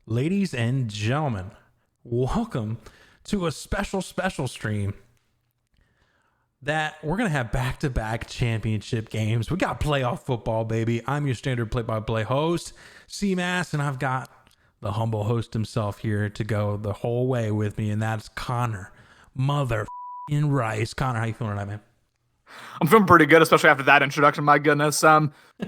Ladies and gentlemen, welcome to a special stream that we're going to have back-to-back championship games. We got playoff football, baby. I'm your standard play-by-play host, CMass, and I've got the humble host himself here to go the whole way with me, and that's Connor mother-f***ing Rice. Connor, how you feeling tonight, man? I'm feeling pretty good, especially after that introduction. My goodness.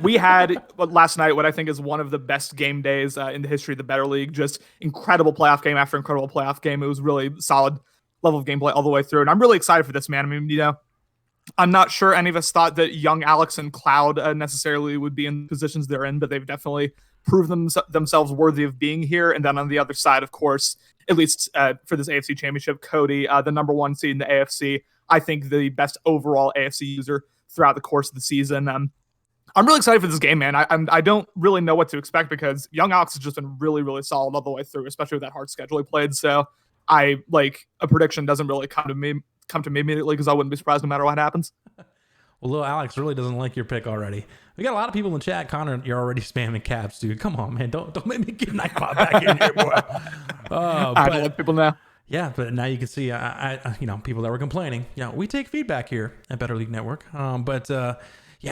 We had last night what I think is one of the best game days in the history of the Better League. Just incredible playoff game after incredible playoff game. It was really solid level of gameplay all the way through. And I'm really excited for this, man. I mean, I'm not sure any of us thought that young Alex and Cloud necessarily would be in positions they're in, but they've definitely proved themselves worthy of being here. And then on the other side, of course, at least for this AFC championship, Cody, the number one seed in the AFC, I think the best overall AFC user throughout the course of the season. I'm really excited for this game, man. I don't really know what to expect because young Alex has just been really, really solid all the way through, especially with that hard schedule he played. So a prediction doesn't really come to me immediately because I wouldn't be surprised no matter what happens. Well, little Alex really doesn't like your pick already. We got a lot of people in the chat. Connor, you're already spamming caps, dude. Come on, man. Don't make me get Nightbot back in here, boy. I don't let people know. Yeah, but now you can see, people that were complaining. We take feedback here at Better League Network.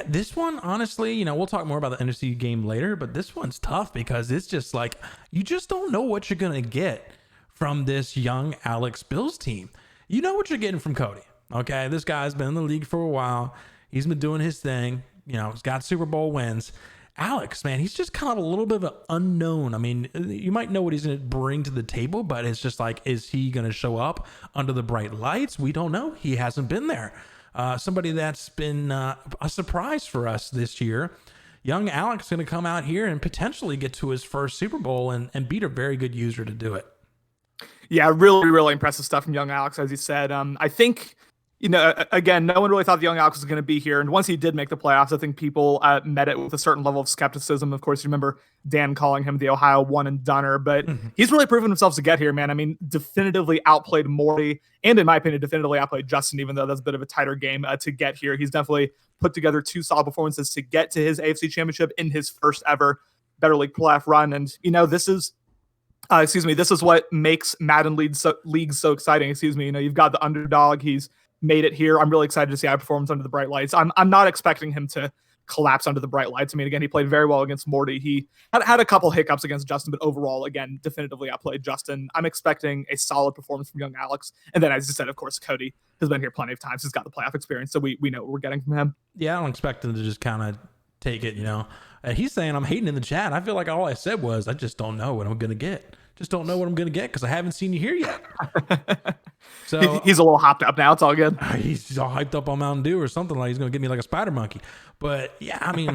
This one, honestly, we'll talk more about the NFC game later, but this one's tough because it's just like, you just don't know what you're going to get from this young Alex Bills team. You know what you're getting from Cody, okay? This guy's been in the league for a while. He's been doing his thing. He's got Super Bowl wins. Alex, man, he's just kind of a little bit of an unknown. I mean, you might know what he's going to bring to the table, but it's just like, is he going to show up under the bright lights? We don't know. He hasn't been there. Somebody that's been a surprise for us this year. Young Alex is going to come out here and potentially get to his first Super Bowl and beat a very good user to do it. Yeah, really, really impressive stuff from young Alex, as you said. I think, again, no one really thought the young Alex was going to be here. And once he did make the playoffs, I think people met it with a certain level of skepticism. Of course, you remember Dan calling him the Ohio one and doneer, but he's really proven himself to get here, man. I mean, definitively outplayed Morty, and in my opinion, definitively outplayed Justin, even though that's a bit of a tighter game to get here. He's definitely put together two solid performances to get to his AFC championship in his first ever Better League playoff run. And, this is what makes Madden League so exciting. You've got the underdog. He's made it here. I'm really excited to see how he performs under the bright lights. I'm not expecting him to collapse under the bright lights. I mean, again, he played very well against Morty. He had a couple hiccups against Justin, but overall, again, definitively outplayed Justin. I'm expecting a solid performance from young Alex. And then, as you said, of course, Cody has been here plenty of times. He's got the playoff experience, so we know what we're getting from him. Yeah, I don't expect him to just kind of take it, And he's saying I'm hating in the chat. I feel like all I said was I just don't know what I'm going to get. Just don't know what I'm going to get because I haven't seen you here yet. So he's a little hopped up now. It's all good. He's all hyped up on Mountain Dew or something, like he's going to get me like a spider monkey. But yeah, I mean,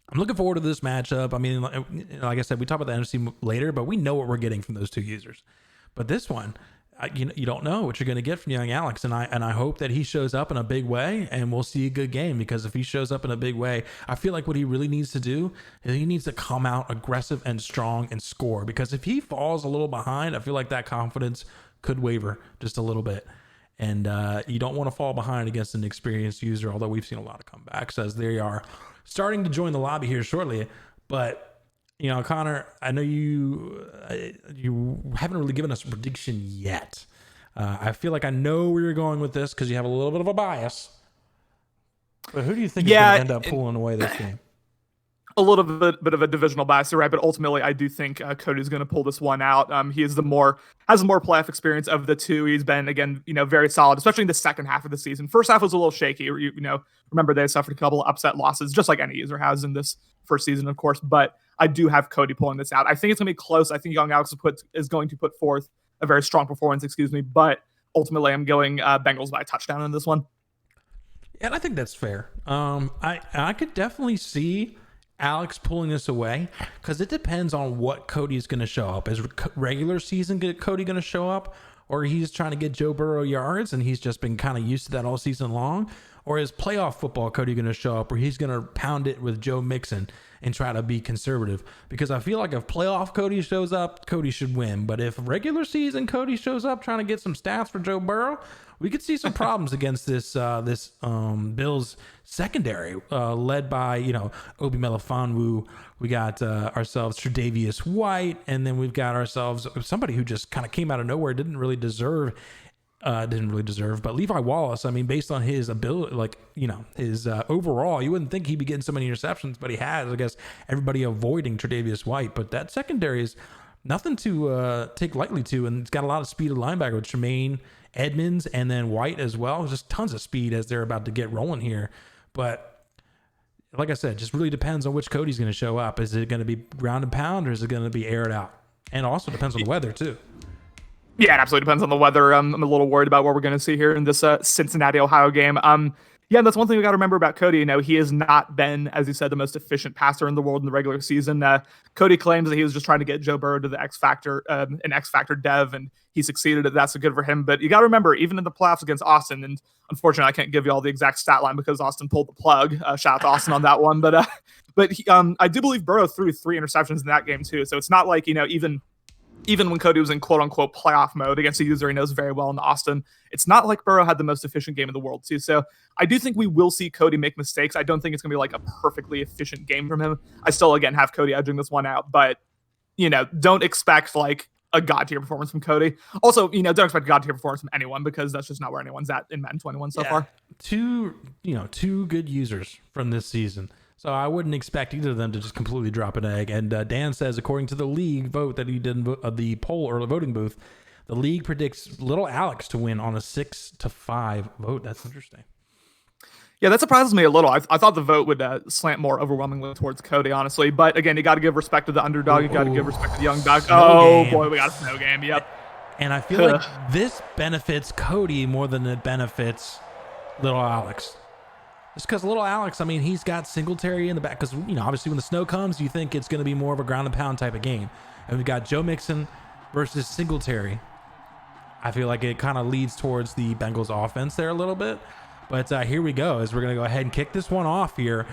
I'm looking forward to this matchup. I mean, like I said, we talk about the NFC later, but we know what we're getting from those two users. But this one, you don't know what you're going to get from young Alex, and I hope that he shows up in a big way, and we'll see a good game. Because if he shows up in a big way, I feel like what he really needs to do is he needs to come out aggressive and strong and score. Because if he falls a little behind, I feel like that confidence could waver just a little bit. And you don't want to fall behind against an experienced user, although we've seen a lot of comebacks as they are starting to join the lobby here shortly. But Connor, I know you haven't really given us a prediction yet. I feel like I know where you're going with this because you have a little bit of a bias. But who do you think is going to end up pulling away this game? A little bit of a divisional bias, right? But ultimately, I do think Cody's going to pull this one out. He has the more playoff experience of the two. He's been, again, very solid, especially in the second half of the season. First half was a little shaky. Remember they suffered a couple of upset losses, just like any user has in this first season, of course. But I do have Cody pulling this out. I think it's going to be close. I think young Alex is going to put forth a very strong performance, but ultimately I'm going Bengals by a touchdown in this one. And I think that's fair. I could definitely see Alex pulling this away because it depends on what Cody's going to show up. Is regular season Cody going to show up, or he's trying to get Joe Burrow yards and he's just been kind of used to that all season long? Or is playoff football Cody going to show up where he's going to pound it with Joe Mixon and try to be conservative, because I feel like if playoff Cody shows up, Cody should win. But if regular season Cody shows up trying to get some stats for Joe Burrow, we could see some problems against this Bills secondary, led by, Obi Melifonwu. We got ourselves Tre'Davious White, and then we've got ourselves somebody who just kind of came out of nowhere, didn't really deserve, but Levi Wallace. I mean, based on his ability, his overall, you wouldn't think he'd be getting so many interceptions, but he has. I guess everybody avoiding Tre'Davious White, but that secondary is nothing to take lightly to, and it's got a lot of speed of linebacker with Tremaine Edmonds and then White as well. Just tons of speed as they're about to get rolling here. But like I said, just really depends on which Cody's going to show up. Is it going to be ground and pound, or is it going to be aired out? And also depends on the weather too. Yeah, it absolutely depends on the weather. I'm a little worried about what we're going to see here in this Cincinnati, Ohio game. Yeah, that's one thing we got to remember about Cody. He has not been, as you said, the most efficient passer in the world in the regular season. Cody claims that he was just trying to get Joe Burrow to the X Factor, an X Factor dev, and he succeeded. That's good for him. But you got to remember, even in the playoffs against Austin, and unfortunately, I can't give you all the exact stat line because Austin pulled the plug. Shout out to Austin on that one. But I do believe Burrow threw 3 interceptions in that game too. So it's not like, even when Cody was in quote-unquote playoff mode against a user he knows very well in Austin, it's not like Burrow had the most efficient game in the world, too. So I do think we will see Cody make mistakes. I don't think it's going to be like a perfectly efficient game from him. I still, again, have Cody edging this one out. But, don't expect like a god-tier performance from Cody. Also, don't expect a god-tier performance from anyone, because that's just not where anyone's at in Madden 21 so far. Two good users from this season. So I wouldn't expect either of them to just completely drop an egg. And Dan says, according to the league vote that he did in the poll or the voting booth, the league predicts little Alex to win on a 6-5 vote. That's interesting. Yeah, that surprises me a little. I thought the vote would slant more overwhelmingly towards Cody, honestly. But again, you got to give respect to the underdog. You got to give respect to the young dog. Boy, we got a snow game. Yep. And I feel like this benefits Cody more than it benefits little Alex. Just because little Alex, I mean, he's got Singletary in the back. Because, obviously when the snow comes, you think it's going to be more of a ground and pound type of game. And we've got Joe Mixon versus Singletary. I feel like it kind of leads towards the Bengals offense there a little bit. But here we go, as we're going to go ahead and kick this one off here.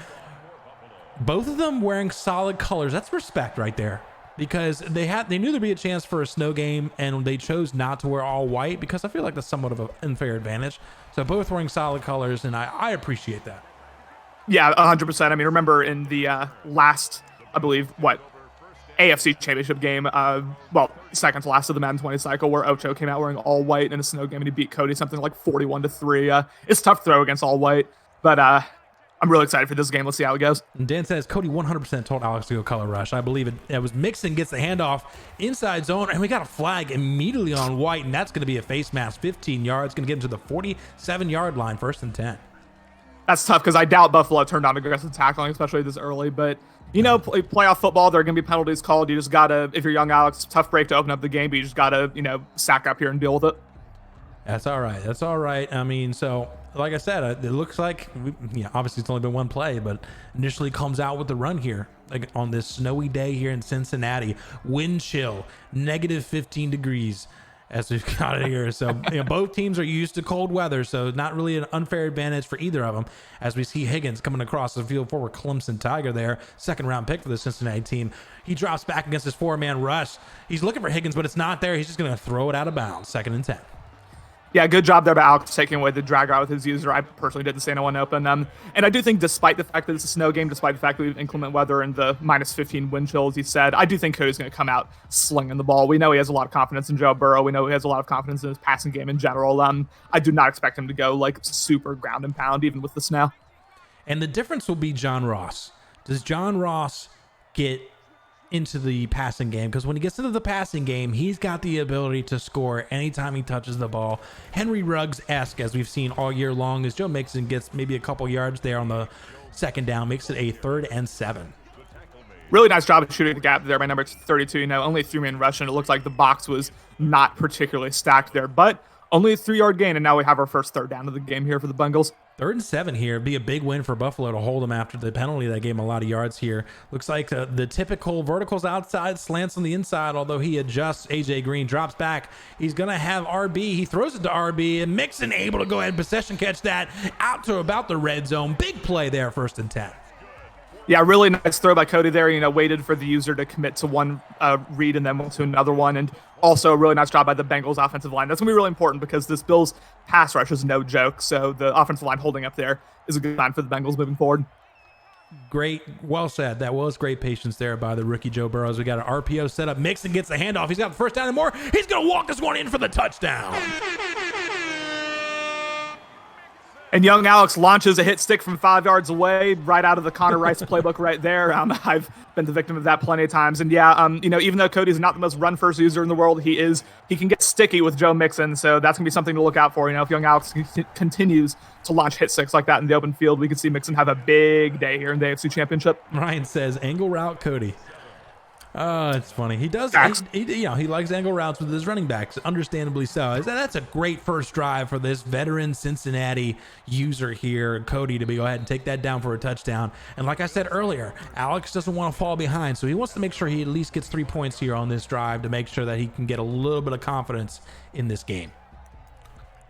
Both of them wearing solid colors. That's respect right there. Because they knew there'd be a chance for a snow game, and they chose not to wear all white, because I feel like that's somewhat of an unfair advantage. So both wearing solid colors, and I appreciate that. Yeah, 100%. I mean, remember in the last, I believe, AFC Championship game, second to last of the Madden 20 cycle, where Ocho came out wearing all white in a snow game, and he beat Cody something like 41-3. It's tough to throw against all white, but I'm really excited for this game. Let's see how it goes. And Dan says Cody 100% told Alex to go color rush. I believe it was Mixon gets the handoff inside zone, and we got a flag immediately on White, and that's going to be a face mask, 15 yards, going to get him to the 47-yard line, 1st and 10. That's tough, because I doubt Buffalo turned on aggressive tackling, especially this early. But, playoff football, there are going to be penalties called. You just got to, if you're young Alex, tough break to open up the game, but you just got to, sack up here and deal with it. That's all right. I mean, so like I said, it looks like, obviously it's only been one play, but initially comes out with the run here, like on this snowy day here in Cincinnati. Wind chill, -15 degrees as we've got it here. So both teams are used to cold weather, so not really an unfair advantage for either of them. As we see Higgins coming across the field for Clemson Tiger there, 2nd-round pick for the Cincinnati team. He drops back against his 4-man rush. He's looking for Higgins, but it's not there. He's just going to throw it out of bounds, 2nd and 10. Yeah, good job there by Alex taking away the drag route with his user. I personally did the same one open. And I do think, despite the fact that it's a snow game, despite the fact that we have inclement weather and the -15 wind chills, he said, I do think Cody's going to come out slinging the ball. We know he has a lot of confidence in Joe Burrow. We know he has a lot of confidence in his passing game in general. I do not expect him to go like super ground and pound, even with the snow. And the difference will be John Ross. Does John Ross get into the passing game? Because when he gets into the passing game, he's got the ability to score anytime he touches the ball. Henry Ruggs-esque, as we've seen all year long, as Joe Mixon gets maybe a couple yards there on the 2nd down, makes it a 3rd and 7. Really nice job of shooting the gap there by number 32. Only a 3-man rush, and it looked like the box was not particularly stacked there, but only a 3-yard gain, and now we have our first 3rd down of the game here for the Bengals. 3rd and 7 here. It'd be a big win for Buffalo to hold them after the penalty that gave him a lot of yards here. Looks like the typical verticals outside, slants on the inside, although he adjusts. AJ Green drops back. He's going to have RB. He throws it to RB, and Mixon able to go ahead and possession catch that out to about the red zone. Big play there, 1st and 10. Yeah, really nice throw by Cody there. Waited for the user to commit to one read and then went to another one. And also a really nice job by the Bengals offensive line. That's going to be really important because this Bills pass rush is no joke. So the offensive line holding up there is a good sign for the Bengals moving forward. Great. Well said. That was great patience there by the rookie Joe Burrow. We got an RPO set up. Mixon gets the handoff. He's got the first down and more. He's going to walk this one in for the touchdown. And young Alex launches a hit stick from 5 yards away, right out of the Connor Rice playbook right there. I've been the victim of that plenty of times. And yeah, even though Cody's not the most run-first user in the world, he can get sticky with Joe Mixon. So that's going to be something to look out for. If young Alex continues to launch hit sticks like that in the open field, we could see Mixon have a big day here in the AFC Championship. Ryan says, angle route Cody. Oh, it's funny. He does. He likes angle routes with his running backs, understandably so. That's a great first drive for this veteran Cincinnati user here, Cody, to go ahead and take that down for a touchdown. And like I said earlier, Alex doesn't want to fall behind, so he wants to make sure he at least gets 3 points here on this drive to make sure that he can get a little bit of confidence in this game.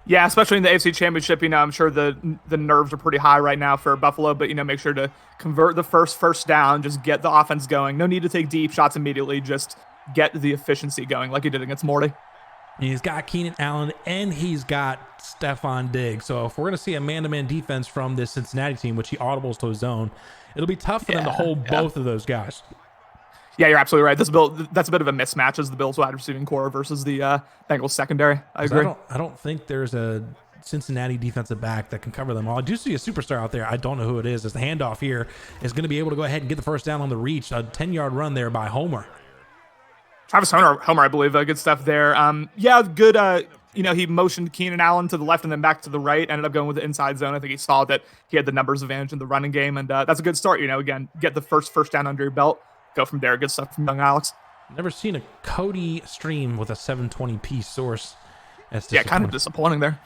Yeah, especially in the AFC Championship, I'm sure the nerves are pretty high right now for Buffalo, but, make sure to convert the first down, just get the offense going. No need to take deep shots immediately, just get the efficiency going like he did against Morty. He's got Keenan Allen and he's got Stephon Diggs. So if we're going to see a man-to-man defense from this Cincinnati team, which he audibles to his zone, it'll be tough for them to hold both of those guys. Yeah, you're absolutely right. That's a bit of a mismatch as the Bills' wide receiving core versus the Bengals secondary. I agree. I don't think there's a Cincinnati defensive back that can cover them all. I do see a superstar out there. I don't know who it is. As the handoff here is going to be able to go ahead and get the first down on the reach. A 10-yard run there by Homer. Travis Homer, I believe. Good stuff there. Good. He motioned Keenan Allen to the left and then back to the right. Ended up going with the inside zone. I think he saw that he had the numbers advantage in the running game, and that's a good start. Again, get the first down under your belt. Go from there. Good stuff from young Alex. Never seen a Cody stream with a 720p source. Yeah, kind of disappointing there.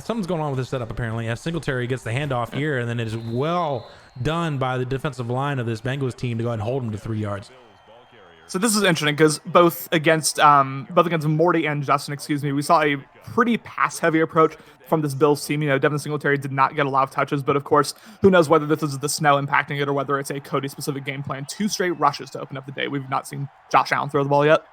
Something's going on with this setup apparently. As Singletary gets the handoff here, and then it is well done by the defensive line of this Bengals team to go ahead and hold him to 3 yards. So this is interesting because both against Morty and Justin, we saw a pretty pass-heavy approach from this Bills team. Devin Singletary did not get a lot of touches, but of course, who knows whether this is the snow impacting it or whether it's a Cody-specific game plan. 2 straight rushes to open up the day. We've not seen Josh Allen throw the ball yet.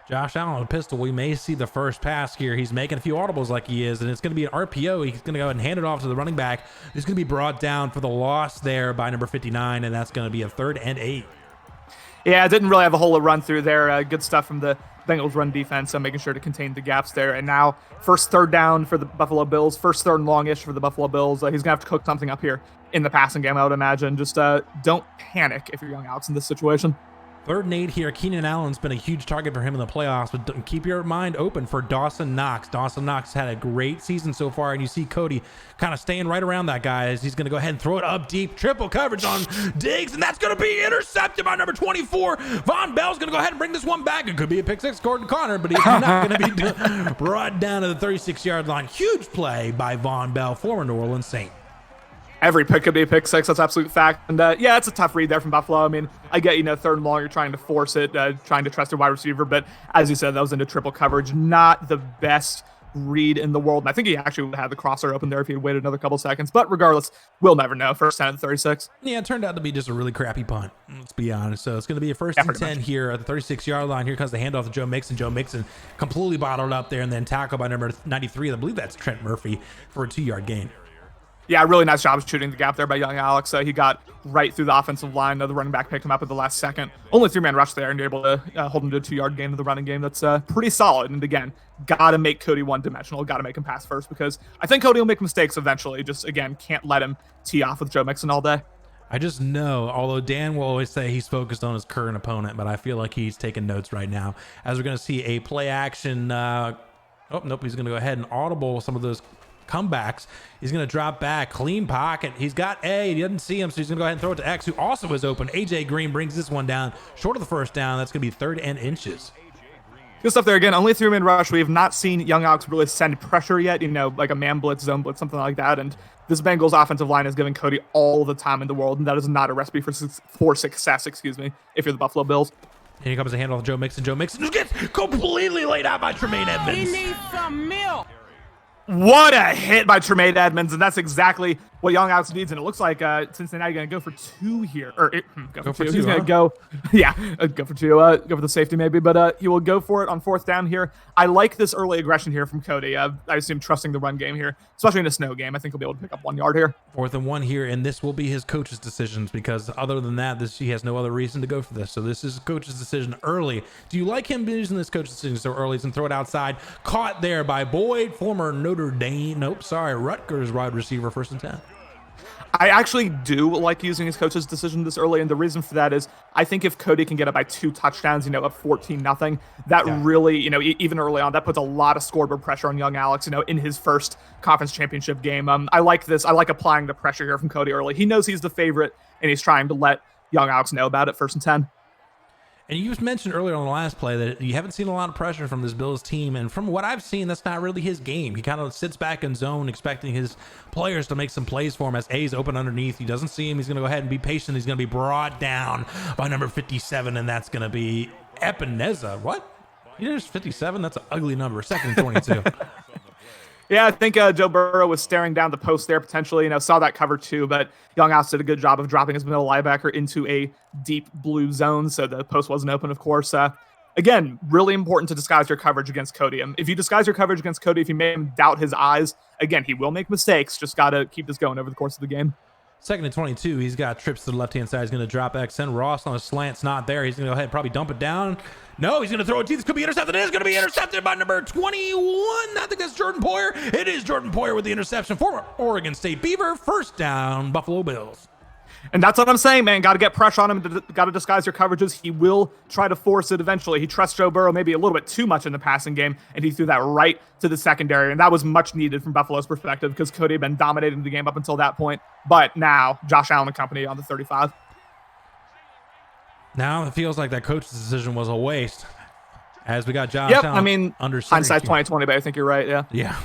Josh Allen, a pistol. We may see the first pass here. He's making a few audibles like he is, and it's going to be an RPO. He's going to go ahead and hand it off to the running back. He's going to be brought down for the loss there by number 59, and that's going to be a 3rd and 8. Yeah, it didn't really have a whole run through there. Good stuff from the Bengals run defense, so making sure to contain the gaps there. And now first 3rd down for the Buffalo Bills, first 3rd and longish for the Buffalo Bills. He's going to have to cook something up here in the passing game, I would imagine. Just don't panic if you're young Alex in this situation. 3rd and 8 here. Keenan Allen's been a huge target for him in the playoffs, but keep your mind open for Dawson Knox. Dawson Knox had a great season so far, and you see Cody kind of staying right around that guy as he's going to go ahead and throw it up deep. Triple coverage on Diggs, and that's going to be intercepted by number 24. Von Bell's going to go ahead and bring this one back. It could be a pick six, Gordon Connor, but he's not going to be brought down to the 36-yard line. Huge play by Von Bell, former New Orleans Saint. Every pick could be a pick six. That's absolute fact. And it's a tough read there from Buffalo. I mean, I get, 3rd and long, you're trying to force it, trying to trust your wide receiver. But as you said, that was into triple coverage. Not the best read in the world. And I think he actually would have had the crosser open there if he had waited another couple seconds. But regardless, we'll never know. First 10 at the 36. Yeah, it turned out to be just a really crappy punt. Let's be honest. So it's going to be a 1st and 10 here at the 36-yard line. Here comes the handoff to Joe Mixon. Joe Mixon completely bottled up there and then tackled by number 93. I believe that's Trent Murphy for a 2-yard gain. Yeah, really nice job shooting the gap there by young Alex. He got right through the offensive line. The running back picked him up at the last second. Only 3-man rush there, and you're able to hold him to a 2-yard gain to the running game. That's pretty solid. And again, got to make Cody one-dimensional. Got to make him pass first because I think Cody will make mistakes eventually. Just, again, can't let him tee off with Joe Mixon all day. I just know, although Dan will always say he's focused on his current opponent, but I feel like he's taking notes right now. As we're going to see a play action. He's going to go ahead and audible some of those comebacks. He's going to drop back, clean pocket. He's got A. He doesn't see him, so he's going to go ahead and throw it to X, who also is open. AJ Green brings this one down short of the first down. That's going to be 3rd and inches. Good stuff there again. Only 3-man rush. We have not seen young Alex really send pressure yet, like a man blitz, zone blitz, something like that. And this Bengals offensive line is giving Cody all the time in the world, and that is not a recipe for success, if you're the Buffalo Bills. And here comes a handoff to Joe Mixon. Joe Mixon just gets completely laid out by Tremaine Edmonds. He needs some milk. What a hit by Tremaine Edmonds, and that's exactly what young Alex needs, and it looks like Cincinnati going to go for two here, or go for two. He's going to huh? go, go for two, go for the safety maybe, but he will go for it on fourth down here. I like this early aggression here from Cody. I assume trusting the run game here, especially in a snow game. I think he'll be able to pick up 1 yard here. 4th and 1 here, and this will be his coach's decisions because other than that, he has no other reason to go for this. So this is coach's decision early. Do you like him using this coach's decision so early? He's going to throw it outside. Caught there by Boyd, former Rutgers wide receiver, 1st and 10. I actually do like using his coach's decision this early, and the reason for that is I think if Cody can get up by 2 touchdowns, up 14-0, that really, even early on, that puts a lot of scoreboard pressure on young Alex, in his first conference championship game. I like this. I like applying the pressure here from Cody early. He knows he's the favorite, and he's trying to let young Alex know about it, 1st and 10. And you mentioned earlier on the last play that you haven't seen a lot of pressure from this Bills team. And from what I've seen, that's not really his game. He kind of sits back in zone, expecting his players to make some plays for him as A's open underneath. He doesn't see him. He's going to go ahead and be patient. He's going to be brought down by number 57, and that's going to be Epineza. What? There's 57? That's an ugly number. 2nd and 22. Yeah, I think Joe Burrow was staring down the post there potentially, saw that cover too, but young Alex did a good job of dropping his middle linebacker into a deep blue zone, so the post wasn't open, of course. Again, really important to disguise your coverage against Cody. If you disguise your coverage against Cody, if you make him doubt his eyes, again, he will make mistakes. Just got to keep this going over the course of the game. 2nd and 22. He's got trips to the left-hand side. He's going to drop back. Send Ross on a slant's not there. He's going to go ahead and probably dump it down. No, he's going to throw it deep. This could be intercepted. It is going to be intercepted by number 21. I think that's Jordan Poyer. It is Jordan Poyer with the interception. Former Oregon State Beaver. 1st down, Buffalo Bills. And that's what I'm saying, man. Got to get pressure on him. Got to disguise your coverages. He will try to force it eventually. He trusts Joe Burrow maybe a little bit too much in the passing game, and he threw that right to the secondary. And that was much needed from Buffalo's perspective because Cody had been dominating the game up until that point. But now, Josh Allen and company on the 35. Now it feels like that coach's decision was a waste. As we got Josh Allen under hindsight 2020, but I think you're right, yeah. Yeah.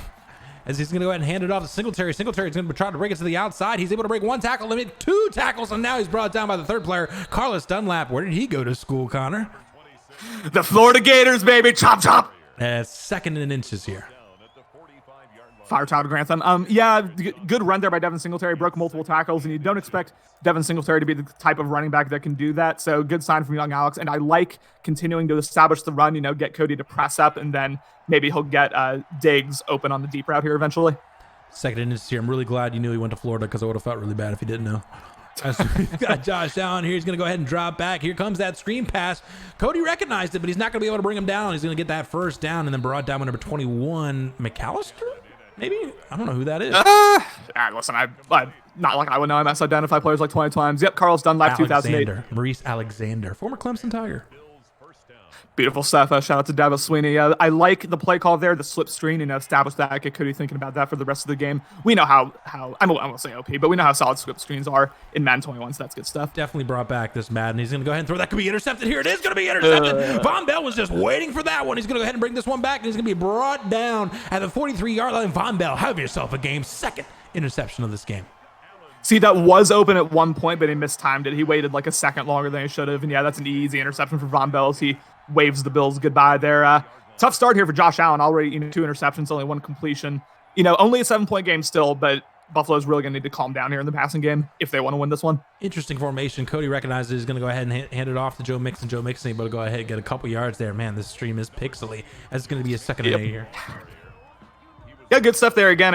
As he's going to go ahead and hand it off to Singletary. Singletary's going to try to break it to the outside. He's able to break 1 tackle, limit 2 tackles, and now he's brought down by the 3rd player, Carlos Dunlap. Where did he go to school, Connor? The Florida Gators, baby. Chop, chop. 2nd and inches here. Fire child Grantham. Good run there by Devin Singletary. Broke multiple tackles, and you don't expect Devin Singletary to be the type of running back that can do that. So good sign from young Alex. And I like continuing to establish the run, get Cody to press up, and then maybe he'll get Diggs open on the deep route here eventually. 2nd and inches here. I'm really glad you knew he went to Florida because I would have felt really bad if he didn't know. We've got Josh Allen here. He's going to go ahead and drop back. Here comes that screen pass. Cody recognized it, but he's not going to be able to bring him down. He's going to get that 1st down and then brought down by number 21, McAllister? Maybe? I don't know who that is. Listen, I not like I would know. I must identify players like 20 times. Yep, Carlos Dunlap, 2008. Maurice Alexander, former Clemson Tiger. Beautiful stuff. Shout out to Davis Sweeney. I like the play call there, the slip screen, establish that. Get Cody thinking about that for the rest of the game. We know how I won't say OP, but we know how solid slip screens are in Madden 21, so that's good stuff. Definitely brought back this Madden. He's going to go ahead and throw that. Could be intercepted here. It is going to be intercepted. Von Bell was just waiting for that one. He's going to go ahead and bring this one back, and he's going to be brought down at the 43-yard line. Von Bell, have yourself a game. 2nd interception of this game. See, that was open at one point, but he mistimed it. He waited like a second longer than he should have, and that's an easy interception for Von Bell as he waves the Bills goodbye there. Tough start here for Josh Allen. Already, 2 interceptions, only 1 completion. Only a 7-point game still, but Buffalo's really going to need to calm down here in the passing game if they want to win this one. Interesting formation. Cody recognizes he's going to go ahead and hand it off to Joe Mixon. Joe Mixon able to go ahead and get a couple yards there. Man, this stream is pixely. That's going to be a 2nd and 8 here. Yeah, good stuff there again.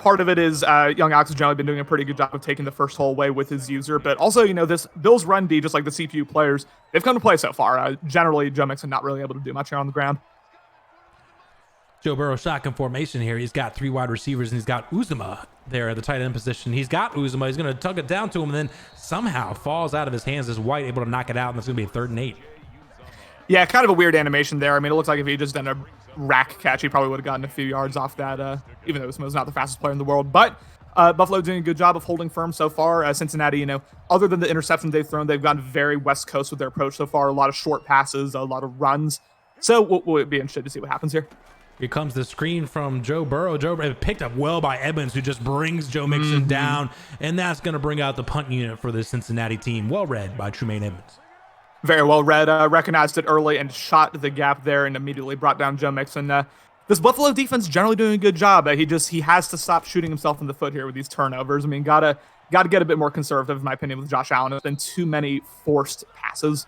Part of it is young Alex has generally been doing a pretty good job of taking the first hole away with his user, but also, this Bills run D, just like the CPU players, they've come to play so far. Generally, Joe Mixon not really able to do much here on the ground. Joe Burrow shotgun formation here. He's got 3 wide receivers, and he's got Uzomah there at the tight end position. He's got Uzomah. He's going to tug it down to him, and then somehow falls out of his hands as White able to knock it out, and it's going to be a 3rd and 8. Yeah, kind of a weird animation there. It looks like if he just done a rack catch, he probably would have gotten a few yards off that, even though Uzomah's not the fastest player in the world. But Buffalo doing a good job of holding firm so far. Cincinnati, other than the interceptions they've thrown, they've gone very West Coast with their approach so far. A lot of short passes, a lot of runs. So we'll be interested to see what happens here. Here comes the screen from Joe Burrow. Joe Burrow picked up well by Edmonds, who just brings Joe Mixon down, and that's going to bring out the punt unit for the Cincinnati team. Well read by Trumaine Edmonds. Very well read. Recognized it early and shot the gap there and immediately brought down Joe Mixon. this Buffalo defense generally doing a good job. He has to stop shooting himself in the foot here with these turnovers. I mean, gotta get a bit more conservative, in my opinion, with Josh Allen. There's been too many forced passes.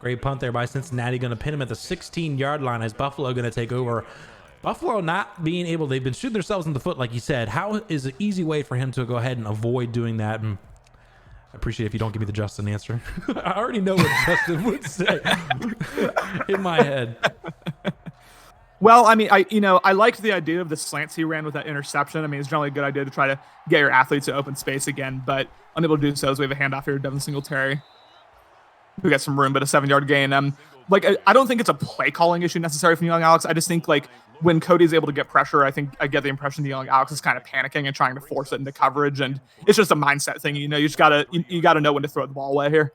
Great punt there by Cincinnati. Going to pin him at the 16-yard line as Buffalo going to take over. Buffalo not being able, they've been shooting themselves in the foot, like you said. How is an easy way for him to go ahead and avoid doing that? And I appreciate if you don't give me the Justin answer. I already know what Justin would say in my head. Well, I mean, I liked the idea of the slants he ran with that interception. I mean, it's generally a good idea to try to get your athletes to open space again, but unable to do so as we have a handoff here to Devin Singletary. We got some room, but a 7-yard gain. I don't think it's a play calling issue necessarily from Young Alex. I just think when Cody's able to get pressure, I think I get the impression the Young Alex is kind of panicking and trying to force it into coverage, and it's just a mindset thing. You just gotta know when to throw the ball away here.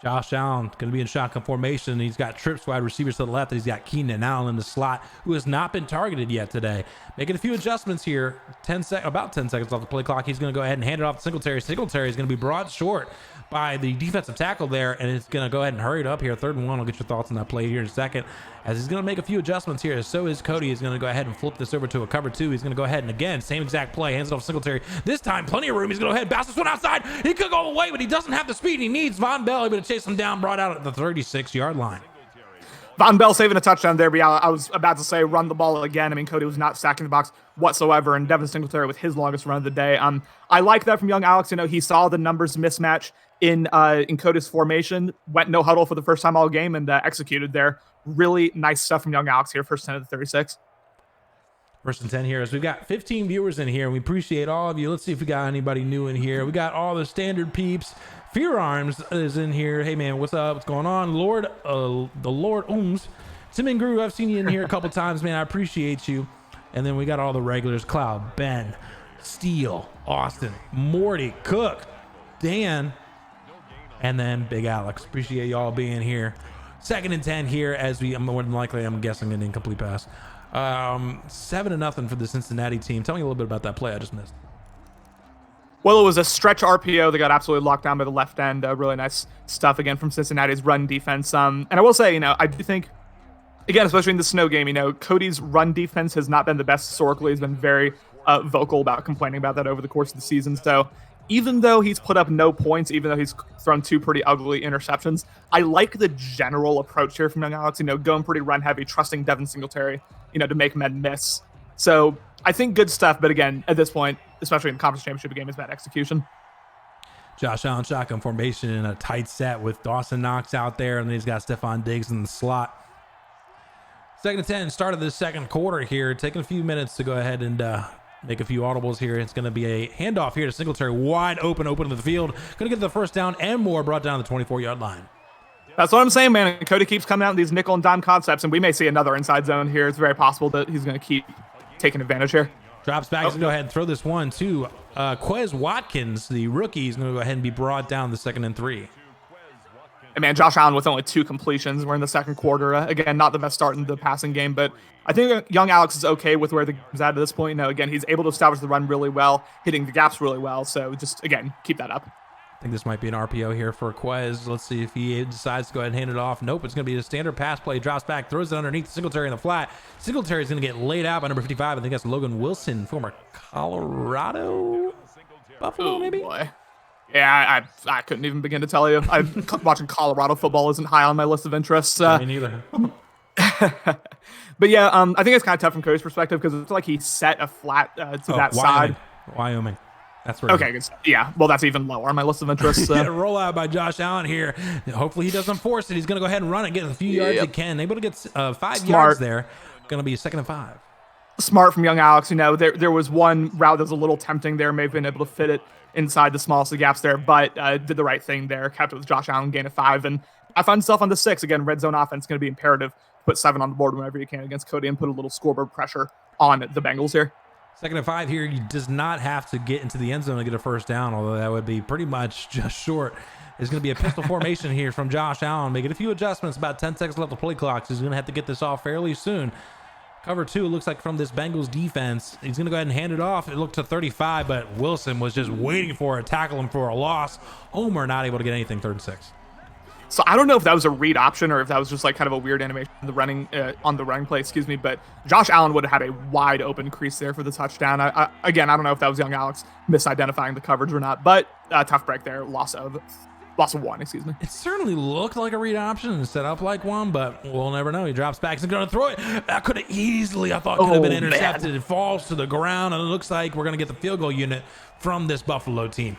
Josh Allen going to be in shotgun formation. He's got trips wide receivers to the left. He's got Keenan Allen in the slot, who has not been targeted yet today. Making a few adjustments here. About 10 seconds off the play clock. He's going to go ahead and hand it off to Singletary. Singletary is going to be brought short by the defensive tackle there, and it's going to go ahead and hurry it up here. 3rd and 1. I'll get your thoughts on that play here in a second. As he's going to make a few adjustments here, so is Cody. Is going to go ahead and flip this over to a cover 2. He's going to go ahead and again, same exact play, hands it off to Singletary. This time, plenty of room. He's going to go ahead and bounce this one outside. He could go away, but he doesn't have the speed he needs. Von Bell able to chase him down, brought out at the 36-yard line. Von Bell saving a touchdown there, but yeah, I was about to say run the ball again. I mean, Cody was not stacking the box whatsoever, and Devin Singletary with his longest run of the day. I like that from Young Alex. He saw the numbers mismatch in Cody's formation, went no huddle for the first time all game, and executed there. Really nice stuff from Young Alex here, first 10 of the 36. First and 10 here, as we've got 15 viewers in here, and we appreciate all of you. Let's see if we got anybody new in here. We got all the standard peeps. Fear Arms is in here. Hey man, what's up? What's going on? The Lord Ooms. Tim and Gru, I've seen you in here a couple times, man. I appreciate you. And then we got all the regulars: Cloud, Ben, Steele, Austin, Morty, Cook, Dan, and then Big Alex. Appreciate y'all being here. 2nd and 10 here, as more than likely, I'm guessing, an incomplete pass. 7-0 for the Cincinnati team. Tell me a little bit about that play I just missed. Well, it was a stretch RPO that got absolutely locked down by the left end. Really nice stuff again from Cincinnati's run defense. And I will say, I do think, again, especially in the snow game, Cody's run defense has not been the best historically. He's been very vocal about complaining about that over the course of the season. So even though he's put up no points, even though he's thrown 2 pretty ugly interceptions, I like the general approach here from Young Alex, going pretty run heavy, trusting Devin Singletary, to make men miss. So I think good stuff, but again, at this point, especially in the conference championship game, is bad execution. Josh Allen shotgun formation in a tight set with Dawson Knox out there, and then he's got Stephon Diggs in the slot. 2nd and 10, start of the second quarter here. Taking a few minutes to go ahead and make a few audibles here. It's going to be a handoff here to Singletary, wide open to the field. Going to get the first down and more, brought down the 24-yard line. That's what I'm saying, man. Cody keeps coming out in these nickel and dime concepts, and we may see another inside zone here. It's very possible that he's going to keep taking advantage here. Drops back. He's going to go ahead and throw this one to Quez Watkins, the rookie. He's going to go ahead and be brought down the 2nd and 3. And man, Josh Allen with only 2 completions. We're in the second quarter. Again, not the best start in the passing game, but I think Young Alex is okay with where the game's at this point. Again, he's able to establish the run really well, hitting the gaps really well. So just, again, keep that up. I think this might be an RPO here for Quez. Let's see if he decides to go ahead and hand it off. Nope, it's going to be a standard pass play. Drops back, throws it underneath Singletary in the flat. Singletary is going to get laid out by number 55. I think that's Logan Wilson, former Colorado Buffalo, maybe? Boy. Yeah, I couldn't even begin to tell you. Watching Colorado football isn't high on my list of interests. Me neither. But yeah, I think it's kind of tough from Cody's perspective because it's like he set a flat to that side. Wyoming. That's where. Okay, good. Yeah, well, that's even lower on my list of interests. Roll out by Josh Allen here. Hopefully he doesn't force it. He's going to go ahead and run it, get a few yards he can. Able to get 5 yards there. Going to be a 2nd and 5. Smart from Young Alex. There was one route that was a little tempting there. May have been able to fit it inside the smallest of gaps there, but did the right thing there. Kept it with Josh Allen, gain of 5. And I find myself on the 6. Again, red zone offense is going to be imperative. Put 7 on the board whenever you can against Cody and put a little scoreboard pressure on the Bengals here. 2nd and 5 here. He does not have to get into the end zone to get a first down, although that would be pretty much just short. There's going to be a pistol formation here from Josh Allen. Making a few adjustments, about 10 seconds left to play clock. So he's going to have to get this off fairly soon. Cover 2, it looks like from this Bengals defense. He's going to go ahead and hand it off. It looked to 35, but Wilson was just waiting for it, tackle him for a loss. Homer not able to get anything, 3rd and 6. So I don't know if that was a read option or if that was just like kind of a weird animation on the running play, excuse me. But Josh Allen would have had a wide open crease there for the touchdown. Again, I don't know if that was young Alex misidentifying the coverage or not, but tough break there. Loss of one, excuse me. It certainly looked like a read option and set up like one, but we'll never know. He drops back. He's going to throw it. That could have easily, I thought, could have been intercepted. Man. It falls to the ground, and it looks like we're going to get the field goal unit from this Buffalo team.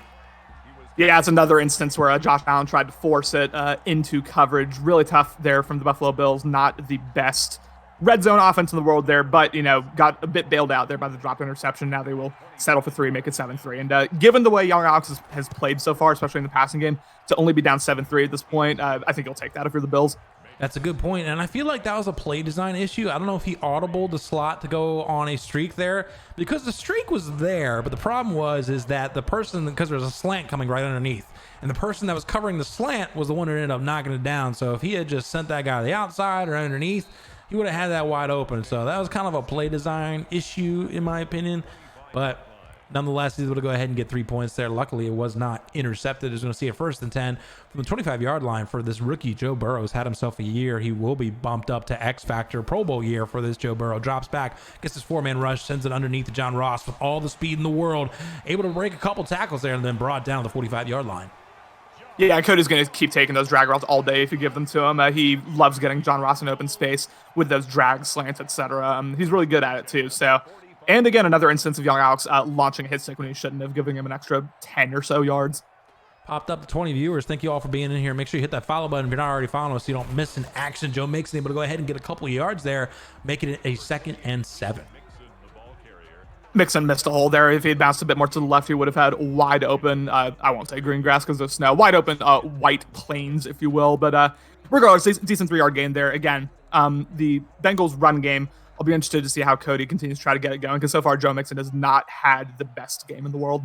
Yeah, it's another instance where Josh Allen tried to force it into coverage. Really tough there from the Buffalo Bills. Not the best red zone offense in the world there, but, got a bit bailed out there by the dropped interception. Now they will settle for 3, make it 7-3. And given the way young Alex has played so far, especially in the passing game, to only be down 7-3 at this point, I think you'll take that if you're the Bills. That's a good point, and I feel like that was a play design issue. I don't know if he audibled the slot to go on a streak there, because the streak was there, but the problem is that the person, because there's a slant coming right underneath, and the person that was covering the slant was the one who ended up knocking it down. So if he had just sent that guy to the outside or underneath, he would have had that wide open. So that was kind of a play design issue, in my opinion, but nonetheless, he's able to go ahead and get 3 points there. Luckily, it was not intercepted. He's going to see a 1st and 10 from the 25-yard line for this rookie. Joe Burrow's had himself a year. He will be bumped up to X Factor Pro Bowl year for this Joe Burrow. Drops back, gets his 4-man rush, sends it underneath to John Ross with all the speed in the world. Able to break a couple tackles there and then brought down to the 45-yard line. Yeah, Cody's going to keep taking those drag routes all day if you give them to him. He loves getting John Ross in open space with those drag slants, etc. He's really good at it too. So. And again, another instance of young Alex launching a hit stick when he shouldn't have, giving him an extra 10 or so yards. Popped up to 20 viewers. Thank you all for being in here. Make sure you hit that follow button if you're not already following us so you don't miss an action. Joe Mixon able to go ahead and get a couple of yards there, making it a 2nd and 7. Mixon missed a hole there. If he had bounced a bit more to the left, he would have had wide open, I won't say green grass because of snow, wide open white plains, if you will. But regardless, decent 3-yard gain there. Again, the Bengals run game, I'll be interested to see how Cody continues to try to get it going, because so far Joe Mixon has not had the best game in the world.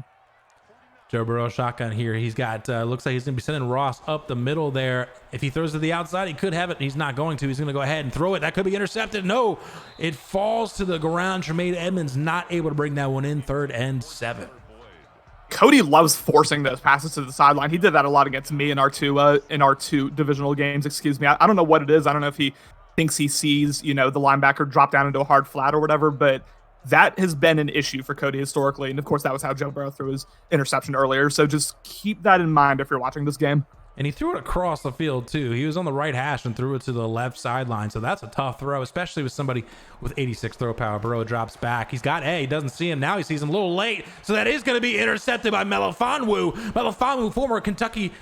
Joe Burrow shotgun here. He's got, looks like he's going to be sending Ross up the middle there. If he throws to the outside, he could have it. He's not going to. He's going to go ahead and throw it. That could be intercepted. No, it falls to the ground. Tremaine Edmonds not able to bring that one in. 3rd and 7. Cody loves forcing those passes to the sideline. He did that a lot against me in our two divisional games. Excuse me. I don't know what it is. I don't know if he thinks he sees, the linebacker drop down into a hard flat or whatever, but that has been an issue for Cody historically. And of course, that was how Joe Burrow threw his interception earlier. So just keep that in mind if you're watching this game. And he threw it across the field too. He was on the right hash and threw it to the left sideline. So that's a tough throw, especially with somebody with 86 throw power. Burrow drops back. He's got he doesn't see him. Now he sees him a little late. So that is going to be intercepted by Melifonwu. Melifonwu, former Connecticut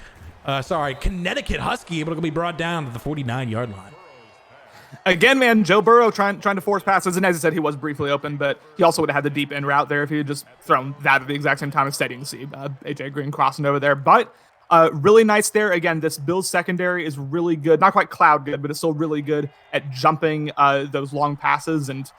Husky, able to be brought down to the 49-yard line. Again, man, Joe Burrow trying to force passes, and as I said, he was briefly open, but he also would have had the deep end route there if he had just thrown that at the exact same time. Instead, you can see AJ Green crossing over there, but really nice there. Again, this Bills secondary is really good, not quite cloud good, but it's still really good at jumping those long passes. And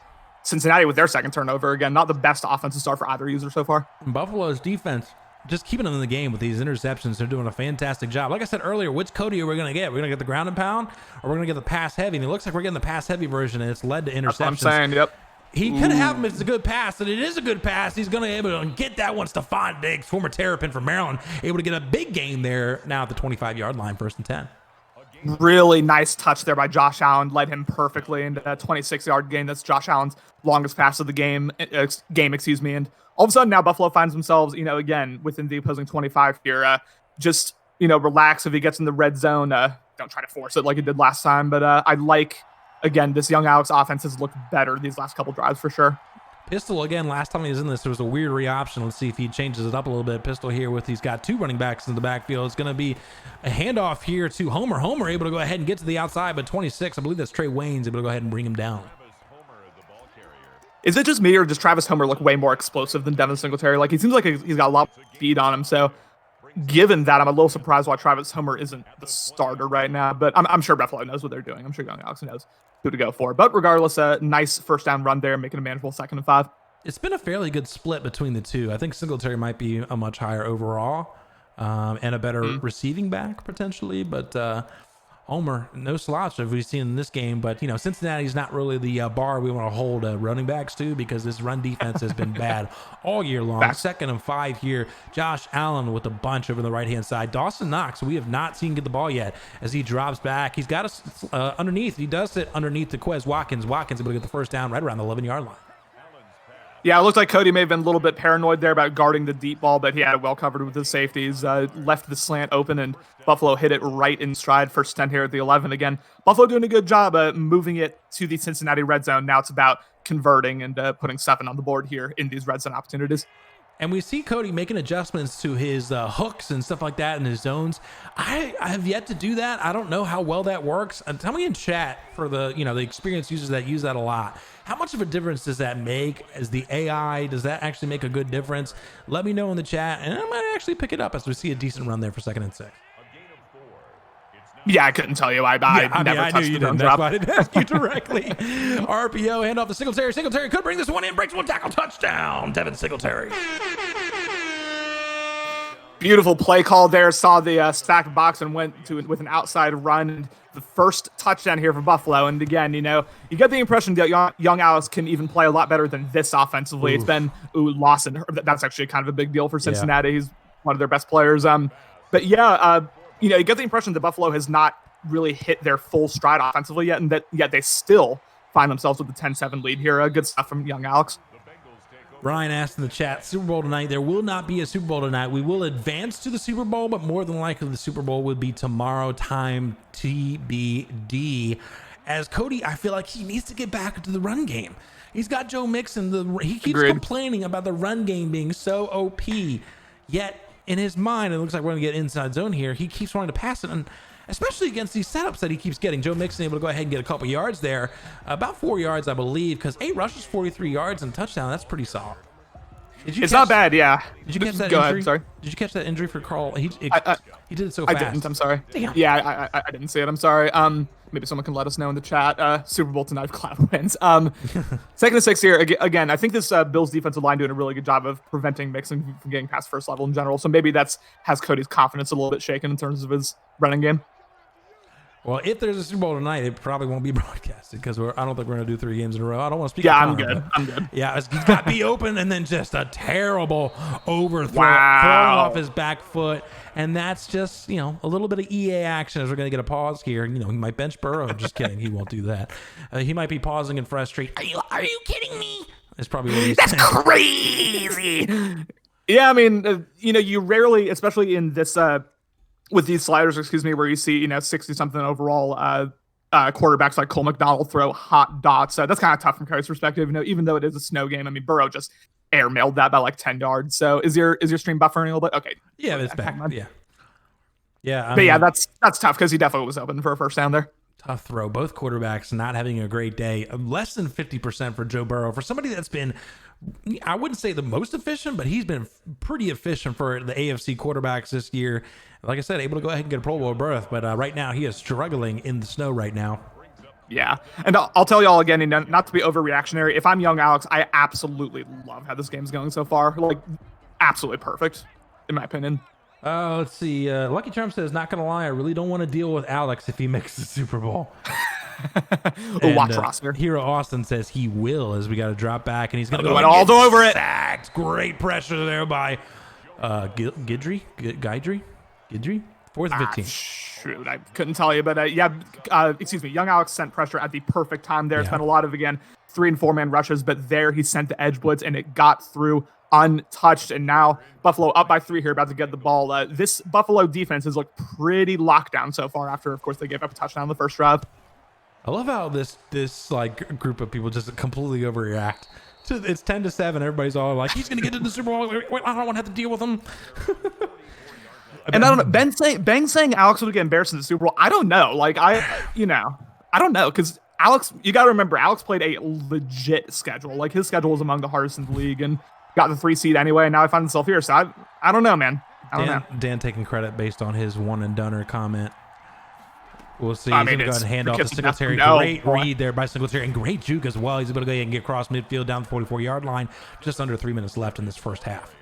Cincinnati with their second turnover, again, not the best offensive start for either user so far. Buffalo's defense, just keeping them in the game with these interceptions. They're doing a fantastic job. Like I said earlier, which Cody are we going to get? We're going to get the ground and pound, or we're going to get the pass heavy? And it looks like we're getting the pass heavy version, and it's led to interceptions. That's what I'm saying, yep. He could have him if it's a good pass, and it is a good pass. He's going to be able to get that one. Stephon Diggs, former Terrapin from Maryland, able to get a big gain there now at the 25-yard line, 1st and 10. Really nice touch there by Josh Allen. Led him perfectly into that 26-yard gain. That's Josh Allen's longest pass of the game. And all of a sudden now Buffalo finds themselves, again, within the opposing 25 here. Just, relax if he gets in the red zone. Don't try to force it like he did last time. But I like, again, this young Alex offense has looked better these last couple drives for sure. Pistol, again, last time he was in this, there was a weird reoption. Let's see if he changes it up a little bit. Pistol here he's got 2 running backs in the backfield. It's going to be a handoff here to Homer. Homer able to go ahead and get to the outside, but 26, I believe that's Trey Waynes, able to go ahead and bring him down. Is it just me, or does Travis Homer look way more explosive than Devin Singletary? Like, he seems like he's got a lot of speed on him. So given that, I'm a little surprised why Travis Homer isn't the starter right now, but I'm sure Buffalo knows what they're doing. I'm sure young Alex knows who to go for. But regardless, a nice first down run there, making a manageable 2nd and 5. It's been a fairly good split between the two. I think Singletary might be a much higher overall and a better receiving back potentially, but Homer, no slots as we've seen in this game, but Cincinnati's not really the bar we want to hold running backs to, because this run defense has been bad all year long. 2nd and 5 here. Josh Allen with a bunch over the right-hand side. Dawson Knox, we have not seen get the ball yet as he drops back. He's got us underneath. He does sit underneath to Quez Watkins. Watkins able to get the first down right around the 11-yard line. Yeah, it looked like Cody may have been a little bit paranoid there about guarding the deep ball, but he had it well covered with his safeties. Left the slant open, and Buffalo hit it right in stride. First 10 here at the 11. Again, Buffalo doing a good job moving it to the Cincinnati red zone. Now it's about converting and putting 7 on the board here in these red zone opportunities. And we see Cody making adjustments to his hooks and stuff like that in his zones. I have yet to do that. I don't know how well that works. Tell me in chat for the the experienced users that use that a lot. How much of a difference does that make? As the AI, does that actually make a good difference? Let me know in the chat, and I might actually pick it up as we see a decent run there for 2nd and 6. Yeah, I couldn't tell you. I never touched the drop. That's why I didn't ask you directly. RPO, hand off to Singletary. Singletary could bring this one in. Breaks one tackle. Touchdown. Devin Singletary. Beautiful play call there. Saw the stacked box and went to with an outside run. The first touchdown here for Buffalo. And again, you get the impression that young Alex can even play a lot better than this offensively. Oof. It's been Lawson. That's actually kind of a big deal for Cincinnati. Yeah. He's one of their best players. But yeah, you get the impression that Buffalo has not really hit their full stride offensively yet, and that yet they still find themselves with a 10-7 lead here. Good stuff from young Alex. Brian asked in the chat, Super Bowl tonight. There will not be a Super Bowl tonight. We will advance to the Super Bowl, but more than likely the Super Bowl would be tomorrow time, TBD. As Cody, I feel like he needs to get back into the run game. He's got Joe Mixon. He keeps complaining about the run game being so OP, yet in his mind, it looks like we're going to get inside zone here. He keeps wanting to pass it, and especially against these setups that he keeps getting. Joe Mixon able to go ahead and get a couple yards there, about 4 yards, I believe, because 8 rushes, 43 yards, and touchdown. That's pretty solid. It's not bad, yeah. Did you catch that injury? Ahead, sorry. Did you catch that injury for Carl? He did it so fast. I didn't. I'm sorry. Damn. Yeah, I didn't see it. I'm sorry. Maybe someone can let us know in the chat. Super Bowl tonight, Cloud wins. 2nd and 6 here. Again, I think this Bills defensive line doing a really good job of preventing Mixon from getting past first level in general. So maybe has Cody's confidence a little bit shaken in terms of his running game. Well, if there's a Super Bowl tonight, it probably won't be broadcasted because I don't think we're going to do 3 games in a row. I don't want to speak. Yeah, I'm good. I'm good. Yeah, he's got to be open, and then just a terrible overthrow, throwing off his back foot. And that's just, a little bit of EA action as we're going to get a pause here. He might bench Burrow. Just kidding. He won't do that. He might be pausing and frustrated. Are you kidding me? That's probably what he's saying. That's crazy. Yeah, I mean, you rarely, especially in this, with these sliders, where you see, 60-something overall quarterbacks like Cole McDonald throw hot dots. That's kind of tough from Cody's perspective. Even though it is a snow game, I mean, Burrow just airmailed that by like 10 yards. So is your stream buffering a little bit? Okay. Yeah, it's back. Yeah. But yeah, that's tough because he definitely was open for a first down there. Tough throw. Both quarterbacks not having a great day. Less than 50% for Joe Burrow. For somebody that's been, I wouldn't say the most efficient, but he's been pretty efficient for the AFC quarterbacks this year. Like I said, able to go ahead and get a Pro Bowl berth, but right now he is struggling in the snow right now. Yeah, and I'll tell y'all again, and not to be overreactionary, if I'm young Alex, I absolutely love how this game's going so far. Like, absolutely perfect, in my opinion. Let's see. Lucky Charm says, not going to lie, I really don't want to deal with Alex if he makes the Super Bowl. Watch roster. Hero Austin says he will, as we got to drop back, and he's going to go all over it. Sacked. Great pressure there by Guidry? 4th and 15. Shoot, I couldn't tell you, but young Alex sent pressure at the perfect time there. It's been a lot of, 3 and 4-man rushes, but there he sent the edge blitz, and it got through untouched. And now Buffalo up by 3 here, about to get the ball. This Buffalo defense has looked pretty locked down so far after, of course, they gave up a touchdown on the first drive. I love how this like group of people just completely overreact. It's 10-7. Everybody's all like, he's going to get to the Super Bowl. I don't want to have to deal with him. And I don't know. Ben saying Alex would get embarrassed in the Super Bowl. I don't know. Like, I don't know. Because Alex, you got to remember, Alex played a legit schedule. Like, his schedule was among the hardest in the league and got the 3 seed anyway. And now I find himself here. So I don't know, man. I don't know. Dan taking credit based on his one and doneer comment. We'll see. He's going to go ahead and hand off to Singletary. Great read there by Singletary, and great juke as well. He's able to go ahead and get across midfield down the 44-yard line. Just under 3 minutes left in this first half.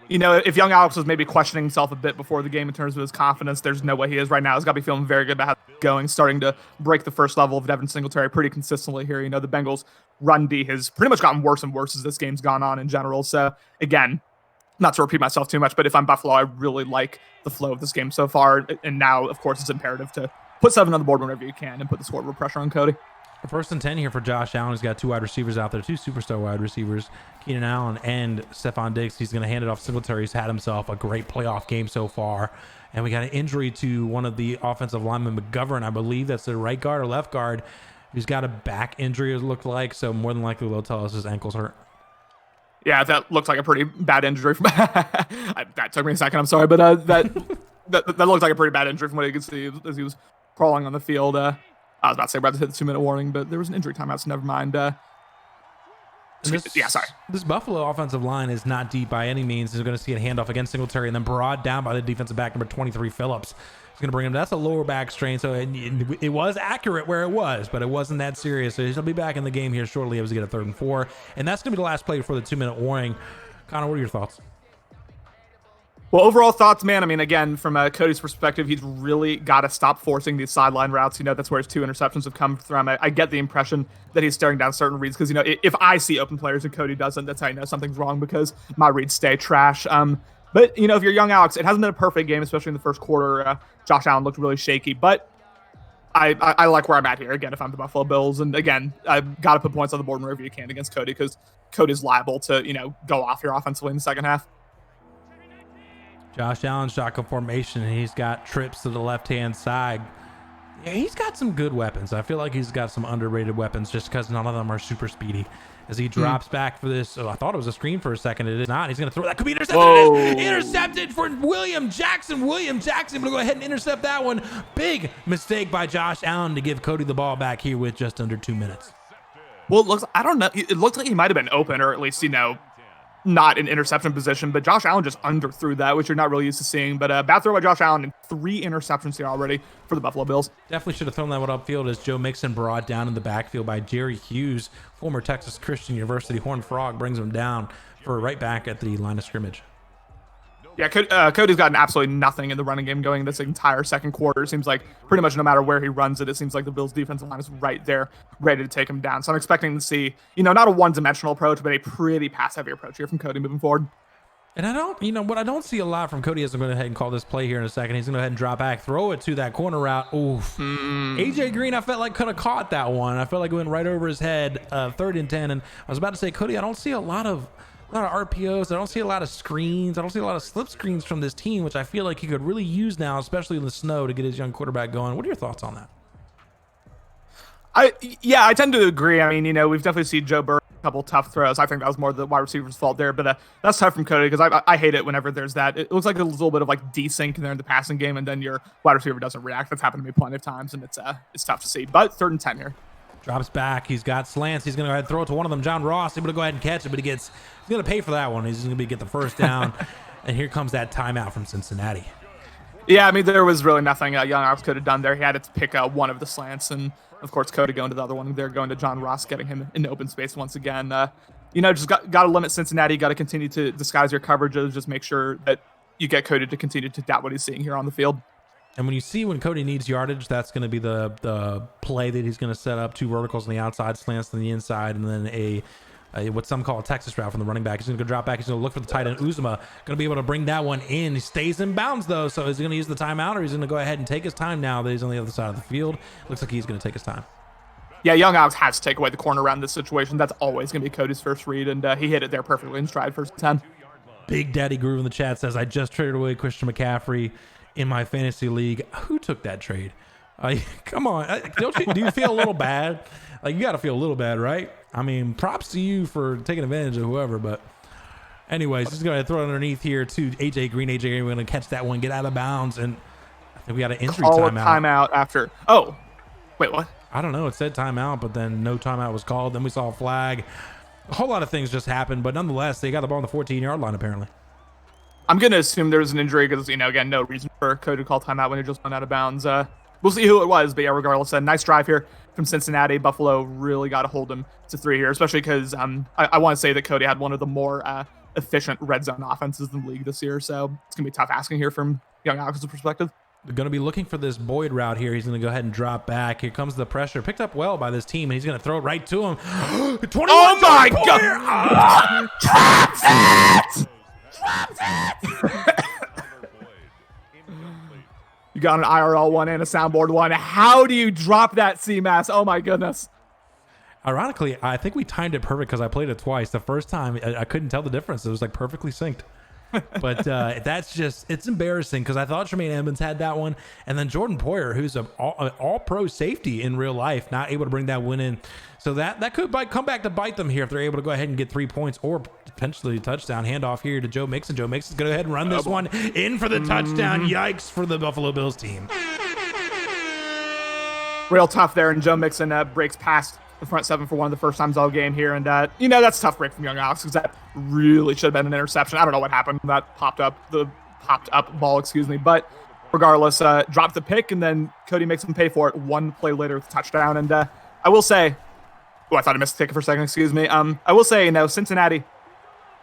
if young Alex was maybe questioning himself a bit before the game in terms of his confidence, there's no way he is right now. He's got to be feeling very good about how it's going, starting to break the first level of Devin Singletary pretty consistently here. The Bengals' run D has pretty much gotten worse and worse as this game's gone on in general. So, again, not to repeat myself too much, but if I'm Buffalo, I really like the flow of this game so far. And now, of course, it's imperative to put 7 on the board whenever you can and put the scoreboard pressure on Cody. First and 10 here for Josh Allen. He's got 2 wide receivers out there, 2 superstar wide receivers, Keenan Allen and Stephon Diggs. He's going to hand it off Singletary. He's had himself a great playoff game so far. And we got an injury to one of the offensive linemen, McGovern. I believe that's the right guard or left guard. He's got a back injury, it looked like. So more than likely, they'll tell us his ankle's hurt. Yeah, that looks like a pretty bad injury. That took me a second. I'm sorry, but that looks like a pretty bad injury from what you could see as he was crawling on the field. I was about to say we're about to hit the 2-minute warning, but there was an injury timeout, so never mind. Sorry. This Buffalo offensive line is not deep by any means. They're going to see a handoff against Singletary and then brought down by the defensive back, number 23, Phillips. He's going to bring him. That's a lower back strain, so it was accurate where it was, but it wasn't that serious. So he'll be back in the game here shortly as we get a 3rd and 4. And that's going to be the last play before the 2-minute warning. Connor, what are your thoughts? Well, overall thoughts, man. I mean, again, from Cody's perspective, he's really got to stop forcing these sideline routes. That's where his 2 interceptions have come from. I get the impression that he's staring down certain reads because, if I see open players and Cody doesn't, that's how I know something's wrong because my reads stay trash. But, if you're young Alex, it hasn't been a perfect game, especially in the first quarter. Josh Allen looked really shaky, but I like where I'm at here. Again, if I'm the Buffalo Bills, and again, I've got to put points on the board wherever you can against Cody because Cody's liable to, go off here offensively in the second half. Josh Allen shotgun formation, and he's got trips to the left-hand side. Yeah, he's got some good weapons. I feel like he's got some underrated weapons just because none of them are super speedy. As he drops back for this, I thought it was a screen for a second. It is not. He's going to throw that. Could be intercepted. Whoa. It is intercepted for William Jackson. William Jackson going to go ahead and intercept that one. Big mistake by Josh Allen to give Cody the ball back here with just under 2 minutes. Well, I don't know. It looked like he might have been open, or at least, not in interception position, but Josh Allen just underthrew that, which you're not really used to seeing. But bad throw by Josh Allen and 3 interceptions here already for the Buffalo Bills. Definitely should have thrown that one upfield as Joe Mixon brought down in the backfield by Jerry Hughes, former Texas Christian University Horned Frog, brings him down for right back at the line of scrimmage. Yeah, Cody's gotten absolutely nothing in the running game going this entire second quarter. It seems like pretty much no matter where he runs it, it seems like the Bills' defensive line is right there, ready to take him down. So I'm expecting to see, not a one-dimensional approach, but a pretty pass-heavy approach here from Cody moving forward. And I don't see a lot from Cody as I'm going to go ahead and call this play here in a second. He's going to go ahead and drop back, throw it to that corner route. Oof. AJ Green, I felt like could have caught that one. I felt like it went right over his head, 3rd and 10. And I was about to say, Cody, I don't see a lot of RPOs. I don't see a lot of screens. I don't see a lot of slip screens from this team, which I feel like he could really use now, especially in the snow, to get his young quarterback going. What are your thoughts on that? I tend to agree. I mean, we've definitely seen Joe Burrow a couple tough throws. I think that was more the wide receiver's fault there, but that's tough from Cody because I hate it whenever there's that. It looks like a little bit of like desync there in the passing game, and then your wide receiver doesn't react. That's happened to me plenty of times, and it's tough to see. But 3rd and 10 here. Drops back. He's got slants. He's going to go ahead and throw it to one of them. John Ross able to go ahead and catch it, but he's going to pay for that one. He's going to get the first down. And here comes that timeout from Cincinnati. Yeah, I mean, there was really nothing young Alex could have done there. He had to pick one of the slants, and of course, Cody going to the other one. They're going to John Ross, getting him in open space once again. Just got to limit Cincinnati. Got to continue to disguise your coverages. Just make sure that you get Cody to continue to doubt what he's seeing here on the field. And when Cody needs yardage, that's going to be the play that he's going to set up 2 verticals on the outside, slants on the inside, and then a what some call a Texas route from the running back. He's going to go drop back. He's going to look for the tight end, Uzomah. Going to be able to bring that one in. He stays in bounds, though. So is he going to use the timeout, or he's going to go ahead and take his time now that he's on the other side of the field? Looks like he's going to take his time. Yeah, young Alex has to take away the corner around this situation. That's always going to be Cody's first read, and he hit it there perfectly in stride, 1st and 10. Big Daddy Groove in the chat says, I just traded away Christian McCaffrey in my fantasy league. Who took that trade? Come on. Do you feel a little bad? Like, you got to feel a little bad, right? I mean, props to you for taking advantage of whoever, but anyways, just going to throw it underneath here to AJ Green. AJ Green, we're going to catch that one, get out of bounds, and I think we got an injury timeout after. Oh, wait, what? I don't know. It said timeout, but then no timeout was called. Then we saw a flag. A whole lot of things just happened, but nonetheless, they got the ball on the 14-yard line, apparently. I'm going to assume there was an injury because, again, no reason for Cody to call timeout when he just went out of bounds. We'll see who it was, but yeah, regardless, a nice drive here from Cincinnati. Buffalo really got to hold him to 3 here, especially because I want to say that Cody had one of the more efficient red zone offenses in the league this year. So it's going to be tough asking here from young Alex's perspective. They're going to be looking for this Boyd route here. He's going to go ahead and drop back. Here comes the pressure. Picked up well by this team, and he's going to throw it right to him. 21 oh, my God. Traps it! Traps it! You got an IRL one and a soundboard one. How do you drop that, CMass? Oh, my goodness. Ironically, I think we timed it perfect because I played it twice. The first time, I couldn't tell the difference. It was like perfectly synced. But that's just, it's embarrassing because I thought Tremaine Edmonds had that one. And then Jordan Poyer, who's an all-pro safety in real life, not able to bring that win in. So that could come back to bite them here if they're able to go ahead and get 3 points or potentially a touchdown. Handoff here to Joe Mixon. Joe Mixon's going to go ahead and run this one in for the touchdown. Yikes for the Buffalo Bills team. Real tough there, and Joe Mixon breaks past the front seven for one of the first times all game here. And, that's a tough break from young Alex because that really should have been an interception. I don't know what happened. That popped up ball, But regardless, dropped the pick, and then Cody makes him pay for it one play later with a touchdown. And I will say, I thought I missed the ticket for a second. Excuse me. I will say, Cincinnati,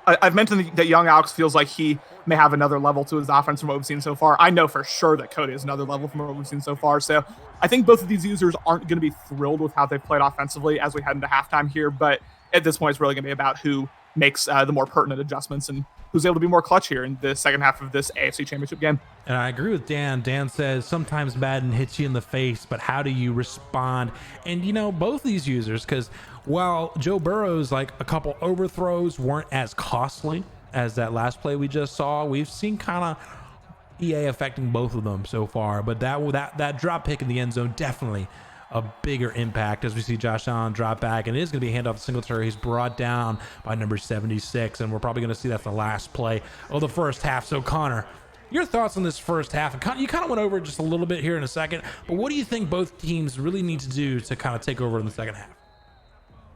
I've mentioned that young Alex feels like he may have another level to his offense from what we've seen so far. I know for sure that Cody is another level from what we've seen so far. So I think both of these users aren't going to be thrilled with how they've played offensively as we head into halftime here. But at this point, it's really going to be about who makes the more pertinent adjustments and who's able to be more clutch here in the second half of this AFC Championship game. And I agree with Dan. Dan says sometimes Madden hits you in the face, but how do you respond? And, both these users, because while Joe Burrow's like a couple overthrows weren't as costly as that last play we just saw, we've seen kind of EA affecting both of them so far. But that drop pick in the end zone, definitely a bigger impact as we see Josh Allen drop back, and it is going to be a handoff to Singletary. He's brought down by number 76, and we're probably going to see that's the last play of the first half. So Connor, your thoughts on this first half? And you kind of went over it just a little bit here in a second, but what do you think both teams really need to do to kind of take over in the second half?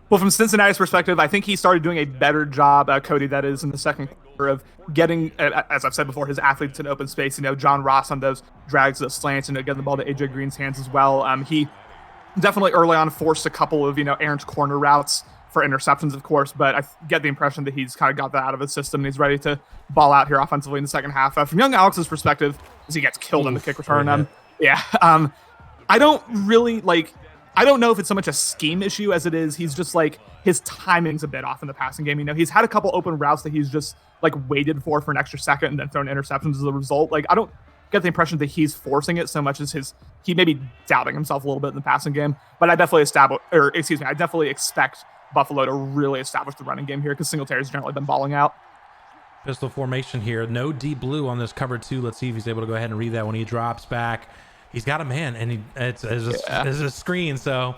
Well, from Cincinnati's perspective, I think he started doing a better job, Cody, that is, in the second quarter of getting, as I've said before, his athletes in open space. John Ross on those drags, those slants, and getting the ball to AJ Green's hands as well. He definitely early on forced a couple of, errant corner routes for interceptions, of course, but I get the impression that he's kind of got that out of his system and he's ready to ball out here offensively in the second half. From young Alex's perspective, as he gets killed in the kick return, I don't really I don't know if it's so much a scheme issue as it is he's just his timing's a bit off in the passing game. He's had a couple open routes that he's just waited for an extra second and then thrown interceptions as a result. I don't get the impression that he's forcing it so much as he may be doubting himself a little bit in the passing game. But I definitely expect Buffalo to really establish the running game here because Singletary's generally been balling out. Pistol formation here. No deep blue on this cover 2. Let's see if he's able to go ahead and read that when he drops back. He's got a man, and it's a screen, so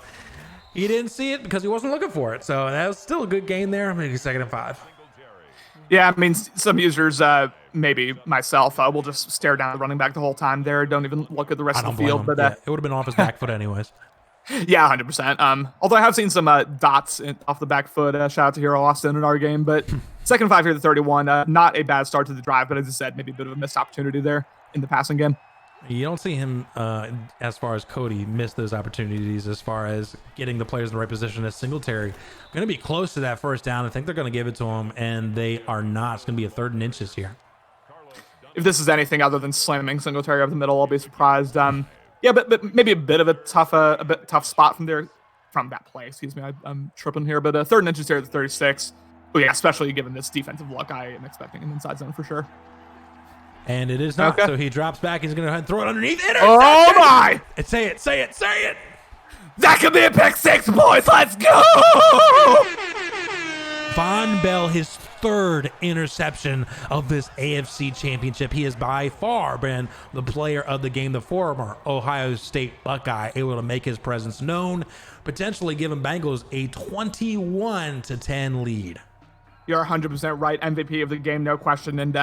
he didn't see it because he wasn't looking for it. So that was still a good gain there. Maybe 2nd and 5. Yeah, some users, maybe myself, will just stare down the running back the whole time there. Don't even look at the rest of the field. But it would have been off his back foot anyways. Yeah, 100%. Although I have seen some dots off the back foot. Shout out to Hero Austin in our game. But 2nd and 5 here, the 31. Not a bad start to the drive, but as I said, maybe a bit of a missed opportunity there in the passing game. You don't see him, as far as Cody, miss those opportunities as far as getting the players in the right position as Singletary. Going to be close to that first down. I think they're going to give it to him, and they are not. It's going to be a 3rd and inches here. If this is anything other than slamming Singletary up the middle, I'll be surprised. But maybe a bit of a tough spot from that play. Excuse me, I'm tripping here. But 3rd and inches here at the 36. Oh yeah, especially given this defensive look, I am expecting an inside zone for sure. And it is not. Okay. So he drops back. He's going to go ahead and throw it underneath. Oh, my. Say it. That could be a pick 6, boys. Let's go. Von Bell, his 3rd interception of this AFC Championship. He has by far been the player of the game, the former Ohio State Buckeye, able to make his presence known, potentially giving Bengals a 21-10 lead. You're 100% right. MVP of the game, no question. And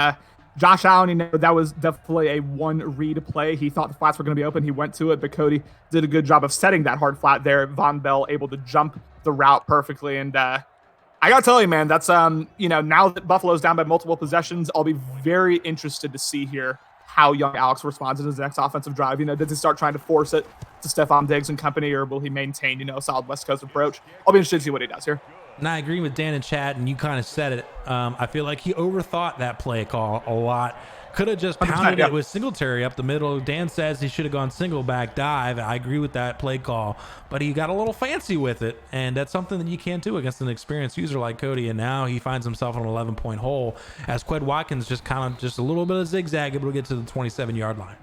Josh Allen, that was definitely a one-read play. He thought the flats were going to be open. He went to it, but Cody did a good job of setting that hard flat there. Von Bell able to jump the route perfectly. And I got to tell you, man, that's, now that Buffalo's down by multiple possessions, I'll be very interested to see here how young Alex responds in his next offensive drive. Does he start trying to force it to Stephon Diggs and company, or will he maintain, a solid West Coast approach? I'll be interested to see what he does here. And I agree with Dan in chat, and you kind of said it. I feel like he overthought that play call a lot. Could have just pounded it with Singletary up the middle. Dan says he should have gone single back dive. I agree with that play call, but he got a little fancy with it, and that's something that you can't do against an experienced user like Cody. And now he finds himself in an 11-point hole as Qued Watkins just a little bit of zigzag able to get to the 27-yard line.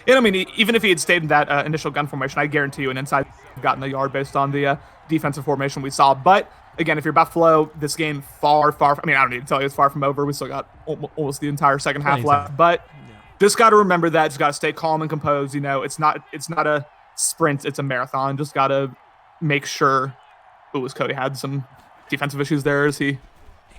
And I mean, even if he had stayed in that initial gun formation, I guarantee you an inside gotten a yard based on the defensive formation we saw. But again, if you're Buffalo, this game far, I mean, I don't need to tell you it's far from over. We still got almost the entire second half left. But just got to remember that. Just got to stay calm and composed. You know, it's not a sprint. It's a marathon. Just got to make sure. Cody had some defensive issues there as he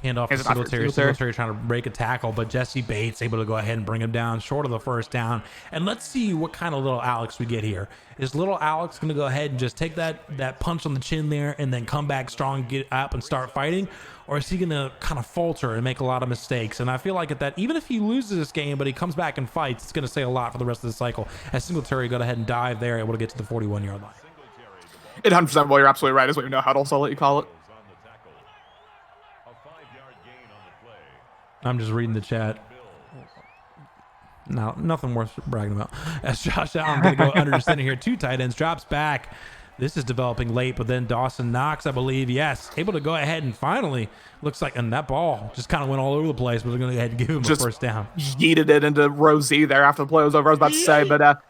hand off to Singletary trying to break a tackle, but Jesse Bates able to go ahead and bring him down short of the first down. And let's see what kind of little Alex we get here. Is little Alex going to go ahead and just take that punch on the chin there and then come back strong, get up and start fighting? Or is he going to kind of falter and make a lot of mistakes? And I feel like even if he loses this game, but he comes back and fights, it's going to say a lot for the rest of the cycle. As Singletary go ahead and dive there, able to get to the 41-yard line. 100%. Well, you're absolutely right. Is what you know huddle, so I'll let you call it. I'm just reading the chat. No, nothing worth bragging about. As Josh Allen going to go under center here. 2 tight ends, drops back. This is developing late, but then Dawson Knox, I believe, yes, able to go ahead and finally, looks like, and that ball just kind of went all over the place, but they're going to go ahead and give him a first down. Yeeted it into row Z there after the play was over, I was about to say, but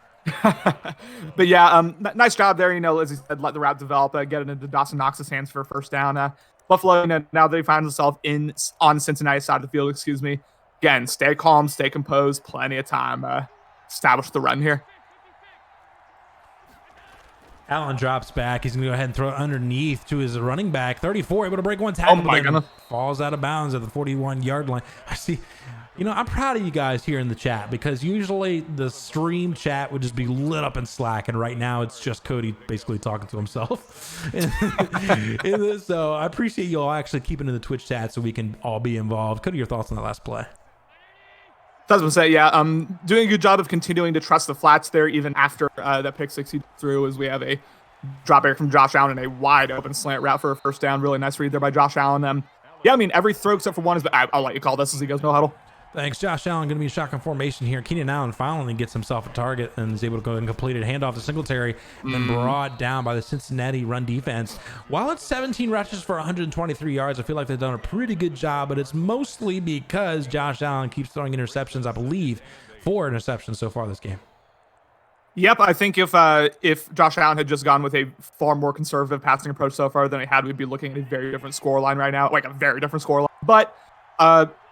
but yeah, nice job there, as he said, let the route develop, get it into Dawson Knox's hands for a first down. Buffalo, now that he finds himself on Cincinnati's side of the field, again, stay calm, stay composed, plenty of time, establish the run here. Allen drops back. He's going to go ahead and throw it underneath to his running back. 34, able to break one tackle. Oh my goodness. Falls out of bounds at the 41-yard line. I see. I'm proud of you guys here in the chat because usually the stream chat would just be lit up in Slack, and right now it's just Cody basically talking to himself. So I appreciate you all actually keeping in the Twitch chat so we can all be involved. Cody, your thoughts on that last play? I was going to say, yeah, doing a good job of continuing to trust the flats there even after that pick 6 he threw, as we have a drop back from Josh Allen and a wide open slant route for a first down. Really nice read there by Josh Allen. Yeah, I mean, every throw except for one is, I'll let you call this as he goes no huddle. Thanks. Josh Allen going to be in shotgun formation here. Keenan Allen finally gets himself a target and is able to go and complete a handoff to Singletary and then brought down by the Cincinnati run defense. While it's 17 rushes for 123 yards, I feel like they've done a pretty good job, but it's mostly because Josh Allen keeps throwing interceptions. I believe 4 interceptions so far this game. Yep, I think if Josh Allen had just gone with a far more conservative passing approach so far than he had, we'd be looking at a very different scoreline right now, like a very different scoreline. But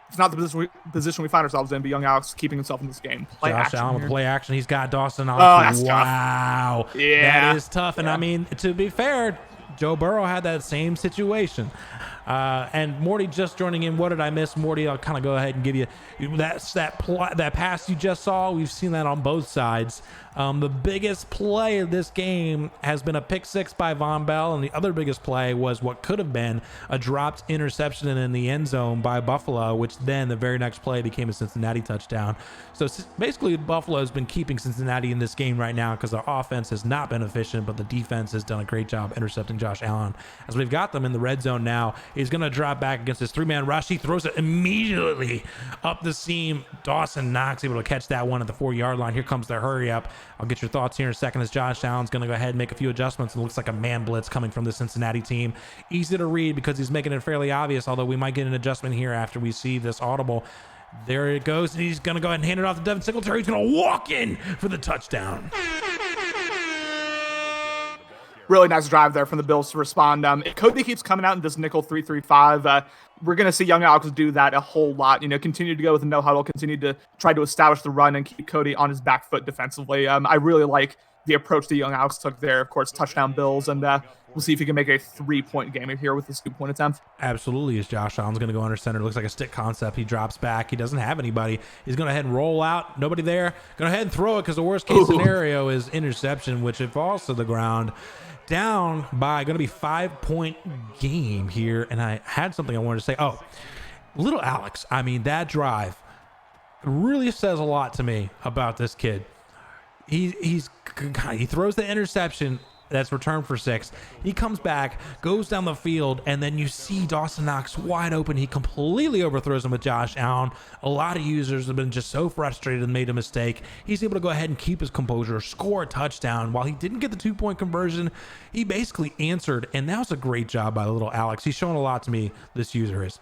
it's not the position we find ourselves in, but young Alex keeping himself in this game. Josh Allen with play action. He's got Dawson on. Oh, wow. Tough. Yeah. That is tough. And I mean, to be fair, Joe Burrow had that same situation. And Morty just joining in. What did I miss, Morty? I'll kind of go ahead and give you that pass you just saw. We've seen that on both sides. The biggest play of this game has been a pick 6 by Von Bell, and the other biggest play was what could have been a dropped interception in the end zone by Buffalo, which then the very next play became a Cincinnati touchdown. So basically, Buffalo has been keeping Cincinnati in this game right now because their offense has not been efficient, but the defense has done a great job intercepting Josh Allen. As we've got them in the red zone now, he's going to drop back against his 3-man rush. He throws it immediately up the seam. Dawson Knox able to catch that one at the 4-yard line. Here comes the hurry up. I'll get your thoughts here in a second as Josh Allen's going to go ahead and make a few adjustments. It looks like a man blitz coming from the Cincinnati team. Easy to read because he's making it fairly obvious, although we might get an adjustment here after we see this audible. There it goes, and he's going to go ahead and hand it off to Devin Singletary. He's going to walk in for the touchdown. Really nice drive there from the Bills to respond. Cody keeps coming out in this nickel 3-3-5. We're going to see young Alex do that a whole lot. Continue to go with a no huddle, continue to try to establish the run and keep Cody on his back foot defensively. I really like the approach that young Alex took there. Of course, touchdown Bills, and we'll see if he can make a 3-point game here with this 2-point attempt. Absolutely, as Josh Allen's going to go under center. It looks like a stick concept. He drops back. He doesn't have anybody. He's going to head and roll out. Nobody there. Going to head and throw it because the worst case scenario is interception, which it falls to the ground. Down by going to be 5-point game here. And I had something I wanted to say. Oh, little Alex. I mean, that drive really says a lot to me about this kid. He throws the interception that's returned for 6. He comes back, goes down the field, and then you see Dawson Knox wide open. He completely overthrows him with Josh Allen. A lot of users have been just so frustrated and made a mistake. He's able to go ahead and keep his composure, score a touchdown. While he didn't get the 2-point conversion, he basically answered, and that was a great job by little Alex. He's shown a lot to me, this user is.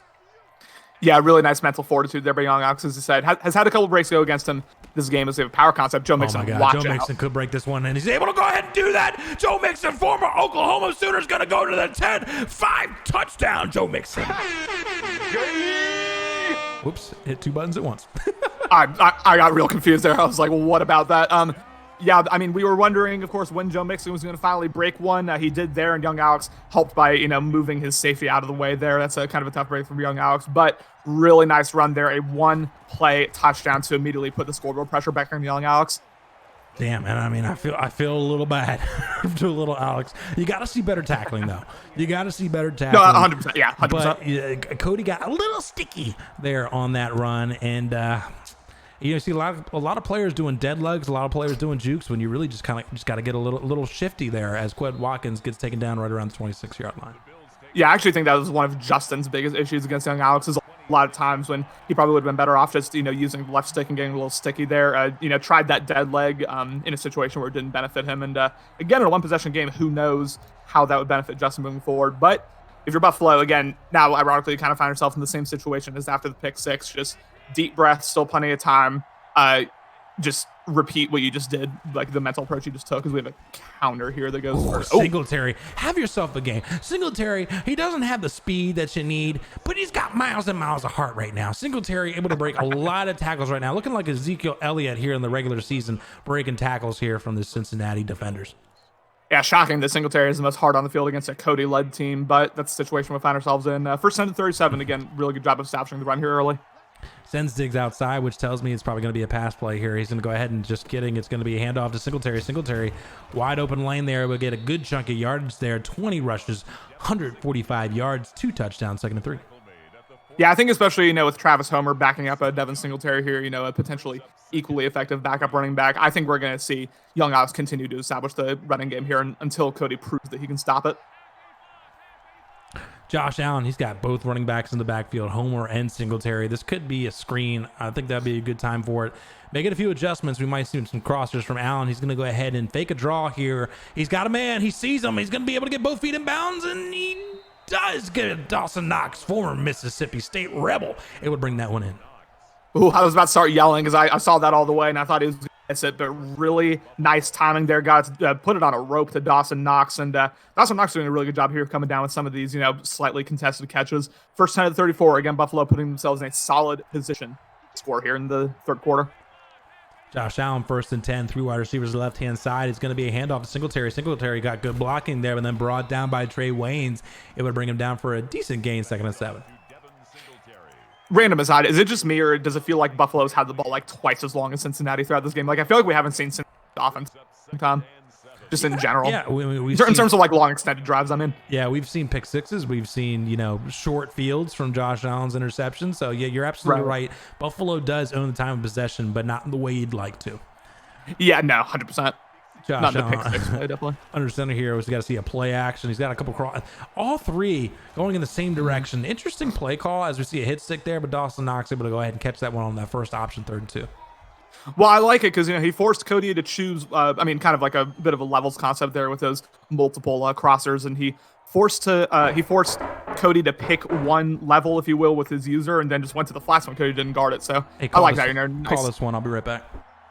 Yeah, really nice mental fortitude there by young Alex, as he said. Has had a couple breaks go against him this game as they have a power concept. Joe Mixon, watch Joe Mixon could break this one, and he's able to go ahead and do that. Joe Mixon, former Oklahoma Sooner, is going to go to the 10-5 touchdown, Joe Mixon. Whoops, hit 2 buttons at once. I got real confused there. I was like, well, what about that? Yeah, I mean, we were wondering, of course, when Joe Mixon was going to finally break one. He did there, and young Alex helped by, moving his safety out of the way there. That's a kind of a tough break from young Alex, but really nice run there. A 1-play touchdown to immediately put the scoreboard pressure back on young Alex. Damn, man. I mean, I feel a little bad to little Alex. You got to see better tackling, though. You got to see better tackling. No, 100%. Yeah, 100%. But Cody got a little sticky there on that run, and you see a lot of players doing dead lugs, a lot of players doing jukes when you really just got to get a little shifty there as Qued Watkins gets taken down right around the 26-yard line. Yeah, I actually think that was one of Justin's biggest issues against young Alex. Is a lot of times when he probably would have been better off just using the left stick and getting a little sticky there. Tried that dead leg in a situation where it didn't benefit him. And again, in a 1-possession game, who knows how that would benefit Justin moving forward. But if you're Buffalo, again, now ironically you kind of find yourself in the same situation as after the pick 6, just deep breath, still plenty of time. Just repeat what you just did, like the mental approach you just took, because we have a counter here that goes first. Singletary, have yourself a game. Singletary, he doesn't have the speed that you need, but he's got miles and miles of heart right now. Singletary able to break a lot of tackles right now, looking like Ezekiel Elliott here in the regular season, breaking tackles here from the Cincinnati defenders. Yeah, shocking that Singletary is the most hard on the field against a Cody-led team, but that's the situation we find ourselves in. First down to 37. Again, really good job of establishing the run here early. Sends Diggs outside, which tells me it's probably going to be a pass play here. He's going to go ahead and just kidding. It's going to be a handoff to Singletary. Singletary, wide open lane there. We'll get a good chunk of yardage there. 20 rushes, 145 yards, 2 touchdowns, 2nd and 3. Yeah, I think especially, with Travis Homer backing up Devin Singletary here, a potentially equally effective backup running back. I think we're going to see young Alex continue to establish the running game here until Cody proves that he can stop it. Josh Allen, he's got both running backs in the backfield, Homer and Singletary. This could be a screen. I think that'd be a good time for it. Making a few adjustments. We might see some crossers from Allen. He's going to go ahead and fake a draw here. He's got a man. He sees him. He's going to be able to get both feet in bounds, and he does get it. Dawson Knox, former Mississippi State Rebel. It would bring that one in. Ooh, I was about to start yelling because I saw that all the way, and I thought he was going to miss it, but really nice timing there. Got put it on a rope to Dawson Knox, and Dawson Knox doing a really good job here coming down with some of these, slightly contested catches. First 10 to 34. Again, Buffalo putting themselves in a solid position to score here in the third quarter. Josh Allen, 1st and 10, 3 wide receivers left-hand side. It's going to be a handoff to Singletary. Singletary got good blocking there, and then brought down by Trey Waynes. It would bring him down for a decent gain, 2nd and 7. Random aside, is it just me, or does it feel like Buffalo's had the ball like twice as long as Cincinnati throughout this game? Like, I feel like we haven't seen Cincinnati offense time, just in general. Yeah, in terms of like long extended drives, Yeah, we've seen pick sixes. We've seen, short fields from Josh Allen's interception. So, yeah, you're absolutely right. Buffalo does own the time of possession, but not in the way you'd like to. Yeah, no, 100%. Josh Not in the pick six play, definitely. Under center here, he's got to see a play action. He's got a couple all 3 going in the same direction. Interesting play call as we see a hit stick there, but Dawson Knox able to go ahead and catch that one on that first option, 3rd and 2. Well, I like it because he forced Cody to choose. Kind of like a bit of a levels concept there with those multiple crossers, and he forced Cody to pick one level, if you will, with his user, and then just went to the flats when Cody didn't guard it. So hey, I like that. Nice. Call this one. I'll be right back.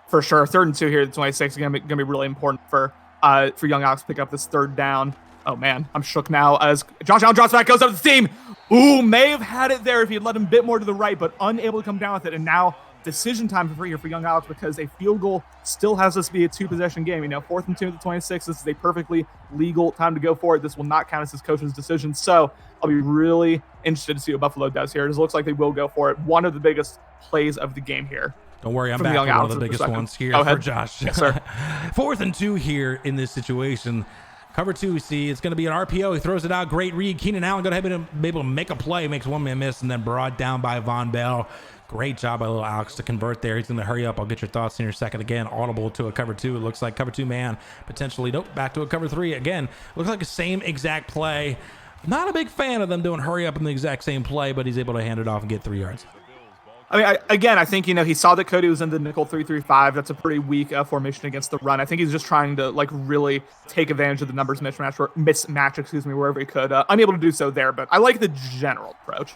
For sure. 3rd and 2 here. The 26 is going to be really important for young Alex to pick up this 3rd down. Oh, man. I'm shook now as Josh Allen drops back, goes up the seam. Ooh, may have had it there if he had let him a bit more to the right, but unable to come down with it. And now decision time for young Alex, because a field goal still has this to be a 2-possession game. 4th and 2 at the 26. This is a perfectly legal time to go for it. This will not count as his coach's decision. So I'll be really interested to see what Buffalo does here. It looks like they will go for it. One of the biggest plays of the game here. Don't worry, I'm back for one of the biggest ones here for Josh. Yes, sir. 4th and 2 here in this situation. Cover 2, we see it's going to be an RPO. He throws it out. Great read. Keenan Allen going to be able to make a play, makes one man miss, and then brought down by Von Bell. Great job by little Alex to convert there. He's going to hurry up. I'll get your thoughts in your second. Again, audible to a cover 2. It looks like cover 2 man potentially. Nope, back to a cover 3 again. Looks like the same exact play. Not a big fan of them doing hurry up in the exact same play, but he's able to hand it off and get 3 yards. I mean, I think, he saw that Cody was in the nickel 3-3-5. That's a pretty weak formation against the run. I think he's just trying to really take advantage of the numbers mismatch, wherever he could. Unable to do so there, but I like the general approach.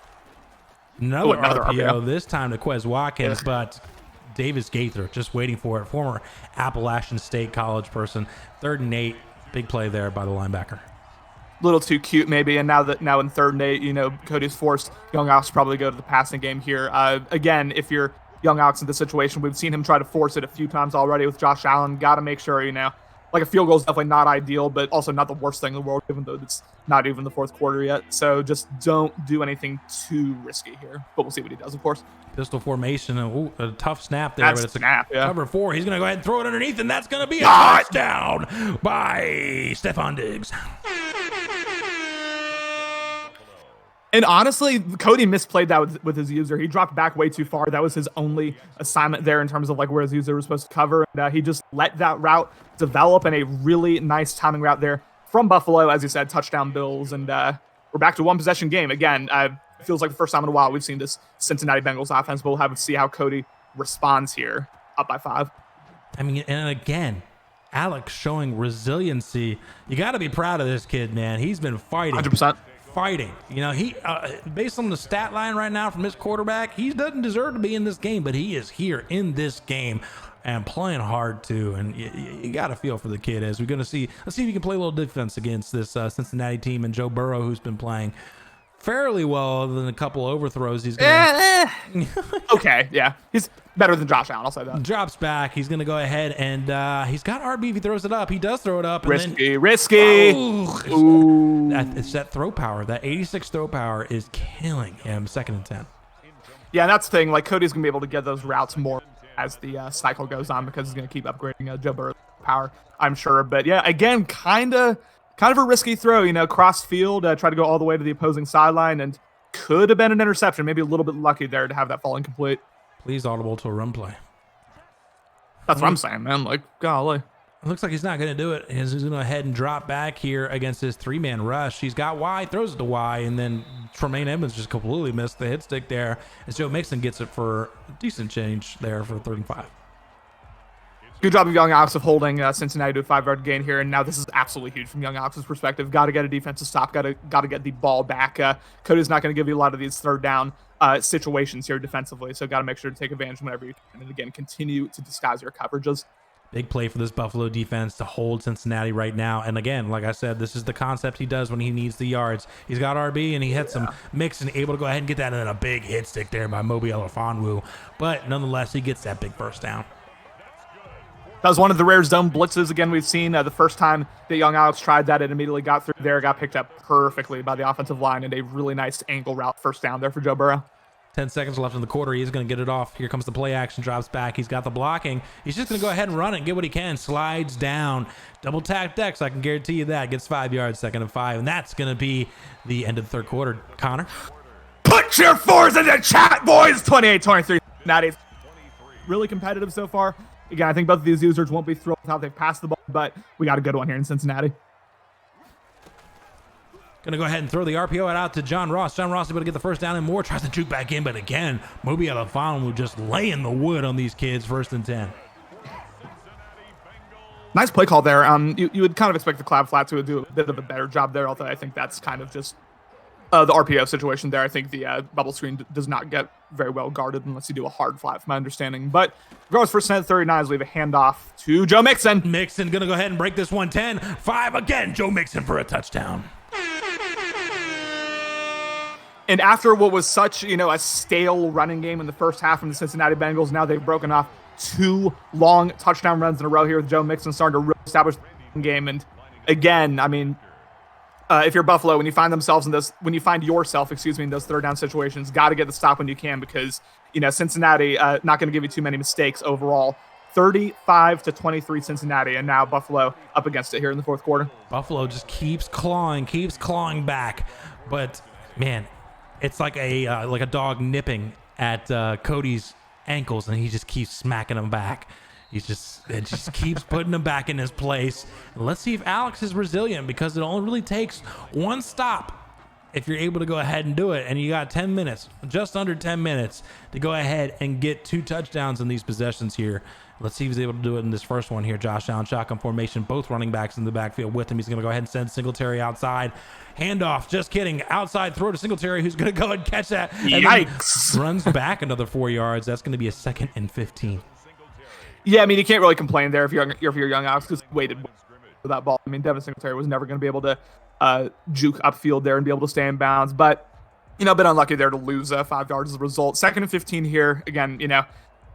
Another RPO, this time to Quez Watkins, but Davis Gaither just waiting for it. Former Appalachian State College person. 3rd and 8. Big play there by the linebacker. Little too cute maybe, and now in 3rd and 8, Cody's forced Young Alex to probably go to the passing game here. Again, if you're Young Alex in this situation, we've seen him try to force it a few times already with Josh Allen. Got to make sure, like a field goal is definitely not ideal, but also not the worst thing in the world, even though it's not even the 4th quarter yet. So just don't do anything too risky here. But we'll see what he does, of course. Pistol formation. A tough snap there. That's but it's snap, yeah. Cover 4. He's going to go ahead and throw it underneath, and that's going to be a touchdown by Stephon Diggs. And honestly, Cody misplayed that with his user. He dropped back way too far. That was his only assignment there in terms of where his user was supposed to cover. And he just let that route develop, and a really nice timing route there from Buffalo. As you said, touchdown Bills. And we're back to 1-possession game. Again, it feels like the first time in a while we've seen this Cincinnati Bengals offense, but we'll have to see how Cody responds here, up by 5. I mean, and again, Alex showing resiliency. You got to be proud of this kid, man. He's been fighting. 100%. Fighting. He based on the stat line right now from his quarterback, he doesn't deserve to be in this game, but he is here in this game and playing hard too. And you got to feel for the kid as we're going to see. Let's see if he can play a little defense against this Cincinnati team and Joe Burrow, who's been playing fairly well other than a couple overthrows. He's gonna okay, yeah, he's better than Josh Allen, I'll say that. Drops back. He's gonna go ahead and he's got RB if he throws it up. He does throw it up. Risky. It's that throw power. That 86 throw power is killing him. 2nd and 10. Yeah, and that's the thing. Cody's gonna be able to get those routes more as the cycle goes on because he's gonna keep upgrading Joe Burrow's power, I'm sure. But yeah, again, kind of a risky throw, cross field, try to go all the way to the opposing sideline, and could have been an interception. Maybe a little bit lucky there to have that fall incomplete. Please audible to a run play. That's what I'm saying, man. Golly. It looks like he's not going to do it. He's going to go ahead and drop back here against his 3-man rush. He's got Y, throws it to Y, and then Tremaine Edmonds just completely missed the hit stick there. And Joe Mixon gets it for a decent change there for 3rd and 5. Good job of Young Alex of holding Cincinnati to a 5-yard gain here, and now this is absolutely huge from Young Alex's perspective. Got to get a defensive stop. Got to get the ball back. Cody's not going to give you a lot of these 3rd down situations here defensively, so got to make sure to take advantage whenever you can. And again, continue to disguise your coverages. Big play for this Buffalo defense to hold Cincinnati right now. And again, like I said, this is the concept he does when he needs the yards. He's got RB and he hits some mix and able to go ahead and get that, and then a big hit stick there by Moby Elefonwu. But nonetheless, he gets that big first down. That was one of the rare zone blitzes, again, we've seen. The first time that Young Alex tried that, it immediately got through there, got picked up perfectly by the offensive line, and a really nice angle route first down there for Joe Burrow. 10 seconds left in the quarter. He's going to get it off. Here comes the play action, drops back. He's got the blocking. He's just going to go ahead and run it and get what he can. Slides down. Double tap Dex. I can guarantee you that. Gets 5 yards, 2nd and 5. And that's going to be the end of the 3rd quarter. Connor? Put your 4s in the chat, boys! 28-23. Natty. Really competitive so far. Again, I think both of these users won't be thrilled with how they've passed the ball, but we got a good one here in Cincinnati. Going to go ahead and throw the RPO out to John Ross. John Ross able to get the first down and more. Tries to juke back in, but again, Moby Elefonwu just laying the wood on these kids. 1st and 10. Nice play call there. You would kind of expect the Cloud Flats to do a bit of a better job there, although I think that's kind of just the RPO situation there. I think the bubble screen does not get very well guarded unless you do a hard flat, from my understanding. But regardless, 1st and 39 as we have a handoff to Joe Mixon. Mixon going to go ahead and break this 110. 5 again. Joe Mixon for a touchdown. And after what was such, a stale running game in the first half from the Cincinnati Bengals, now they've broken off 2 long touchdown runs in a row here with Joe Mixon starting to really establish the game. And again, I mean, if you're Buffalo, when you find yourself in those 3rd down situations, got to get the stop when you can, because Cincinnati not going to give you too many mistakes overall. 35-23 Cincinnati, and now Buffalo up against it here in the 4th quarter. Buffalo just keeps clawing back, but man, it's like a dog nipping at Cody's ankles, and he just keeps smacking him back. It just keeps putting him back in his place. And let's see if Alex is resilient, because it only really takes one stop if you're able to go ahead and do it. And you got 10 minutes, just under 10 minutes, to go ahead and get 2 touchdowns in these possessions here. Let's see if he's able to do it in this first one here. Josh Allen, shotgun formation, both running backs in the backfield with him. He's going to go ahead and send Singletary outside. Handoff, just kidding. Outside throw to Singletary, who's going to go and catch that. Yikes. And runs back another 4 yards. That's going to be a 2nd and 15. Yeah, I mean, you can't really complain there if you're young Alex, because he waited for that ball. I mean, Devin Singletary was never going to be able to juke upfield there and be able to stay in bounds. But, a bit unlucky there to lose 5 yards as a result. 2nd and 15 here. Again,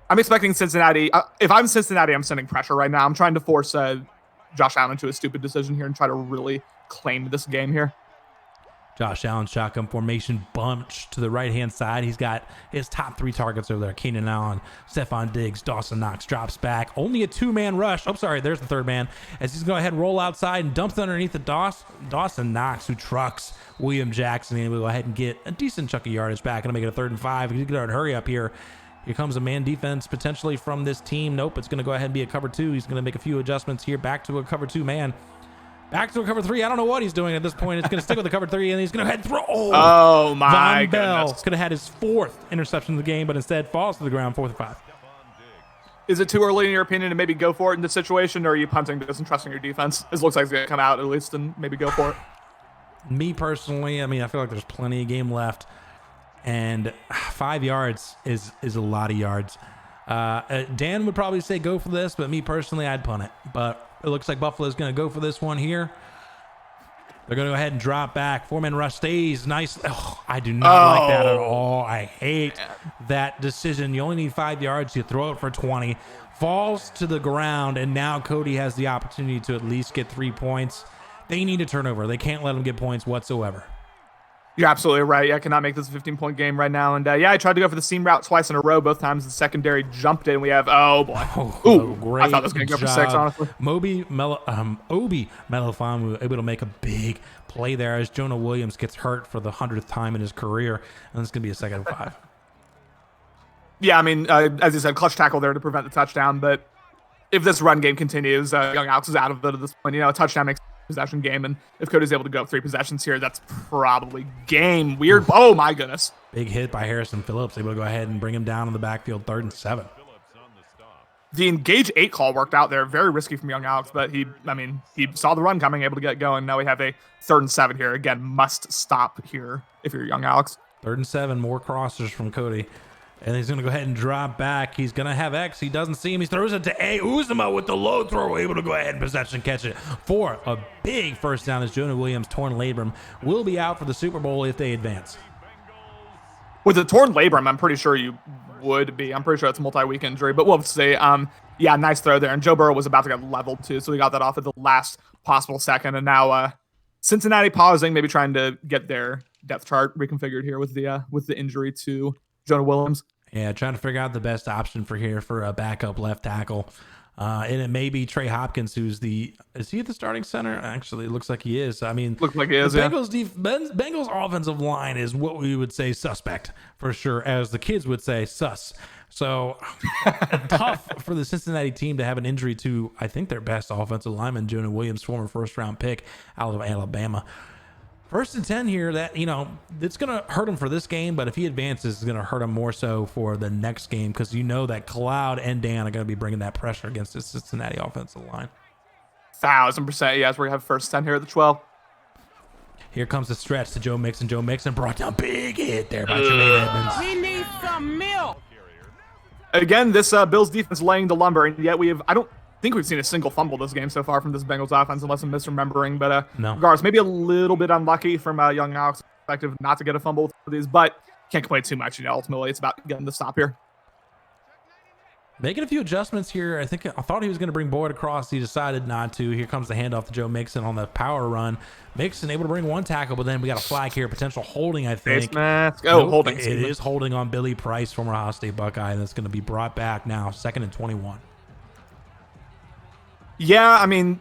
I'm expecting Cincinnati. If I'm Cincinnati, I'm sending pressure right now. I'm trying to force Josh Allen to a stupid decision here and try to really claim this game here. Josh Allen, shotgun formation, bunch to the right-hand side. He's got his top 3 targets over there. Keenan Allen, Stephon Diggs, Dawson Knox drops back. Only a 2-man rush. Oh, sorry, there's the 3rd man. As he's going to go ahead and roll outside and dumps underneath the Dawson Knox, who trucks William Jackson. And we'll go ahead and get a decent chunk of yardage back. Going to make it a 3rd and 5. He's going to hurry up here. Here comes a man defense potentially from this team. Nope, it's going to go ahead and be a cover 2. He's going to make a few adjustments here. Back to a cover 2 man. Back to a cover 3. I don't know what he's doing at this point. It's going to stick with the cover 3, and he's going to head through. Oh my Von Bell goodness. could have had his 4th interception of the game, but instead falls to the ground, 4th and 5. Is it too early in your opinion to maybe go for it in this situation, or are you punting this and trusting your defense? It looks like it's going to come out at least and maybe go for it. Me personally, I mean, I feel like there's plenty of game left, and 5 yards is a lot of yards. Dan would probably say go for this, but me personally, I'd punt it. But it looks like Buffalo's going to go for this one here. They're going to go ahead and drop back. 4-man rush stays nice. Oh, I do not like that at all. I hate that decision. You only need 5 yards. You throw it for 20. Falls to the ground, and now Cody has the opportunity to at least get 3 points. They need a turnover. They can't let him get points whatsoever. You're absolutely right. I cannot make this a 15-point game right now. And I tried to go for the seam route twice in a row. Both times the secondary jumped in. We have, oh boy. Great I thought this was going to go for 6, honestly. Obi Melifonwu able to make a big play there as Jonah Williams gets hurt for the 100th time in his career. And it's going to be a 2nd and 5. Yeah, I mean, as you said, clutch tackle there to prevent the touchdown. But if this run game continues, young Alex is out of it at this point. A touchdown makes possession game, and if Cody's able to go up 3 possessions here, that's probably game. Weird. Oh my goodness. Big hit by Harrison Phillips, able to go ahead and bring him down in the backfield, 3rd and 7. The engage 8 call worked out there. Very risky from young Alex, but he saw the run coming, able to get going. Now we have a 3rd and 7 here. Again, must stop here if you're young Alex. 3rd and 7, more crossers from Cody. And he's going to go ahead and drop back. He's going to have X. He doesn't see him. He throws it to A. Uzama with the low throw, able to go ahead and possession catch it for a big first down as Jonah Williams, torn labrum, will be out for the Super Bowl if they advance. With the torn labrum, I'm pretty sure you would be. I'm pretty sure it's a multi-week injury, but we'll see. Yeah, nice throw there. And Joe Burrow was about to get leveled too, so he got that off at the last possible second. And now Cincinnati pausing, maybe trying to get their depth chart reconfigured here with the injury to Jonah Williams. Yeah, trying to figure out the best option for a backup left tackle. And it may be Trey Hopkins, is he the starting center? Actually, it looks like he is. I mean, looks like he is. Bengals offensive line is what we would say suspect for sure, as the kids would say sus. So tough for the Cincinnati team to have an injury to, I think, their best offensive lineman, Jonah Williams, former 1st-round pick out of Alabama. 1st and 10 here, that, it's going to hurt him for this game, but if he advances, it's going to hurt him more so for the next game, because that Cloud and Dan are going to be bringing that pressure against the Cincinnati offensive line. 1,000%. Yes, we're going to have 1st 10 here at the 12. Here comes the stretch to Joe Mixon. Joe Mixon brought down big hit there by Jermaine Edmonds. We need some milk. Again, this Bills defense laying the lumber, and yet I don't think we've seen a single fumble this game so far from this Bengals offense, unless I'm misremembering. But no. Regardless, maybe a little bit unlucky from young Alex's perspective not to get a fumble with these, but can't complain too much. Ultimately, it's about getting the stop here. Making a few adjustments here. I thought he was going to bring Boyd across. He decided not to. Here comes the handoff to Joe Mixon on the power run. Mixon able to bring 1 tackle, but then we got a flag here. Potential holding, I think. Face mask. Nope, holding. It is holding on Billy Price, former Ohio State Buckeye, and that's going to be brought back now. 2nd and 21. Yeah, I mean,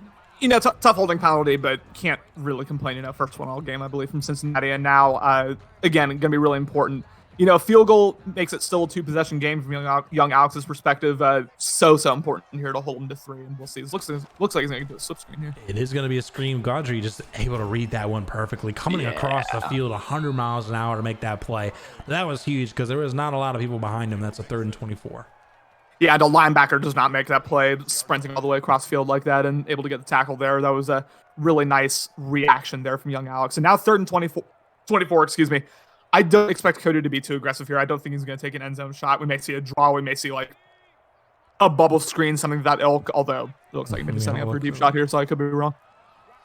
tough holding penalty, but can't really complain. First one all game, I believe, from Cincinnati. And now, again, going to be really important a field goal makes it still a 2-possession game from young Alex's perspective. So important here to hold him to 3, and we'll see. This looks like he's going to do a slip screen here. It is going to be a screen. Godry just able to read that one perfectly, coming across the field 100 miles an hour to make that play. That was huge because there was not a lot of people behind him. That's a 3rd and 24. Yeah, the linebacker does not make that play, sprinting all the way across the field like that and able to get the tackle there. That was a really nice reaction there from young Alex. And now 3rd and 24, excuse me. I don't expect Cody to be too aggressive here. I don't think he's going to take an end zone shot. We may see a draw. We may see like a bubble screen, something of that ilk, although it looks like he may be setting up for a deep shot here, so I could be wrong.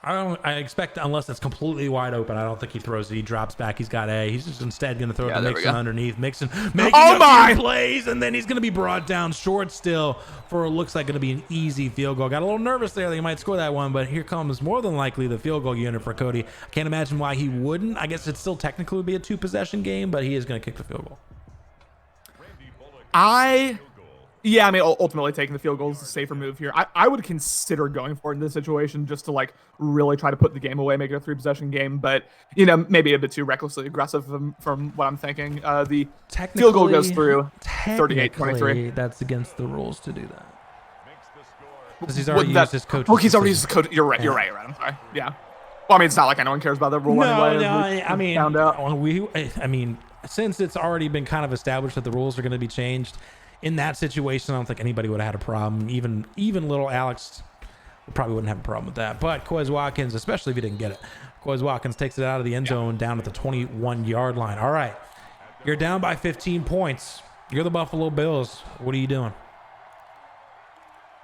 I expect, unless it's completely wide open, I don't think he throws it. He drops back. He's got A. He's just instead going to throw it to Mixon underneath. Mixon making a few plays, and then he's going to be brought down short still for what looks like going to be an easy field goal. Got a little nervous there that he might score that one, but here comes more than likely the field goal unit for Cody. I can't imagine why he wouldn't. I guess it still technically would be a 2-possession game, but he is going to kick the field goal. Yeah, I mean, ultimately taking the field goal is the safer move here. I would consider going for it in this situation just to like really try to put the game away, make it a 3-possession game, but maybe a bit too recklessly aggressive from what I'm thinking. The field goal goes through 38-23. That's against the rules to do that. Because he's already used his coach. Oh, he's already used his coach. You're right. I'm sorry. Yeah. Well, I mean, it's not like anyone cares about that rule anyway. I mean, since it's already been kind of established that the rules are going to be changed, in that situation, I don't think anybody would have had a problem. Even little Alex probably wouldn't have a problem with that. But Quez Watkins, especially if he didn't get it, Quez Watkins takes it out of the end zone down at the 21-yard line. All right, you're down by 15 points. You're the Buffalo Bills. What are you doing?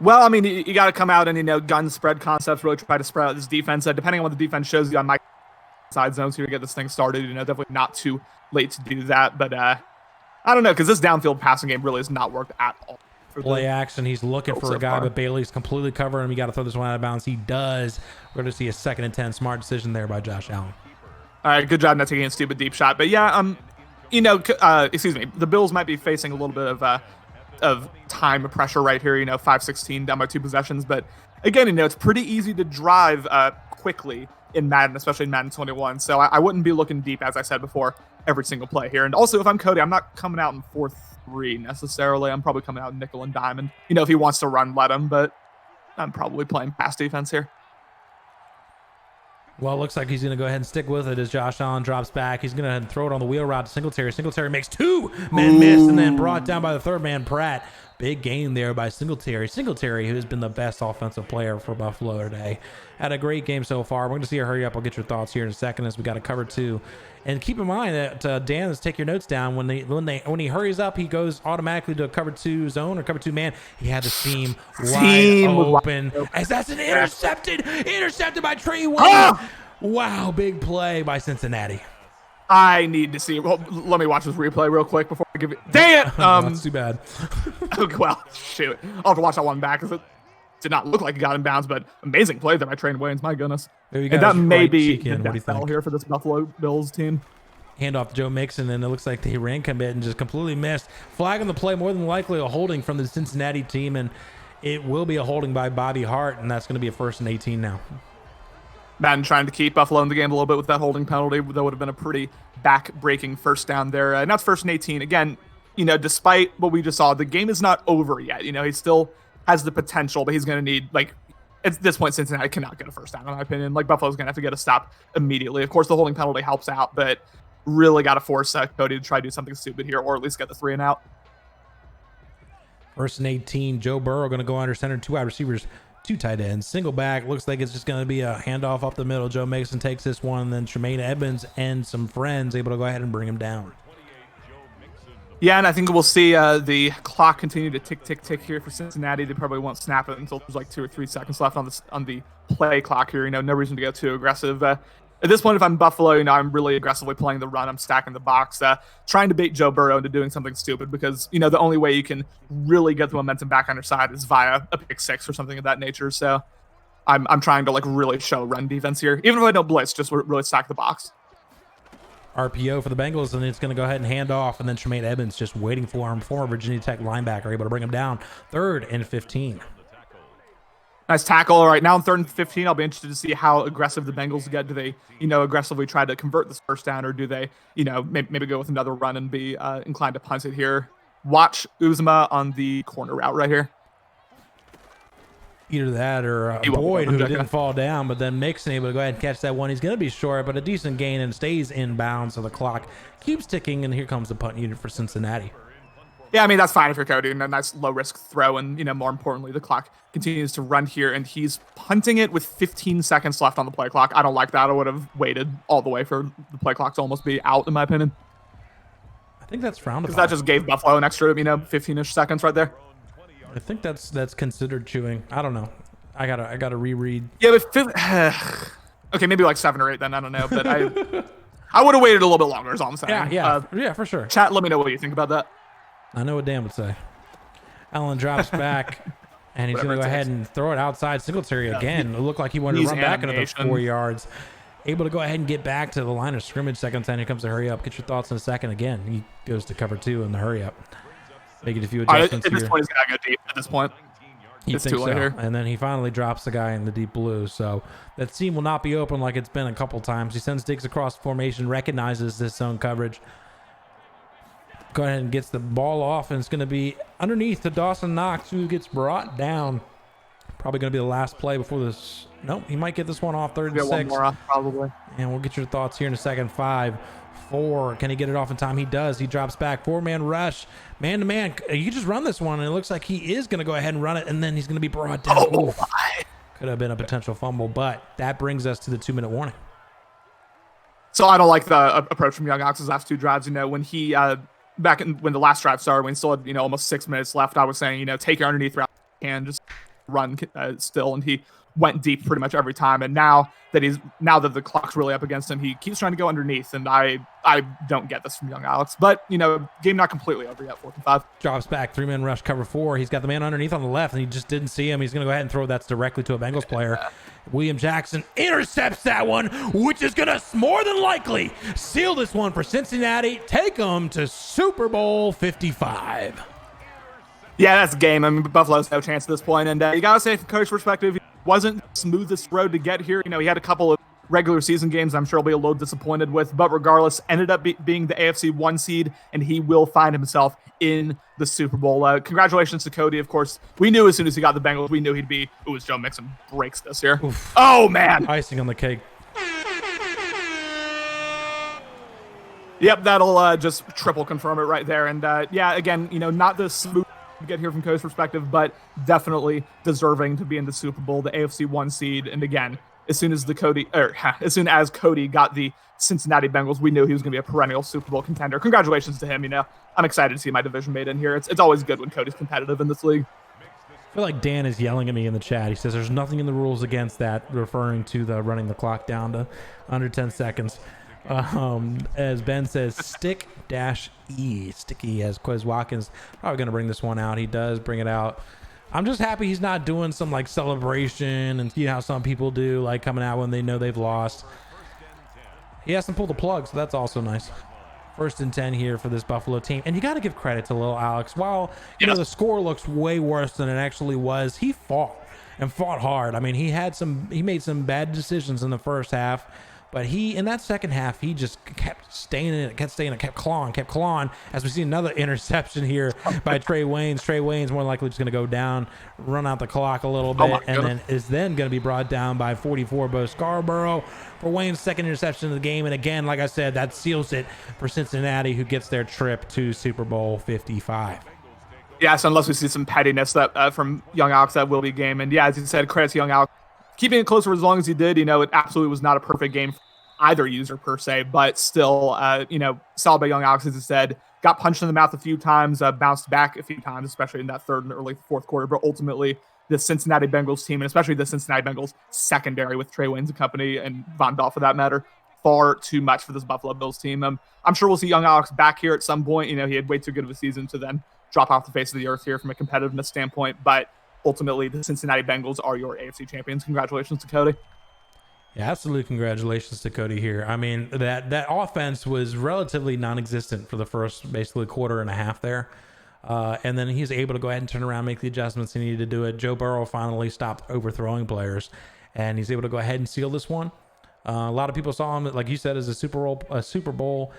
Well, I mean, you got to come out and, gun spread concepts, really try to spread out this defense. Depending on what the defense shows you on my side zones here to get this thing started, definitely not too late to do that. But I don't know, because this downfield passing game really has not worked at all. Play action. He's looking for a guy, but Bailey's completely covering him. You got to throw this one out of bounds. He does. We're going to see a 2nd and 10. Smart decision there by Josh Allen. All right, good job not taking a stupid deep shot. But yeah, excuse me, the Bills might be facing a little bit of time pressure right here. 5-16 down by 2 possessions. But again, it's pretty easy to drive quickly in Madden, especially in Madden 21. So I wouldn't be looking deep, as I said before, every single play here. And also, if I'm Cody, I'm not coming out in 4-3 necessarily. I'm probably coming out nickel and diamond. If he wants to run, let him, but I'm probably playing pass defense here. Well, it looks like he's going to go ahead and stick with it as Josh Allen drops back. He's going to throw it on the wheel route to Singletary. Singletary makes 2 men miss and then brought down by the 3rd man, Pratt. Big game there by Singletary. Singletary, who's been the best offensive player for Buffalo today. Had a great game so far. We're going to see her hurry up. I'll get your thoughts here in a second as we got to cover 2. And keep in mind that Dan, let's take your notes down. When he hurries up, he goes automatically to a cover 2 zone or cover 2 man. He had the seam wide open. As that's an intercepted by Trey Williams. Wow, big play by Cincinnati. I need to see. Well, let me watch this replay real quick before I give it. Dang it! That's too bad. Okay, well, shoot. I'll have to watch that one back because it did not look like it got in bounds, but amazing play there by Trey Williams. My goodness. And that may be the death bell here for this Buffalo Bills team. Handoff to Joe Mixon, and it looks like they ran commit and just completely missed. Flag on the play, more than likely a holding from the Cincinnati team, and it will be a holding by Bobby Hart, and that's going to be a 1st and 18 now. Madden trying to keep Buffalo in the game a little bit with that holding penalty. That would have been a pretty back-breaking first down there. And that's 1st and 18. Again, despite what we just saw, the game is not over yet. He still has the potential, but he's going to need, at this point, Cincinnati cannot get a first down, in my opinion. Buffalo's going to have to get a stop immediately. Of course, the holding penalty helps out, but really got to force Cody to try to do something stupid here, or at least get the 3 and out. 1st and 18. Joe Burrow going to go under center, 2 wide receivers, 2 tight ends, single back. Looks like it's just going to be a handoff up the middle. Joe Mixon takes this one, and then Tremaine Edmonds and some friends able to go ahead and bring him down. Yeah, and I think we'll see the clock continue to tick, tick, tick here for Cincinnati. They probably won't snap it until there's 2 or 3 seconds left on the play clock here. No reason to get too aggressive. At this point, if I'm Buffalo, I'm really aggressively playing the run. I'm stacking the box, trying to bait Joe Burrow into doing something stupid because, the only way you can really get the momentum back on your side is via a pick 6 or something of that nature. So I'm trying to really show run defense here. Even if I don't blitz, just really stack the box. RPO for the Bengals, and it's going to go ahead and hand off, and then Tremaine Edmonds just waiting for him. Former Virginia Tech linebacker able to bring him down. 3rd and 15. Nice tackle. All right, now in 3rd and 15, I'll be interested to see how aggressive the Bengals get. Do they, aggressively try to convert this first down, or do they, maybe go with another run and be inclined to punt it here? Watch Uzma on the corner route right here. Either that or Boyd, who didn't fall down, but then Mixon able to go ahead and catch that one. He's going to be short, but a decent gain and stays inbound, so the clock keeps ticking, and here comes the punt unit for Cincinnati. Yeah, I mean, that's fine if you're Cody, and a nice low-risk throw, and, more importantly, the clock continues to run here, and he's punting it with 15 seconds left on the play clock. I don't like that. I would have waited all the way for the play clock to almost be out, in my opinion. I think that's frowned upon. Because that just gave Buffalo an extra, 15-ish seconds right there. I think that's considered chewing. I don't know. I gotta reread. Yeah, but okay, maybe like 7 or 8 then. I don't know, but I would have waited a little bit longer. Is all I'm saying. Yeah, for sure. Chat, let me know what you think about that. I know what Dan would say. Allen drops back, and he's going to go ahead and throw it outside Singletary again. It looked like he wanted to run back another 4 yards. Able to go ahead and get back to the line of scrimmage. Second time, here comes the hurry up. Get your thoughts in a second. Again, he goes to cover 2 in the hurry up. Making a few adjustments at this point, he's going to go deep. At this point, it's too late here. And then he finally drops the guy in the deep blue. So that seam will not be open like it's been a couple times. He sends Diggs across formation, recognizes this zone coverage. Go ahead and gets the ball off, and it's going to be underneath to Dawson Knox, who gets brought down. Probably going to be the last play before this. Nope, he might get this one off 3rd and 6. One more off, probably. And we'll get your thoughts here in a second. 5, 4. Can he get it off in time? He does. He drops back. 4-man rush. Man-to-man. You just run this one, and it looks like he is going to go ahead and run it, and then he's going to be brought down. Could have been a potential fumble, but that brings us to the 2-minute warning. So I don't like the approach from Young Ox's last 2 drives. When he when the last drive started, when he still had almost 6 minutes left, I was saying take your underneath route and just run still, and he went deep pretty much every time. And now that the clock's really up against him, he keeps trying to go underneath, and I don't get this from Young Alex. But game not completely over yet. 4th and 5. Drops back, 3-man rush, cover 4. He's got the man underneath on the left, and he just didn't see him. He's going to go ahead and throw that directly to a Bengals player. William Jackson intercepts that one, which is going to more than likely seal this one for Cincinnati. Take them to Super Bowl 55. Yeah, that's a game. I mean, Buffalo's no chance at this point. And you got to say, from coach perspective, it wasn't the smoothest road to get here. He had a couple of regular season games I'm sure he'll be a little disappointed with. But regardless, ended up being the AFC 1 seed, and he will find himself in the Super Bowl. Congratulations to Cody, of course. We knew as soon as he got the Bengals, we knew he'd be, Joe Mixon breaks this here. Oof. Oh, man. Icing on the cake. Yep, that'll just triple confirm it right there. And again, not the smooth to get here from Cody's perspective, but definitely deserving to be in the Super Bowl, the AFC 1 seed. And again, as soon as Cody got the Cincinnati Bengals, we knew he was going to be a perennial Super Bowl contender. Congratulations to him. I'm excited to see my division made in here. It's always good when Cody's competitive in this league. I feel like Dan is yelling at me in the chat. He says there's nothing in the rules against that, referring to the running the clock down to under 10 seconds. As Ben says, stick-E. Sticky as Quez Watkins probably going to bring this one out. He does bring it out. I'm just happy he's not doing some celebration and how some people do, coming out when they know they've lost. He hasn't pulled the plug, so that's also nice. 1st and 10 here for this Buffalo team. And you got to give credit to little Alex. While, the score looks way worse than it actually was, he fought hard. I mean, he made some bad decisions in the first half. But in that second half, he just kept staying in it, kept clawing. As we see another interception here by Trey Waynes. Trey Waynes more likely just going to go down, run out the clock a little bit, and then is then going to be brought down by 44 Bo Scarborough for Wayne's second interception of the game. And again, like I said, that seals it for Cincinnati, who gets their trip to Super Bowl 55. Yes, unless we see some pettiness that from Young Alex, that will be game. And yeah, as you said, credit to Young Alex. Keeping it close for as long as he did, it absolutely was not a perfect game for either user per se, but still, solid by Young Alex, as I said, got punched in the mouth a few times, bounced back a few times, especially in that 3rd and early 4th quarter, but ultimately the Cincinnati Bengals team, and especially the Cincinnati Bengals secondary with Trey Waynes and company, and Von Dahl for that matter, far too much for this Buffalo Bills team. I'm sure we'll see Young Alex back here at some point. He had way too good of a season to then drop off the face of the earth here from a competitiveness standpoint, but ultimately, the Cincinnati Bengals are your AFC champions. Congratulations to Cody. Yeah, absolutely. Congratulations to Cody here. I mean, that offense was relatively non-existent for the first basically quarter and a half there. And then he's able to go ahead and turn around, make the adjustments he needed to do it. Joe Burrow finally stopped overthrowing players, and he's able to go ahead and seal this one. A lot of people saw him, like you said, as a Super Bowl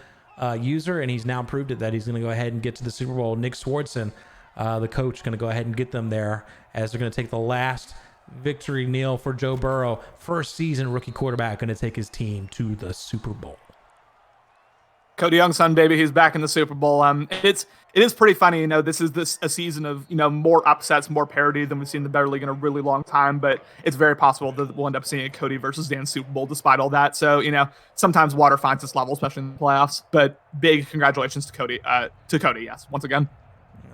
user, and he's now proved it that he's going to go ahead and get to the Super Bowl. Nick Swartzen, the coach, going to go ahead and get them there as they're going to take the last victory kneel for Joe Burrow. First season rookie quarterback going to take his team to the Super Bowl. Cody Young's son, baby, he's back in the Super Bowl. It is pretty funny, this is a season of, more upsets, more parity than we've seen in the Better League in a really long time, but it's very possible that we'll end up seeing a Cody versus Dan Super Bowl despite all that. So, sometimes water finds its level, especially in the playoffs, but big congratulations to Cody, yes, once again.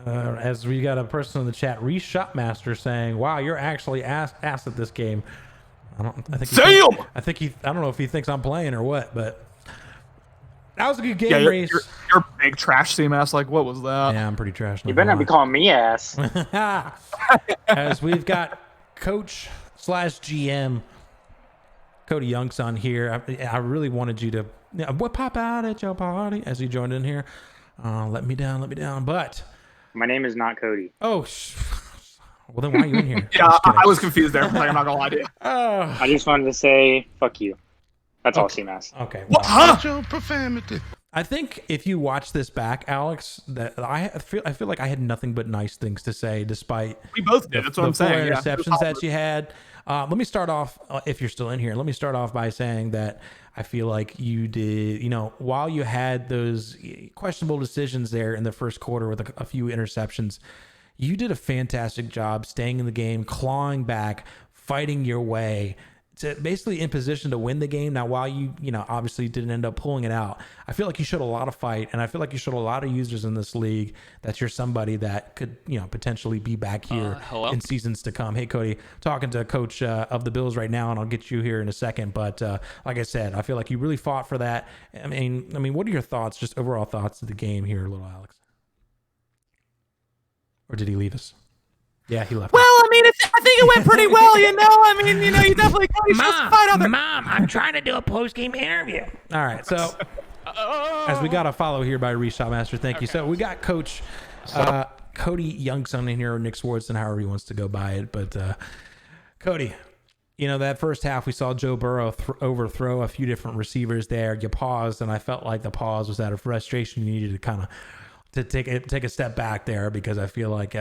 As we got a person in the chat, Reese Shopmaster, saying, "Wow, you're actually asked at this game." I don't know if he thinks I'm playing or what, but that was a good game, Reese. You're big trash, CMass. Like, what was that? Yeah, I'm pretty trash. You better not be calling me ass. As we've got Coach / GM Cody Young's on here. I really wanted you to what pop out at your party as you joined in here. Let me down, but. My name is not Cody. Oh, well then why are you in here? Yeah, I was confused there. Like, I'm not gonna lie to you. I just wanted to say fuck you. That's all, CMass. Okay. Well, Watch your profanity. I think if you watch this back, Alex, that I feel like I had nothing but nice things to say, despite we both did. That's what I'm saying. Interceptions that you had. Let me start off, if you're still in here. Let me start off by saying that I feel like you did, while you had those questionable decisions there in the first quarter with a few interceptions, you did a fantastic job staying in the game, clawing back, fighting your way to basically in position to win the game. Now, while you obviously didn't end up pulling it out, I feel like you showed a lot of fight, and I feel like you showed a lot of users in this league that you're somebody that could, potentially be back here in seasons to come. Hey, Cody, talking to Coach of the Bills right now, and I'll get you here in a second. But like I said, I feel like you really fought for that. I mean, what are your thoughts, just overall thoughts of the game here, little Alex? Or did he leave us? Yeah, he left. Well, I think it went pretty well, you definitely fight on there. Mom, I'm trying to do a post-game interview. All right, so as we got a follow here by Reese Shopmaster, thank you. So we got Coach Cody Youngson in here, or Nick Swartzen, however he wants to go by it. But Cody, that first half we saw Joe Burrow overthrow a few different receivers there. You paused, and I felt like the pause was out of frustration. You needed to kind of take a step back there, because I feel like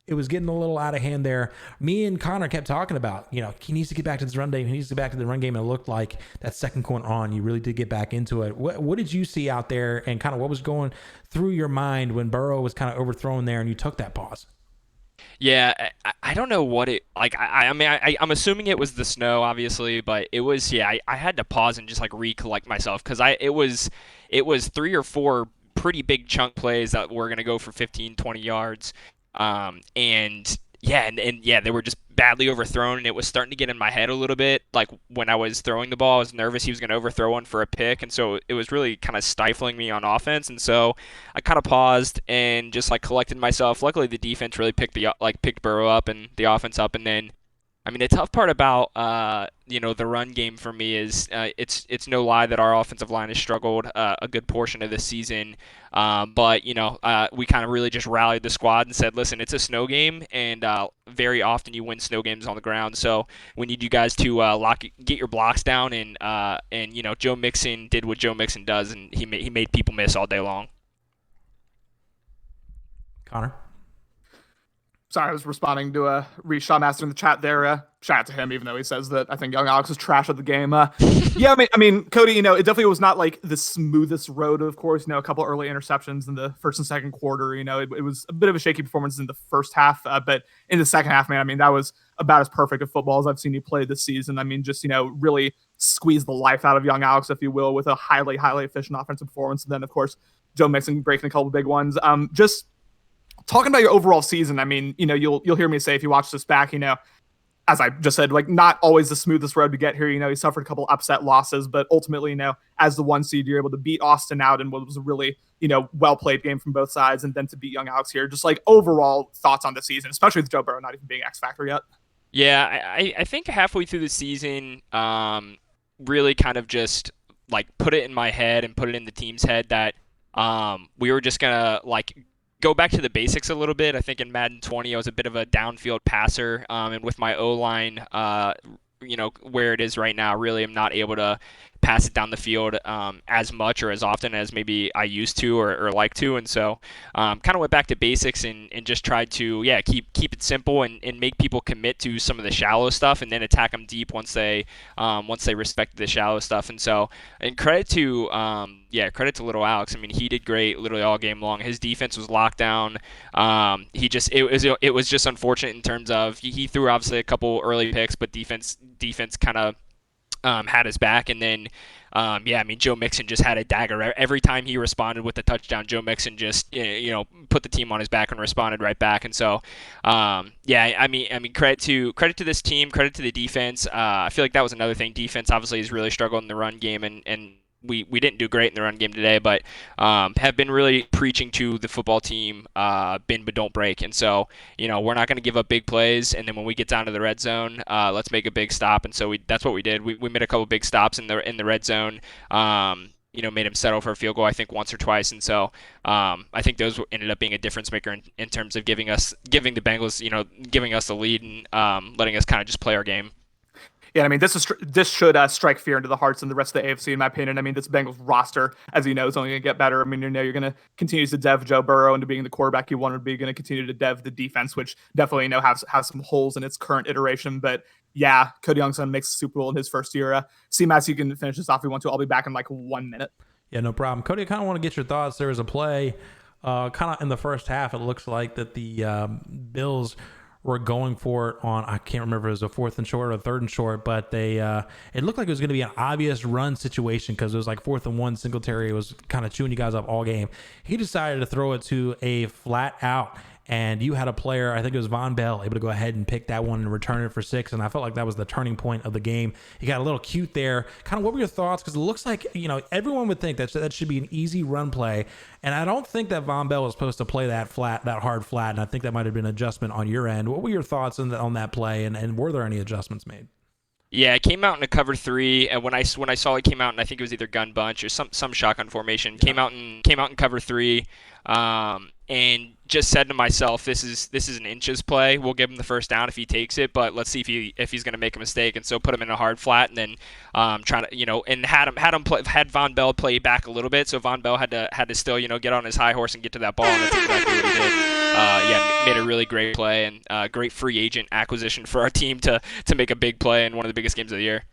it was getting a little out of hand there. Me and Connor kept talking about, he needs to get back to this run game. He needs to get back to the run game. And it looked like that second quarter on, you really did get back into it. What did you see out there, and kind of what was going through your mind when Burrow was kind of overthrown there and you took that pause? Yeah, I don't know what it like. I'm assuming it was the snow, obviously, but it was. Yeah, I had to pause and just like recollect myself, because it was 3 or 4 pretty big chunk plays that were gonna go for 15, 20 yards. And they were just badly overthrown, and it was starting to get in my head a little bit. Like when I was throwing the ball, I was nervous he was going to overthrow one for a pick, and so it was really kind of stifling me on offense. And so I kind of paused and just like collected myself. Luckily, the defense really picked Burrow up and the offense up, and then. The tough part about the run game for me is it's no lie that our offensive line has struggled a good portion of this season, but we kind of really just rallied the squad and said, listen, it's a snow game, and very often you win snow games on the ground, so we need you guys to get your blocks down, and Joe Mixon did what Joe Mixon does, and he made people miss all day long. Connor? Sorry, I was responding to Reese Shawmaster in the chat there. Shout out to him, even though he says that I think young Alex is trash at the game. Yeah, Cody, it definitely was not like the smoothest road, of course. A couple early interceptions in the first and second quarter. It was a bit of a shaky performance in the first half, but in the second half, man, that was about as perfect of football as I've seen you play this season. Just, really squeeze the life out of young Alex, if you will, with a highly, highly efficient offensive performance. And then, of course, Joe Mixon breaking a couple big ones. Just talking about your overall season, you'll hear me say, if you watch this back, as I just said, like not always the smoothest road to get here. He suffered a couple upset losses, but ultimately, as the 1 seed, you're able to beat Austin out in what was a really, well played game from both sides, and then to beat young Alex here. Just like overall thoughts on the season, especially with Joe Burrow not even being X Factor yet. Yeah, I think halfway through the season, really kind of just like put it in my head and put it in the team's head that we were just gonna like go back to the basics a little bit. I think in Madden 20, I was a bit of a downfield passer, and with my O-line, where it is right now, really I'm not able to pass it down the field as much or as often as maybe I used to or like to. And so kind of went back to basics and just tried to, keep it simple and make people commit to some of the shallow stuff and then attack them deep once they respected the shallow stuff. And so, and credit to little Alex. I mean, he did great literally all game long. His defense was locked down. It was just unfortunate in terms of he threw obviously a couple early picks, but defense kind of had his back. And then, Joe Mixon just had a dagger. Every time he responded with a touchdown, Joe Mixon just, put the team on his back and responded right back. And so, credit to this team, credit to the defense. I feel like that was another thing. Defense obviously has really struggled in the run game, and we didn't do great in the run game today, but have been really preaching to the football team, bend but don't break. And so, we're not going to give up big plays. And then when we get down to the red zone, let's make a big stop. And so that's what we did. We made a couple big stops in the red zone. Made him settle for a field goal, I think once or twice. And so I think those ended up being a difference maker in terms of giving the Bengals, giving us the lead and letting us kind of just play our game. Yeah, I mean, this should strike fear into the hearts and the rest of the AFC, in my opinion. I mean, this Bengals roster, as you know, is only going to get better. I mean, you're going to continue to dev Joe Burrow into being the quarterback you wanted to be. You're going to continue to dev the defense, which definitely, has some holes in its current iteration. But yeah, Cody Youngson makes the Super Bowl in his first year. CMass, you can finish this off if you want to. I'll be back in like 1 minute. Yeah, no problem. Cody, I kind of want to get your thoughts. There was a play kind of in the first half. It looks like that the Bills were going for it on, I can't remember if it was a 4th and short or 3rd and short, but they it looked like it was going to be an obvious run situation because it was like 4th and 1. Singletary was kind of chewing you guys up all game. He decided to throw it to a flat out, and you had a player, I think it was Von Bell, able to go ahead and pick that one and return it for 6, and I felt like that was the turning point of the game. He got a little cute there. Kind of what were your thoughts? Because it looks like, everyone would think that should be an easy run play, and I don't think that Von Bell was supposed to play that hard flat, and I think that might have been an adjustment on your end. What were your thoughts on that play, and were there any adjustments made? Yeah, it came out in a cover 3, and when I saw it came out, and I think it was either gun bunch or some shotgun formation, came out in cover 3, and just said to myself, this is an inches play. We'll give him the first down if he takes it, but let's see if he's going to make a mistake. And so put him in a hard flat, and then trying to and had Von Bell play back a little bit. So Von Bell had to still get on his high horse and get to that ball, and that's exactly what he did. Made a really great play and great free agent acquisition for our team to make a big play in one of the biggest games of the year.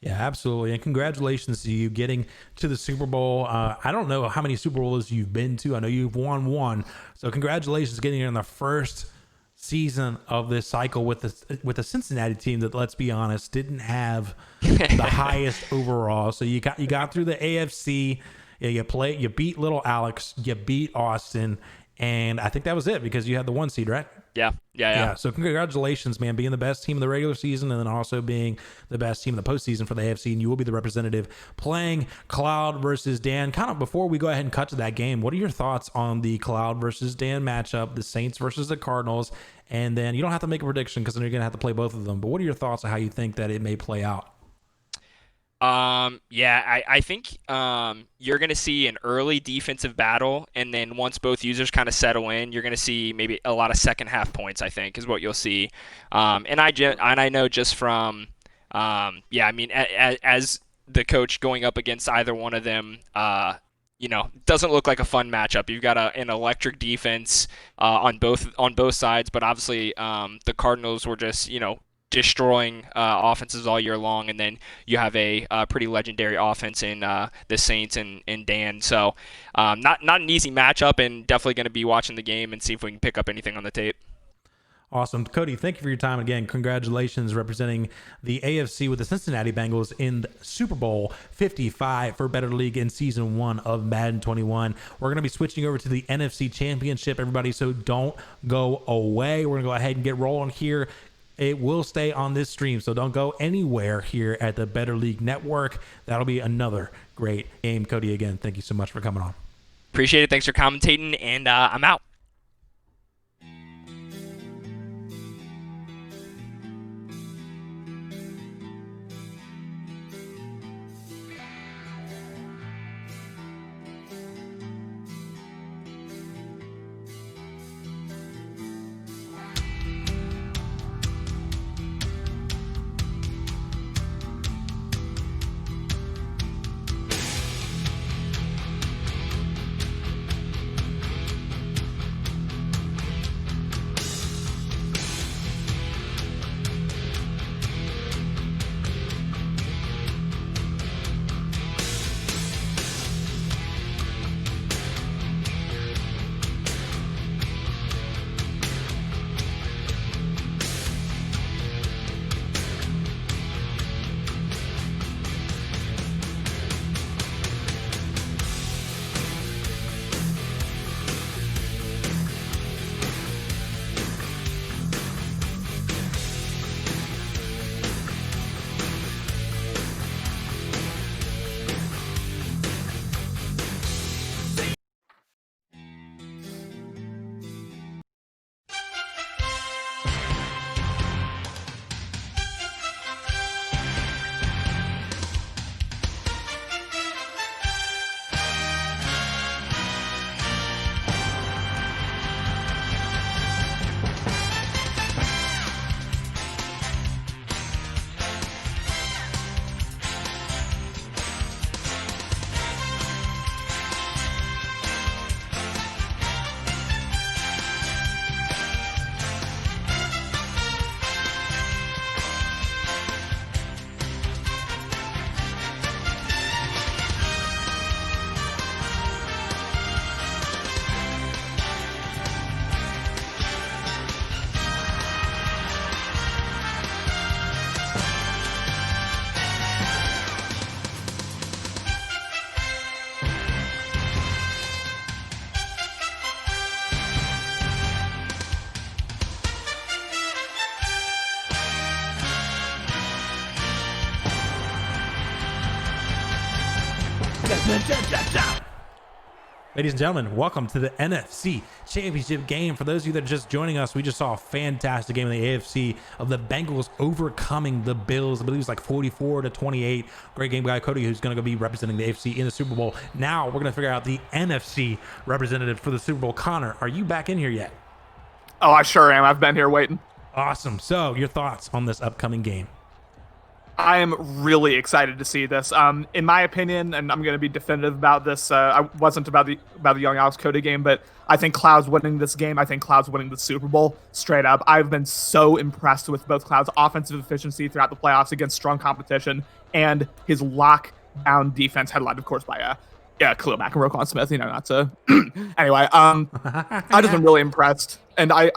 Yeah, absolutely. And congratulations to you getting to the Super Bowl. I don't know how many Super Bowls you've been to. I know you've won one. So congratulations getting in the first season of this cycle with the Cincinnati team that, let's be honest, didn't have the highest overall. So you got through the AFC. Yeah, you beat little Alex, you beat Austin, and I think that was it because you had the 1 seed, right? Yeah. So congratulations, man, being the best team in the regular season and then also being the best team in the postseason for the AFC, and you will be the representative playing Cloud versus Dan. Kind of before we go ahead and cut to that game, what are your thoughts on the Cloud versus Dan matchup, the Saints versus the Cardinals? And then you don't have to make a prediction because then you're going to have to play both of them, but what are your thoughts on how you think that it may play out? I think you're going to see an early defensive battle, and then once both users kind of settle in, you're going to see maybe a lot of second half points, I think, is what you'll see. And I know just from, as the coach going up against either one of them, doesn't look like a fun matchup. You've got an electric defense on both sides, but obviously the Cardinals were just, destroying offenses all year long, and then you have a pretty legendary offense in the Saints and Dan. So not an easy matchup, and definitely going to be watching the game and see if we can pick up anything on the tape. Awesome. Cody, thank you for your time. Again, congratulations representing the AFC with the Cincinnati Bengals in Super Bowl 55 for Better League in Season 1 of Madden 21. We're going to be switching over to the NFC Championship, everybody, so don't go away. We're going to go ahead and get rolling here. It will stay on this stream, so don't go anywhere here at the Better League Network. That'll be another great game. Cody, again, thank you so much for coming on. Appreciate it. Thanks for commentating, and I'm out. Ladies and gentlemen, welcome to the NFC Championship game. For those of you that are just joining us, we just saw a fantastic game in the AFC of the Bengals overcoming the Bills. I believe it's like 44-28. Great game by Cody, who's going to be representing the AFC in the Super Bowl. Now we're going to figure out the NFC representative for the Super Bowl. Connor, are you back in here yet? Oh, I sure am. I've been here waiting. Awesome. So your thoughts on this upcoming game? I am really excited to see this. In my opinion, and I'm going to be definitive about this. I wasn't about the young Alex Cody game, but I think Cloud's winning this game. I think Cloud's winning the Super Bowl straight up. I've been so impressed with both Cloud's offensive efficiency throughout the playoffs against strong competition and his lockdown defense, headlined, of course, by Khalil Mack and Roquan Smith. Not to. Anyway, I've just been really impressed, and I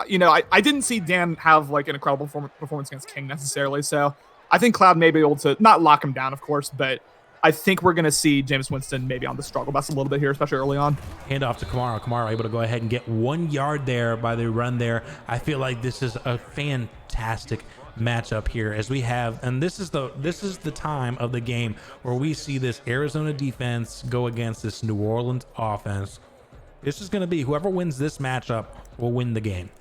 didn't see Dan have like an incredible performance against King necessarily, so. I think Cloud may be able to not lock him down, of course, but I think we're going to see Jameis Winston maybe on the struggle bus a little bit here, especially early on. Hand off to Kamara. Kamara able to go ahead and get 1 yard there by the run there. I feel like this is a fantastic matchup here as we have, and this is the time of the game where we see this Arizona defense go against this New Orleans offense. This is going to be whoever wins this matchup will win the game.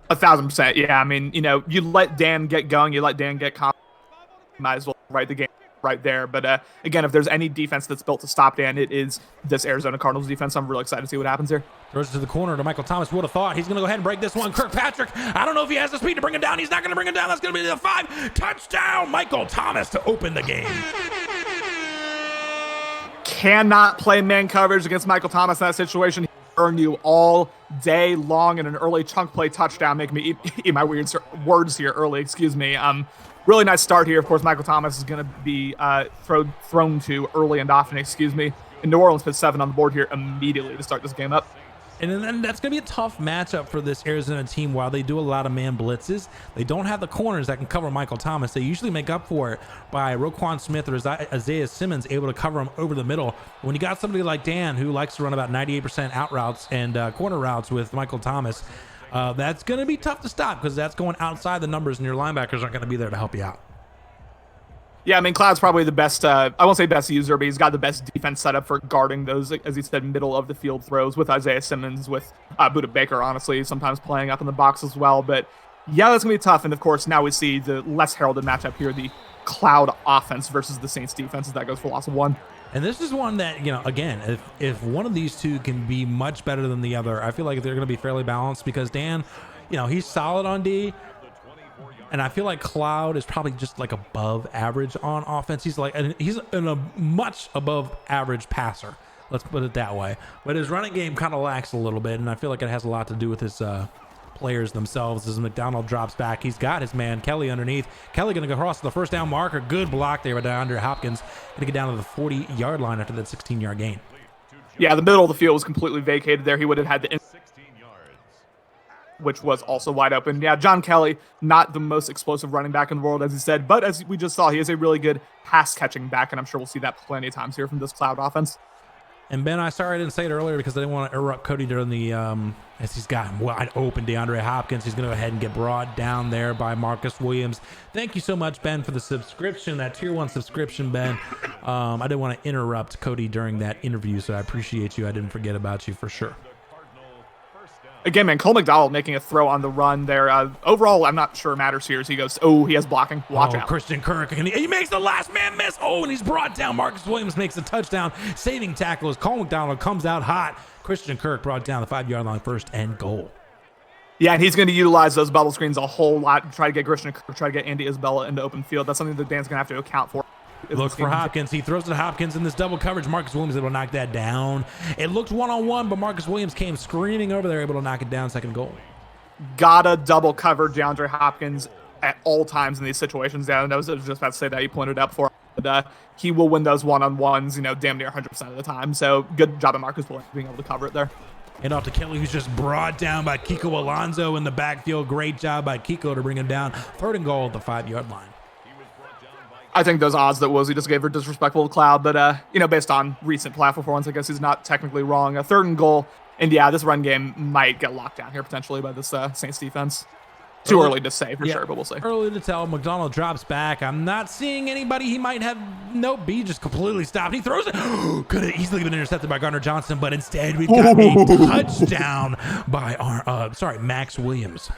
1,000%. Yeah, I mean, you let Dan get going, you let Dan get confident, you might as well write the game right there. But again, if there's any defense that's built to stop Dan, it is this Arizona Cardinals defense. I'm really excited to see what happens here. Throws it to the corner to Michael Thomas. Would have thought he's going to go ahead and break this one. Kirkpatrick, I don't know if he has the speed to bring him down. He's not going to bring him down. That's going to be the 5. Touchdown, Michael Thomas to open the game. Cannot play man coverage against Michael Thomas in that situation. Earn you all day long in an early chunk play touchdown. Make me eat my weird words here early. Excuse me. Really nice start here. Of course, Michael Thomas is going to be thrown to early and often. Excuse me. And New Orleans put 7 on the board here immediately to start this game up. And then that's going to be a tough matchup for this Arizona team. While they do a lot of man blitzes, they don't have the corners that can cover Michael Thomas. They usually make up for it by Roquan Smith or Isaiah Simmons able to cover him over the middle. When you got somebody like Dan who likes to run about 98% out routes and corner routes with Michael Thomas, that's going to be tough to stop because that's going outside the numbers and your linebackers aren't going to be there to help you out. Yeah, I mean, Cloud's probably the best, I won't say best user, but he's got the best defense setup for guarding those, as he said, middle of the field throws with Isaiah Simmons, with Budda Baker, honestly, sometimes playing up in the box as well. But yeah, that's going to be tough. And of course, now we see the less heralded matchup here, the Cloud offense versus the Saints defense, as that goes for loss of 1. And this is one that, again, if one of these two can be much better than the other, I feel like they're going to be fairly balanced because Dan, he's solid on D. And I feel like Cloud is probably just like above average on offense. He's a much above average passer. Let's put it that way. But his running game kind of lacks a little bit. And I feel like it has a lot to do with his players themselves. As McDonald drops back, he's got his man Kelly underneath. Kelly going to go across the first down marker. Good block there by DeAndre Hopkins. Going to get down to the 40-yard line after that 16-yard gain. Yeah, the middle of the field was completely vacated there. He would have had to, which was also wide open. Yeah, John Kelly, not the most explosive running back in the world, as he said, but as we just saw, he is a really good pass-catching back, and I'm sure we'll see that plenty of times here from this Cloud offense. And Ben, I didn't say it earlier because I didn't want to interrupt Cody during the, as he's got him wide open, DeAndre Hopkins. He's going to go ahead and get brought down there by Marcus Williams. Thank you so much, Ben, for the subscription, that Tier 1 subscription, Ben. I didn't want to interrupt Cody during that interview, so I appreciate you. I didn't forget about you for sure. Again, man, Cole McDonald making a throw on the run there. Overall, I'm not sure it matters here as he goes, he has blocking. Watch out. Christian Kirk, and he makes the last man miss. And he's brought down. Marcus Williams makes a touchdown. Saving tackle as Cole McDonald comes out hot. Christian Kirk brought down the 5-yard line, first and goal. Yeah, and he's going to utilize those bubble screens a whole lot to try to get Christian Kirk, try to get Andy Isabella into open field. That's something that Dan's going to have to account for. Look for Hopkins. He throws it to Hopkins in this double coverage. Marcus Williams able to knock that down. It looked one-on-one, but Marcus Williams came screaming over there, able to knock it down. Second goal. Gotta double cover DeAndre Hopkins at all times in these situations. Yeah, I was just about to say that. He pointed out before. But he will win those one-on-ones, damn near 100% of the time. So good job at Marcus Williams being able to cover it there. And off to Kelly, who's just brought down by Kiko Alonso in the backfield. Great job by Kiko to bring him down. Third and goal at the 5-yard line. I think those odds that Wozy just gave are disrespectful to Cloud, but, based on recent playoff performance, I guess he's not technically wrong. A third and goal, and yeah, this run game might get locked down here potentially by this Saints defense. Too early to say for sure, but we'll see. Early to tell. McDonald drops back. I'm not seeing anybody he might have. Nope, B just completely stopped. He throws it. Could have easily been intercepted by Gardner Johnson, but instead we've got a touchdown by Max Williams.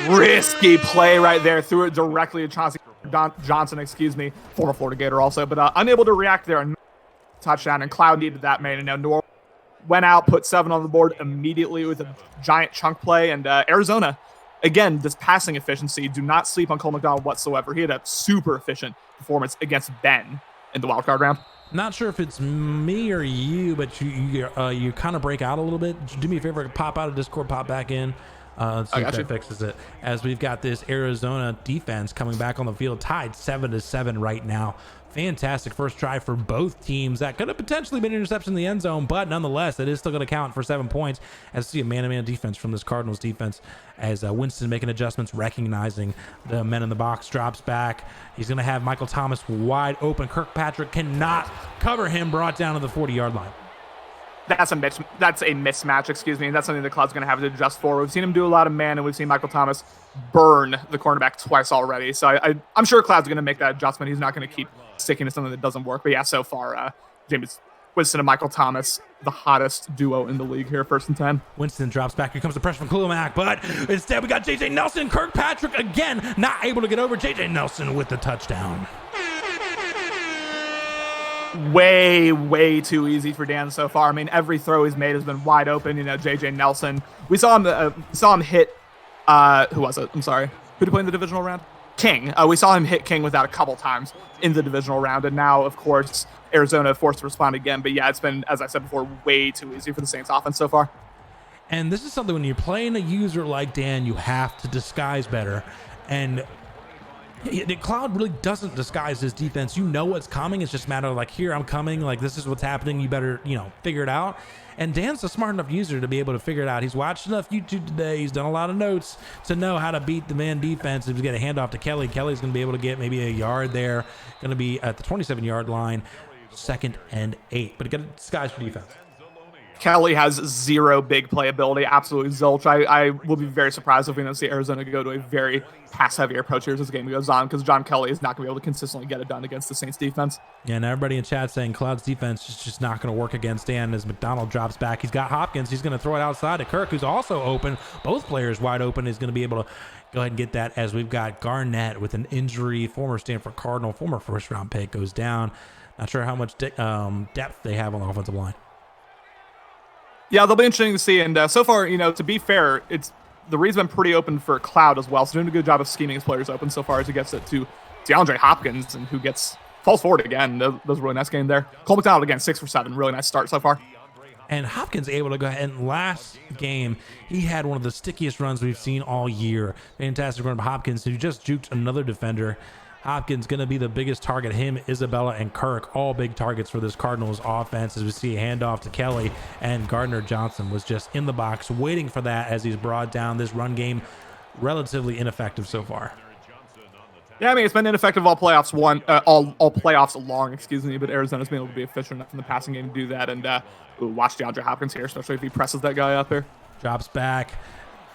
Risky play right there. Threw it directly to Johnson, former Florida Gator also, but unable to react there. Touchdown, and Cloud needed that man, and now New Orleans went out, put 7 on the board immediately with a giant chunk play, and Arizona, again, this passing efficiency, do not sleep on Cole McDonald whatsoever. He had a super efficient performance against Ben in the wildcard round. Not sure if it's me or you, but you kind of break out a little bit. Do me a favor, pop out of Discord, pop back in. Let's see if that fixes it. As we've got this Arizona defense coming back on the field, tied 7-7 right now. Fantastic first try for both teams. That could have potentially been an interception in the end zone, but nonetheless, it is still going to count for 7 points. As we see a man-to-man defense from this Cardinals defense, as Winston making adjustments, recognizing the men in the box, drops back. He's going to have Michael Thomas wide open. Kirkpatrick cannot cover him, brought down to the 40-yard line. That's a mismatch, and that's something the Cloud's going to have to adjust for. We've seen him do a lot of man, and we've seen Michael Thomas burn the cornerback twice already. So I'm sure Cloud's going to make that adjustment. He's not going to keep sticking to something that doesn't work. But yeah, so far, James Winston and Michael Thomas, the hottest duo in the league here, 1st and 10. Winston drops back. Here comes the pressure from Klumack, but instead we got J.J. Nelson. Kirkpatrick again, not able to get over. J.J. Nelson with the touchdown. Way too easy for Dan so far. I mean, every throw he's made has been wide open. JJ Nelson. We saw him hit. Who was it? I'm sorry. Who did he play in the divisional round? King. We saw him hit King without a couple times in the divisional round, and now, of course, Arizona forced to respond again. But yeah, it's been, as I said before, way too easy for the Saints offense so far. And this is something when you're playing a user like Dan, you have to disguise better. And the Cloud really doesn't disguise his defense. You know what's coming. It's just a matter of like, here, I'm coming. Like, this is what's happening. You better, figure it out. And Dan's a smart enough user to be able to figure it out. He's watched enough YouTube today. He's done a lot of notes to know how to beat the man defense. He's going to hand off to Kelly. Kelly's going to be able to get maybe a yard there. Going to be at the 27-yard line, 2nd and 8. But got to disguise for defense. Kelly has 0 big playability, absolutely zilch. I will be very surprised if we don't see Arizona go to a very pass-heavy approach here as this game goes on, because John Kelly is not going to be able to consistently get it done against the Saints defense. Yeah, and everybody in chat saying Cloud's defense is just not going to work against Dan. As McDonald drops back, he's got Hopkins. He's going to throw it outside to Kirk, who's also open. Both players wide open. He's going to be able to go ahead and get that, as we've got Garnett with an injury. Former Stanford Cardinal, former first-round pick, goes down. Not sure how much depth they have on the offensive line. Yeah, they'll be interesting to see. And so far, to be fair, the read's been pretty open for Cloud as well. So doing a good job of scheming his players open so far as he gets it to DeAndre Hopkins, and who falls forward again. That was a really nice game there. Cole McDonald again, 6 for 7. Really nice start so far. And Hopkins able to go ahead, and last game, he had one of the stickiest runs we've seen all year. Fantastic run by Hopkins, who just juked another defender. Hopkins going to be the biggest target. Him, Isabella, and Kirk, all big targets for this Cardinals offense, as we see a handoff to Kelly, and Gardner Johnson was just in the box waiting for that as he's brought down. This run game relatively ineffective so far. Yeah, I mean, it's been ineffective all playoffs all playoffs long, but Arizona's been able to be efficient enough in the passing game to do that. And watch DeAndre Hopkins here, especially if he presses that guy up here. Drops back.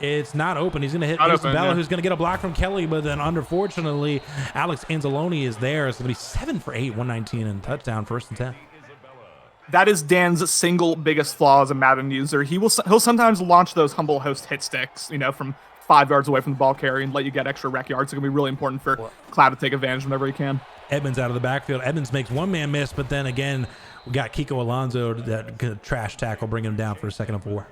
It's not open. He's going to hit Isabella, who's going to get a block from Kelly, but then unfortunately, Alex Anzalone is there. It's going to be 7 for 8, 119, and touchdown, 1st and 10. That is Dan's single biggest flaw as a Madden user. He'll sometimes launch those humble host hit sticks, from 5 yards away from the ball carrier and let you get extra rec yards. It's going to be really important for Cloud to take advantage whenever he can. Edmonds out of the backfield. Edmonds makes one man miss, but then again, we got Kiko Alonso that trash tackle, bringing him down for a 2nd and 4.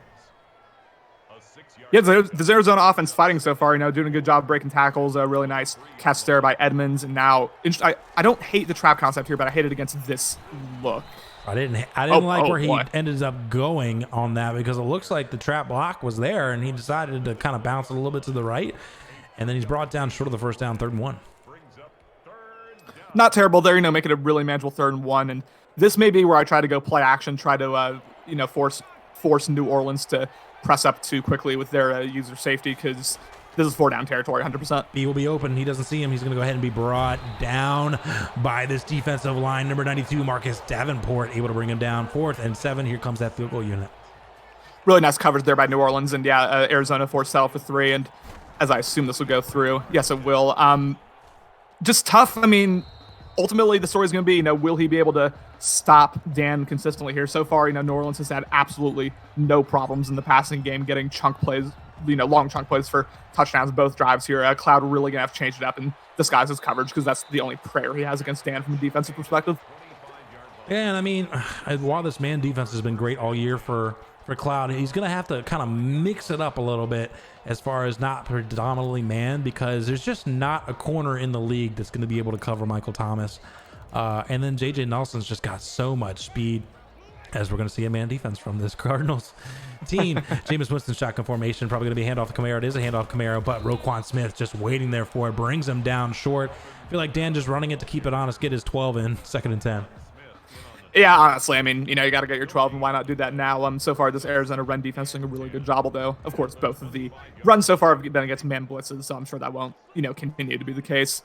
Yeah, the Arizona offense fighting so far, doing a good job breaking tackles. A really nice catch there by Edmonds. And now, I don't hate the trap concept here, but I hate it against this look. I didn't like where he ended up going on that, because it looks like the trap block was there, and he decided to kind of bounce it a little bit to the right. And then he's brought down short of the first down, 3rd and 1. Not terrible there, make it a really manageable 3rd and 1. And this may be where I try to go play action, try to, force New Orleans to press up too quickly with their user safety, because this is 4 down territory, 100%. He will be open. He doesn't see him. He's going to go ahead and be brought down by this defensive line. Number 92, Marcus Davenport, able to bring him down. 4th and 7. Here comes that field goal unit. Really nice coverage there by New Orleans. And yeah, Arizona forced settle for 3. And as I assume this will go through. Yes, it will. Just tough. I mean, ultimately, the story's going to be, will he be able to stop Dan consistently here? So far, New Orleans has had absolutely no problems in the passing game, getting chunk plays, long chunk plays for touchdowns both drives here. Cloud really going to have to change it up and disguise his coverage because that's the only prayer he has against Dan from a defensive perspective. Yeah, and I mean, while this man defense has been great all year for Cloud, he's going to have to kind of mix it up a little bit as far as not predominantly man, because there's just not a corner in the league that's going to be able to cover Michael Thomas. And then J.J. Nelson's just got so much speed, as we're going to see a man defense from this Cardinals team. Jameis Winston shotgun formation, probably going to be handoff to Kamara. It is a handoff to Kamara, but Roquan Smith just waiting there for it, brings him down short. I feel like Dan just running it to keep it honest, get his 12 in, 2nd and 10. Yeah, honestly, I mean, you got to get your 12, and why not do that now? So far, this Arizona run defense doing a really good job, although, of course, both of the runs so far have been against man blitzes, so I'm sure that won't, continue to be the case.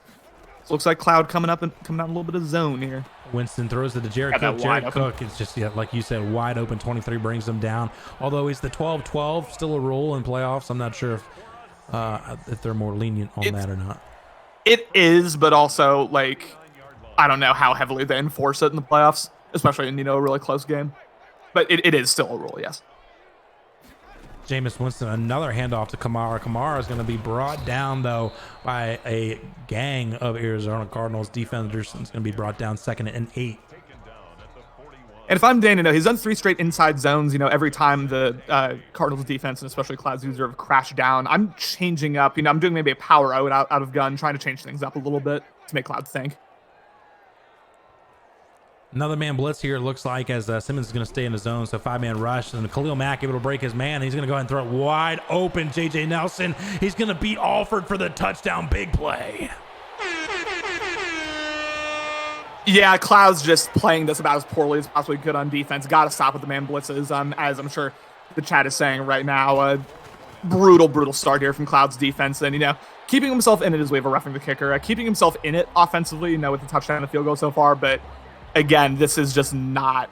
So looks like Cloud coming out in a little bit of zone here. Winston throws it to Jared Cook. Jared Cook is just, like you said, wide open. 23 brings him down. Although he's the 12-12, still a rule in playoffs. I'm not sure if they're more lenient on that or not. It is, but also, I don't know how heavily they enforce it in the playoffs, especially in, a really close game. But it is still a rule, yes. Jameis Winston, another handoff to Kamara. Kamara is going to be brought down, though, by a gang of Arizona Cardinals defenders. It's going to be brought down 2nd and 8. And if I'm Dan, he's done 3 straight inside zones, every time the Cardinals defense, and especially Cloud's user, have crashed down. I'm changing up, I'm doing maybe a power out of gun, trying to change things up a little bit to make Cloud think. Another man blitz here, it looks like, as Simmons is going to stay in the zone. So 5-man rush, and Khalil Mack able to break his man. He's going to go ahead and throw it wide open. J.J. Nelson, he's going to beat Alford for the touchdown big play. Yeah, Cloud's just playing this about as poorly as possibly could on defense. Got to stop with the man blitzes, as I'm sure the chat is saying right now. Brutal start here from Cloud's defense. And, keeping himself in it is way of roughing the kicker. Keeping himself in it offensively, with the touchdown and the field goal so far, but again, this is just not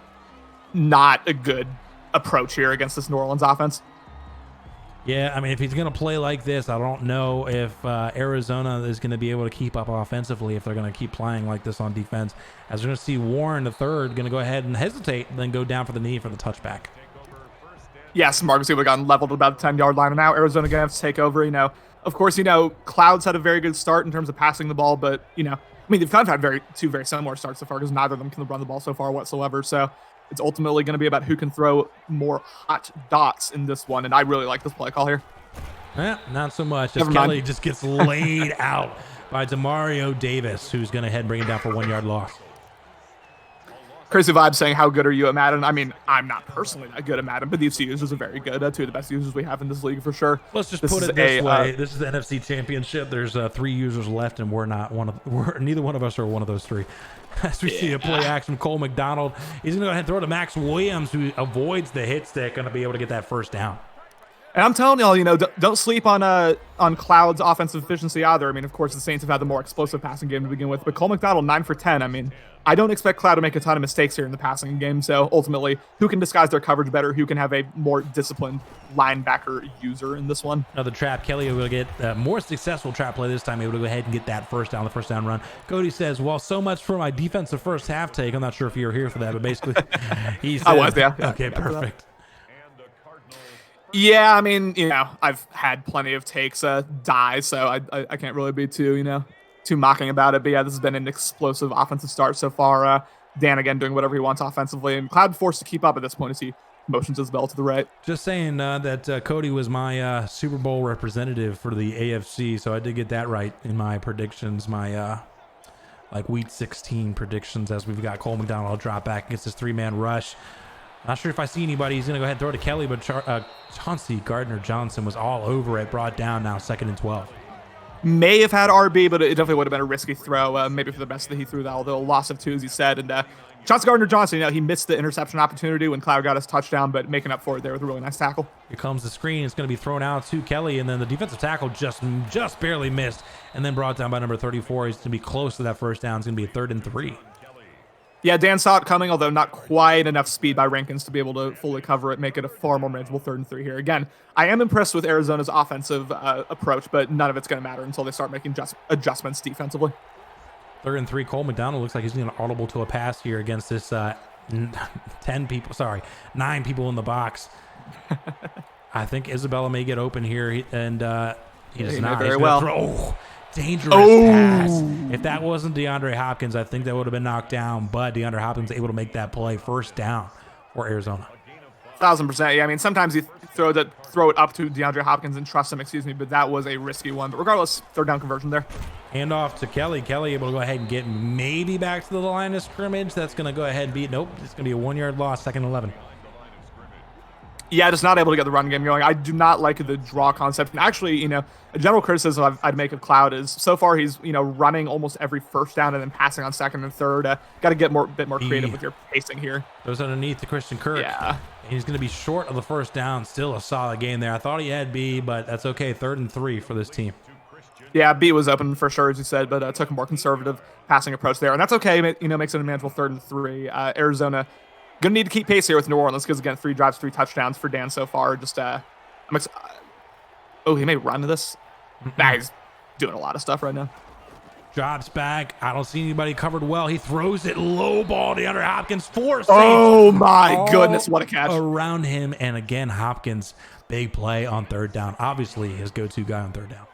a good approach here against this New Orleans offense. Yeah, I mean, if he's going to play like this, I don't know if Arizona is going to be able to keep up offensively if they're going to keep playing like this on defense. As we're going to see Warren III going to go ahead and hesitate, and then go down for the knee for the touchback. Yes, Marcus would have gotten leveled at about the 10-yard line, and now Arizona going to have to take over. Of course, Cloud's had a very good start in terms of passing the ball, but, they've kind of had two very similar starts so far because neither of them can run the ball so far whatsoever. So it's ultimately going to be about who can throw more hot dots in this one. And I really like this play call here. Not so much. As Kelly just gets laid out by Demario Davis, who's going to head and bring it down for 1-yard loss. Crazy Vibe saying, how good are you at Madden? I mean, I'm not personally that good at Madden, but these users are very good. 2 of the best users we have in this league for sure. Let's just put it this way. This is the NFC Championship. There's 3 users left, and neither one of us are one of those 3. As we see a play action, Cole McDonald. He's going to go ahead and throw to Max Williams, who avoids the hit stick, going to be able to get that first down. And I'm telling y'all, don't sleep on Cloud's offensive efficiency either. I mean, of course, the Saints have had the more explosive passing game to begin with, but Cole McDonald, 9 for 10. I mean, I don't expect Cloud to make a ton of mistakes here in the passing game. So ultimately, who can disguise their coverage better? Who can have a more disciplined linebacker user in this one? Another trap. Kelly will get a more successful trap play this time, able to go ahead and get that first down, the first down run. Cody says, well, so much for my defensive first half take. I'm not sure if you were here for that, but basically, he said, I was, yeah. Okay, perfect. Yeah, I mean, I've had plenty of takes die, so I can't really be too mocking about it. But yeah, this has been an explosive offensive start so far. Dan again doing whatever he wants offensively, and Cloud forced to keep up at this point as he motions his bell to the right. Just saying that Cody was my Super Bowl representative for the AFC, so I did get that right in my predictions, my Week 16 predictions, as we've got Cole McDonald drop back against this 3-man rush. Not sure if I see anybody. He's going to go ahead and throw it to Kelly, but Chauncey Gardner-Johnson was all over it, brought down now 2nd and 12. May have had RB, but it definitely would have been a risky throw, maybe for the best that he threw that, although a loss of 2, as he said. And Chauncey Gardner-Johnson, he missed the interception opportunity when Cloud got his touchdown, but making up for it there with a really nice tackle. Here comes the screen. It's going to be thrown out to Kelly, and then the defensive tackle just barely missed, and then brought down by number 34. He's going to be close to that first down. It's going to be a 3rd and 3. Yeah, Dan saw it coming, although not quite enough speed by Rankins to be able to fully cover it, make it a far more manageable 3rd and 3 here. Again, I am impressed with Arizona's offensive approach, but none of it's going to matter until they start making adjustments defensively. 3rd and 3, Cole McDonald looks like he's going to audible to a pass here against this 9 people in the box. I think Isabella may get open here, and he does not. Very well. Dangerous pass. If that wasn't DeAndre Hopkins, I think that would have been knocked down, but DeAndre Hopkins able to make that play, 1st down for Arizona. 1000%. Yeah, I mean, sometimes you throw it up to DeAndre Hopkins and trust him, but that was a risky one. But regardless, 3rd down conversion there. Hand off to Kelly. Kelly able to go ahead and get maybe back to the line of scrimmage. That's going to go ahead and beat. Nope, it's going to be a 1-yard loss, 2nd and 11. Yeah, just not able to get the run game going. I do not like the draw concept. And actually, a general criticism I'd make of Cloud is so far he's, running almost every 1st down and then passing on 2nd and 3rd. Got to get a bit more creative with your pacing here. Goes underneath to Christian Kirk. Yeah. And he's going to be short of the 1st down. Still a solid game there. I thought he had B, but that's okay. 3rd and 3 for this team. Yeah, B was open for sure, as you said, but took a more conservative passing approach there. And that's okay. Makes it a manageable 3rd and 3. Arizona going to need to keep pace here with New Orleans because, again, 3 drives, 3 touchdowns for Dan so far. Just, he may run to this. Nah, he's doing a lot of stuff right now. Drops back. I don't see anybody covered well. He throws it low ball to DeAndre Hopkins. 4 saves. Oh, my goodness. What a catch. Around him. And again, Hopkins, big play on 3rd down. Obviously, his go-to guy on 3rd down.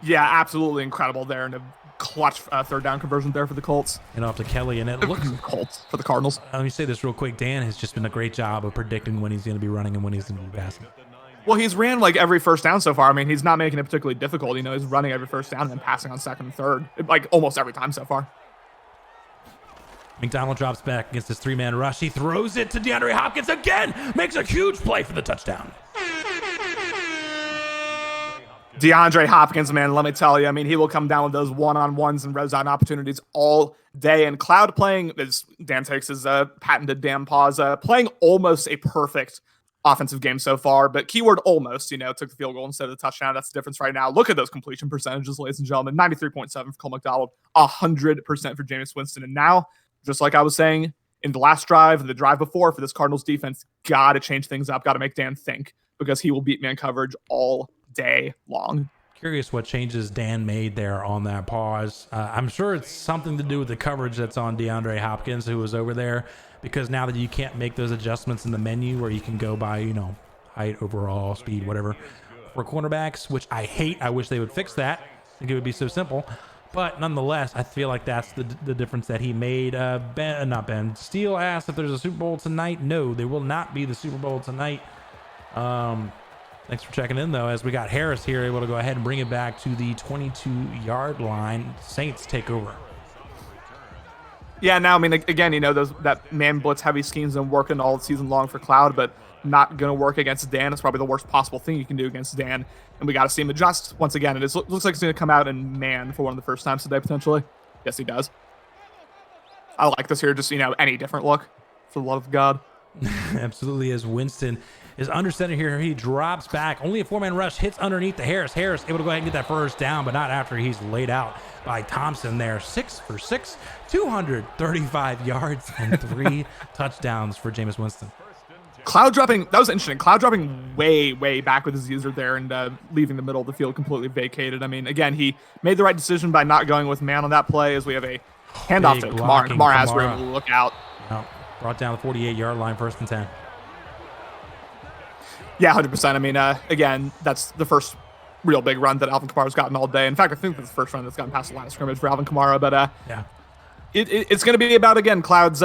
Yeah, absolutely incredible there. And a clutch 3rd down conversion there for the Colts. And off to Kelly. And it looks Colts for the Cardinals. Let me say this real quick. Dan has just been a great job of predicting when he's going to be running and when he's going to be passing. Well, he's ran like every 1st down so far. I mean, he's not making it particularly difficult. He's running every 1st down and then passing on 2nd and 3rd, like almost every time so far. McDonald drops back against his 3-man rush. He throws it to DeAndre Hopkins again. Makes a huge play for the touchdown. DeAndre Hopkins, man, let me tell you, I mean, he will come down with those one-on-ones and red zone opportunities all day. And Cloud playing, as Dan takes his patented damn pause, playing almost a perfect offensive game so far, but keyword almost, took the field goal instead of the touchdown. That's the difference right now. Look at those completion percentages, ladies and gentlemen. 93.7 for Cole McDonald, 100% for Jameis Winston. And now, just like I was saying in the last drive and the drive before for this Cardinals defense, got to change things up, got to make Dan think because he will beat man coverage all day long. Curious what changes Dan made there on that pause. I'm sure it's something to do with the coverage that's on DeAndre Hopkins, who was over there, because now that you can't make those adjustments in the menu where you can go by, height, overall, speed, whatever, for cornerbacks, which I hate. I wish they would fix that. I think it would be so simple. But nonetheless, I feel like that's the difference that he made. Ben Steele asked if there's a Super Bowl tonight. No, there will not be the Super Bowl tonight. Thanks for checking in, though, as we got Harris here able to go ahead and bring it back to the 22-yard line. Saints take over. Yeah, now, I mean, again, that man blitz heavy schemes and working all season long for Cloud, but not going to work against Dan. It's probably the worst possible thing you can do against Dan. And we got to see him adjust once again. It looks like he's going to come out and man for one of the first times today, potentially. Yes, he does. I like this here, just, any different look, for the love of God. Absolutely, as Winston is under center here. He drops back. Only a 4-man rush hits underneath the Harris. Harris able to go ahead and get that 1st down, but not after he's laid out by Thompson there. 6 for 6, 235 yards and 3 touchdowns for Jameis Winston. Cloud dropping, that was interesting. Cloud dropping way, way back with his user there and leaving the middle of the field completely vacated. I mean, again, he made the right decision by not going with man on that play as we have a handoff to Kamara. Kamara has room to look out. No, brought down the 48-yard line, 1st and 10. Yeah, 100%. I mean, again, that's the first real big run that Alvin Kamara's gotten all day. In fact, I think that's the first run that's gotten past the line of scrimmage for Alvin Kamara. But yeah, it's going to be about, again, Cloud's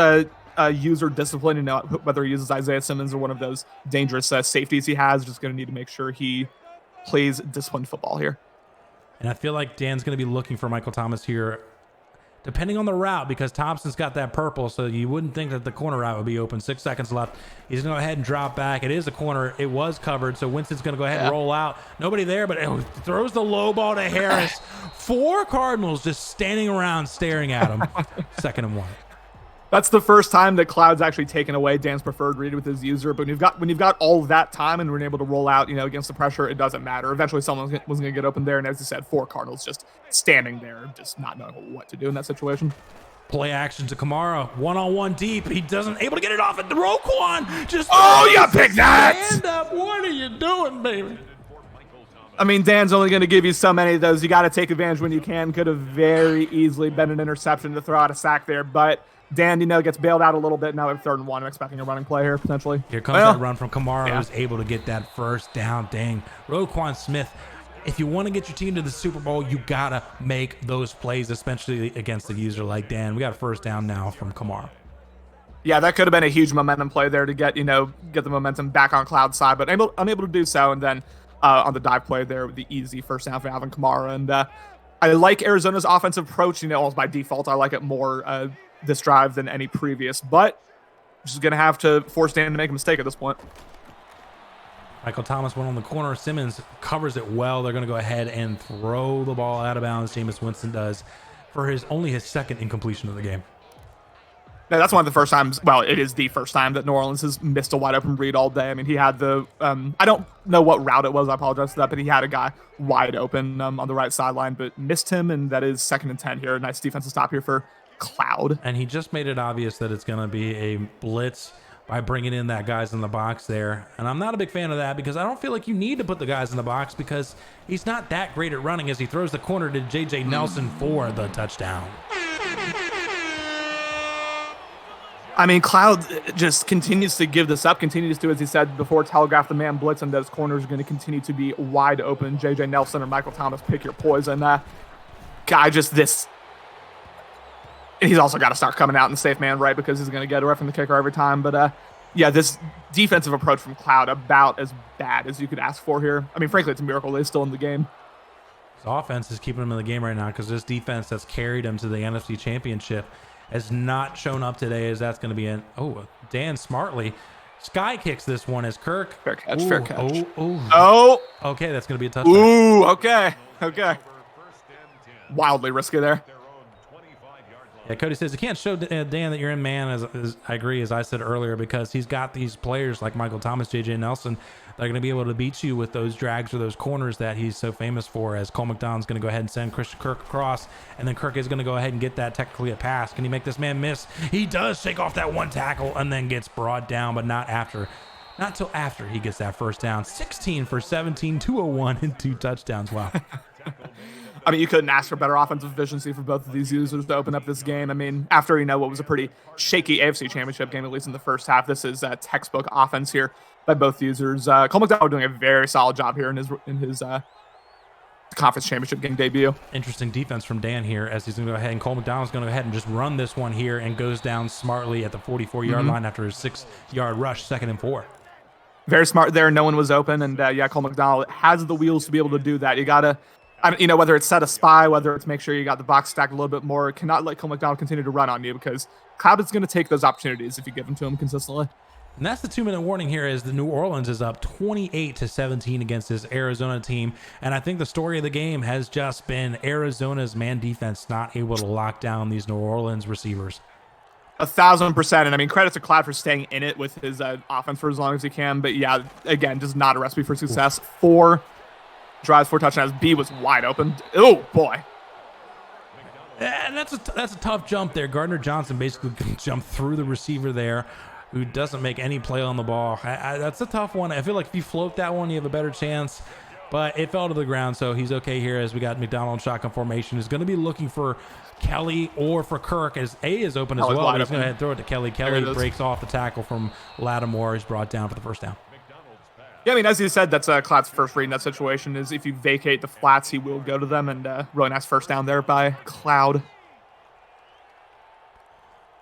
user discipline, whether he uses Isaiah Simmons or one of those dangerous safeties he has. Just going to need to make sure he plays disciplined football here. And I feel like Dan's going to be looking for Michael Thomas here, depending on the route, because Thompson's got that purple, so you wouldn't think that the corner route would be open. 6 seconds left. He's going to go ahead and drop back. It is a corner. It was covered, so Winston's going to go ahead and roll out. Nobody there, but it throws the low ball to Harris. 4 Cardinals just standing around staring at him. 2nd and 1. That's the first time that Cloud's actually taken away Dan's preferred read with his user. But when you've got all of that time and we're able to roll out, against the pressure, it doesn't matter. Eventually, someone was going to get open there, and as you said, 4 Cardinals just standing there, just not knowing what to do in that situation. Play action to Kamara, one-on-one deep. He doesn't able to get it off at the Roquan. Just you picked that! Stand up. What are you doing, baby? I mean, Dan's only going to give you so many of those. You got to take advantage when you can. Could have very easily been an interception to throw out a sack there, but Dan, gets bailed out a little bit. Now at 3rd and 1. I'm expecting a running play here, potentially. Here comes that run from Kamara, who's able to get that first down. Dang. Roquan Smith, if you want to get your team to the Super Bowl, you got to make those plays, especially against a user like Dan. We got a first down now from Kamara. Yeah, that could have been a huge momentum play there to get the momentum back on Cloud's side, but unable to do so. And then on the dive play there, the easy first down for Alvin Kamara. And I like Arizona's offensive approach. Almost by default, I like it more this drive than any previous. But just going to have to force Dan to make a mistake at this point. Michael Thomas went on the corner. Simmons covers it well. They're going to go ahead and throw the ball out of bounds. Jameis Winston does for only his 2nd incompletion of the game. Yeah, that's one of the first times. Well, it is the first time that New Orleans has missed a wide open read all day. I mean, he had the I don't know what route it was. I apologize for that, but he had a guy wide open on the right sideline, but missed him, and that is 2nd and 10 here. Nice defensive stop here for Cloud. And he just made it obvious that it's going to be a blitz by bringing in that guys in the box there. And I'm not a big fan of that because I don't feel like you need to put the guys in the box because he's not that great at running as he throws the corner to J.J. Nelson for the touchdown. I mean, Cloud just continues to give this up, continues to, as he said before, telegraph the man blitz, and those corners are going to continue to be wide open. J.J. Nelson or Michael Thomas, pick your poison. Guy just this... And he's also got to start coming out in the safe man, right, because he's going to get away from the kicker every time. But, this defensive approach from Cloud about as bad as you could ask for here. I mean, frankly, it's a miracle they're still in the game. His offense is keeping him in the game right now because this defense that's carried him to the NFC Championship has not shown up today, as that's going to be Dan smartly sky kicks this one as Kirk. Fair catch. Oh. Okay, that's going to be a touchdown. Ooh, okay. Wildly risky there. Yeah, Cody says you can't show Dan that you're in man, as I agree, as I said earlier, because he's got these players like Michael Thomas, J.J. Nelson, that are going to be able to beat you with those drags or those corners that he's so famous for, as Cole McDonald's going to go ahead and send Christian Kirk across, and then Kirk is going to go ahead and get that technically a pass. Can he make this man miss? He does shake off that one tackle and then gets brought down, but not till after he gets that first down. 16 for 17, 201, and 2 touchdowns. Wow. I mean, you couldn't ask for better offensive efficiency for both of these users to open up this game. I mean, after, what was a pretty shaky AFC Championship game, at least in the first half, this is textbook offense here by both users. Cole McDonald doing a very solid job here in his conference championship game debut. Interesting defense from Dan here, as he's going to go ahead, and Cole McDonald's going to go ahead and just run this one here and goes down smartly at the 44-yard line after his 6-yard rush, 2nd and 4. Very smart there. No one was open, and Cole McDonald has the wheels to be able to do that. You got to... whether it's set a spy, whether it's make sure you got the box stacked a little bit more, cannot let Cole McDonald continue to run on you because Cloud is going to take those opportunities if you give them to him consistently. And that's the 2-minute warning here, as the New Orleans is up 28-17 against this Arizona team. And I think the story of the game has just been Arizona's man defense not able to lock down these New Orleans receivers. 1,000%. And I mean, credit to Cloud for staying in it with his offense for as long as he can. But yeah, again, just not a recipe for success. 4 drives, 4 touchdowns. B was wide open. Oh boy. And that's a tough jump there. Gardner Johnson basically can jump through the receiver there, who doesn't make any play on the ball. That's a tough one. I feel like if you float that one, you have a better chance. But it fell to the ground, so he's okay here as we got McDonald shotgun formation. He's going to be looking for Kelly or for Kirk, as A is open as well. He's going to throw it to Kelly. Kelly breaks off the tackle from Lattimore. He's brought down for the first down. Yeah, I mean, as you said, that's Cloud's first read in that situation is if you vacate the flats, he will go to them, and really nice first down there by Cloud.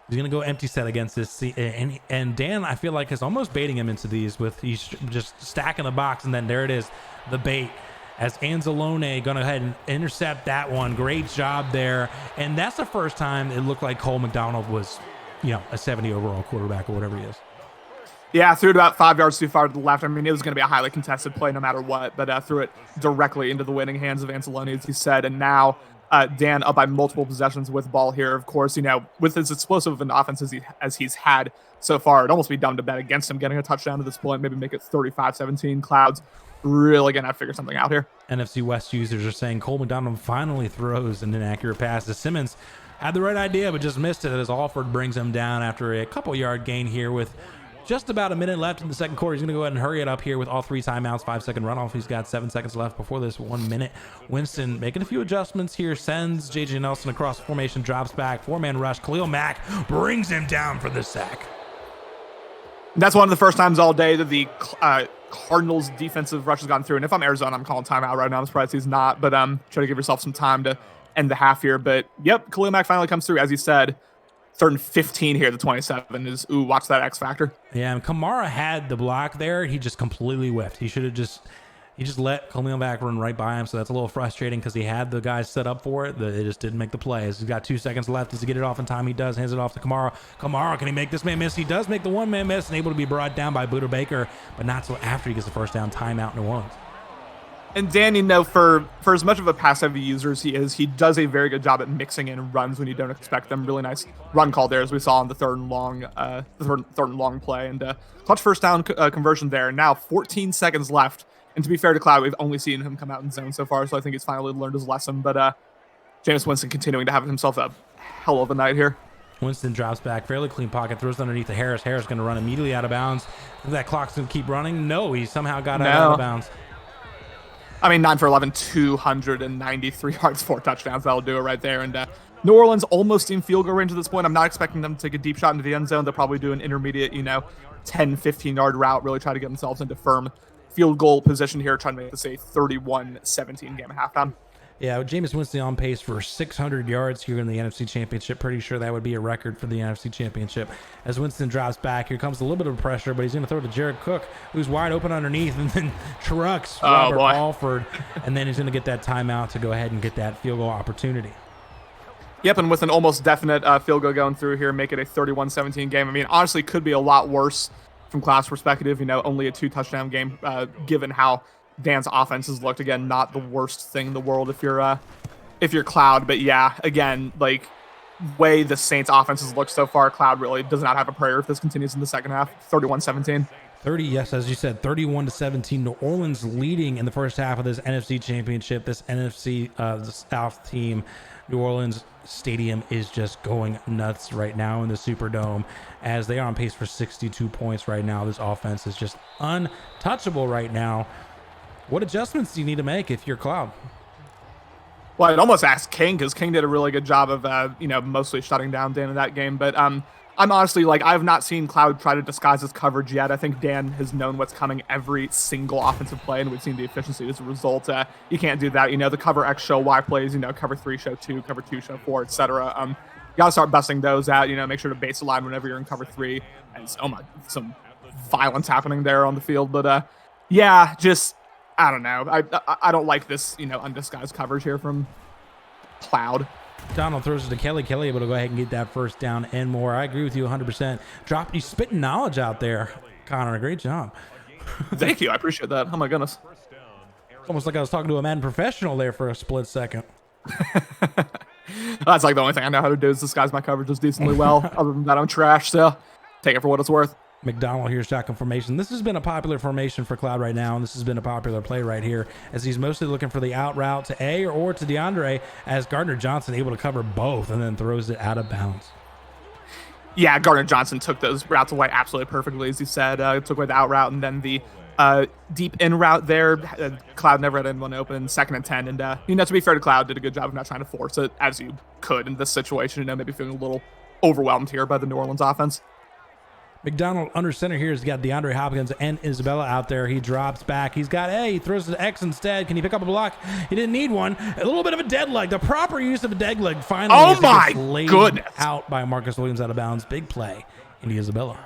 He's going to go empty set against this. And Dan, I feel like, is almost baiting him into these with he's just stacking the box, and then there it is, the bait. As Anzalone going to head and intercept that one. Great job there. And that's the first time it looked like Cole McDonald was, a 70 overall quarterback or whatever he is. Yeah, threw it about 5 yards too far to the left. I mean, it was going to be a highly contested play no matter what, but threw it directly into the winning hands of Anzalone, as he said. And now Dan up by multiple possessions with the ball here. Of course, with as explosive of an offense as he's had so far, it'd almost be dumb to bet against him getting a touchdown to this point, maybe make it 35-17. Cloud's really going to have to figure something out here. NFC West users are saying Cole McDonald finally throws an inaccurate pass to Simmons. had the right idea, but just missed it as Alford brings him down after a couple yard gain here with just about a minute left in the second quarter. He's going to go ahead and hurry it up here with all 3 timeouts, 5-second runoff. He's got 7 seconds left before this 1 minute. Winston making a few adjustments here, sends J.J. Nelson across the formation, drops back, 4-man rush. Khalil Mack brings him down for the sack. That's one of the first times all day that the Cardinals defensive rush has gone through. And if I'm Arizona, I'm calling timeout right now. I'm surprised he's not, but try to give yourself some time to end the half here. But yep, Khalil Mack finally comes through, as you said. Third and 15 here, the 27 is, ooh, watch that X factor. Yeah, and Kamara had the block there. He just completely whiffed. He should have just let Khalil Mack run right by him. So that's a little frustrating because he had the guys set up for it. They just didn't make the plays. He's got 2 seconds left. Does he get it off in time? He does. Hands it off to Kamara. Kamara, can he make this man miss? He does make the 1-man miss and able to be brought down by Buda Baker, but not so after he gets the first down. Timeout, New Orleans. And Dan, you know, for as much of a pass-heavy user as he is, he does a very good job at mixing in runs when you don't expect them. Really nice run call there, as we saw on the third and long play, and clutch first down conversion there. Now 14 seconds left, and to be fair to Cloud, we've only seen him come out in zone so far, so I think he's finally learned his lesson. But Jameis Winston continuing to have himself a hell of a night here. Winston drops back, fairly clean pocket, throws underneath to Harris. Harris going to run immediately out of bounds. Is that clock's going to keep running? No, he somehow got out of bounds. I mean, 9 for 11, 293 yards, 4 touchdowns. That'll do it right there. And New Orleans almost in field goal range at this point. I'm not expecting them to take a deep shot into the end zone. They'll probably do an intermediate, 10, 15-yard route, really try to get themselves into firm field goal position here, trying to make this a 31-17 game at halftime. Yeah, Jameis Winston on pace for 600 yards here in the NFC Championship. Pretty sure that would be a record for the NFC Championship. As Winston drops back, here comes a little bit of pressure, but he's going to throw to Jared Cook, who's wide open underneath, and then trucks Robert Alford, and then he's going to get that timeout to go ahead and get that field goal opportunity. Yep, and with an almost definite field goal going through here, make it a 31-17 game. I mean, honestly, could be a lot worse from Cloud's perspective. Only a 2-touchdown game, given how Dan's offense has looked. Again, not the worst thing in the world if you're Cloud, but yeah, again, like way the Saints offense has looked so far, Cloud really does not have a prayer if this continues in the second half. 31-17. 30, yes, as you said, 31-17. New Orleans leading in the first half of this NFC Championship. This NFC South team, New Orleans Stadium is just going nuts right now in the Superdome as they are on pace for 62 points right now. This offense is just untouchable right now. What adjustments do you need to make if you're Cloud? Well, I'd almost ask King, because King did a really good job of, mostly shutting down Dan in that game. But I'm honestly, I have not seen Cloud try to disguise his coverage yet. I think Dan has known what's coming every single offensive play, and we've seen the efficiency as a result. You can't do that. The cover X show Y plays, cover 3 show 2, cover 2 show 4, etc. You got to start busting those out. Make sure to base the line whenever you're in cover 3. And some violence happening there on the field. But yeah, just I don't know. I don't like this, undisguised coverage here from Cloud. Donald throws it to Kelly. Kelly able to go ahead and get that first down and more. I agree with you 100%. You spitting knowledge out there, Connor. Great job. Thank you. I appreciate that. Oh, my goodness. Almost like I was talking to a Madden professional there for a split second. That's like the only thing I know how to do is disguise my coverages decently well. Other than that, I'm trash, so take it for what it's worth. McDonald here, shotgun formation. This has been a popular formation for Cloud right now, and this has been a popular play right here as he's mostly looking for the out route to A or to DeAndre, as Gardner Johnson able to cover both and then throws it out of bounds. Yeah, Gardner Johnson took those routes away absolutely perfectly, as you said. Took away the out route and then the deep in route there. Cloud never had anyone open, 2nd and 10. And, to be fair to Cloud, did a good job of not trying to force it as you could in this situation. Maybe feeling a little overwhelmed here by the New Orleans offense. McDonald under center here has got DeAndre Hopkins and Isabella out there. He drops back. He throws it to X instead. Can he pick up a block? He didn't need one. A little bit of a dead leg. The proper use of a dead leg finally. Oh my goodness. Out by Marcus Williams out of bounds. Big play. Andy Isabella.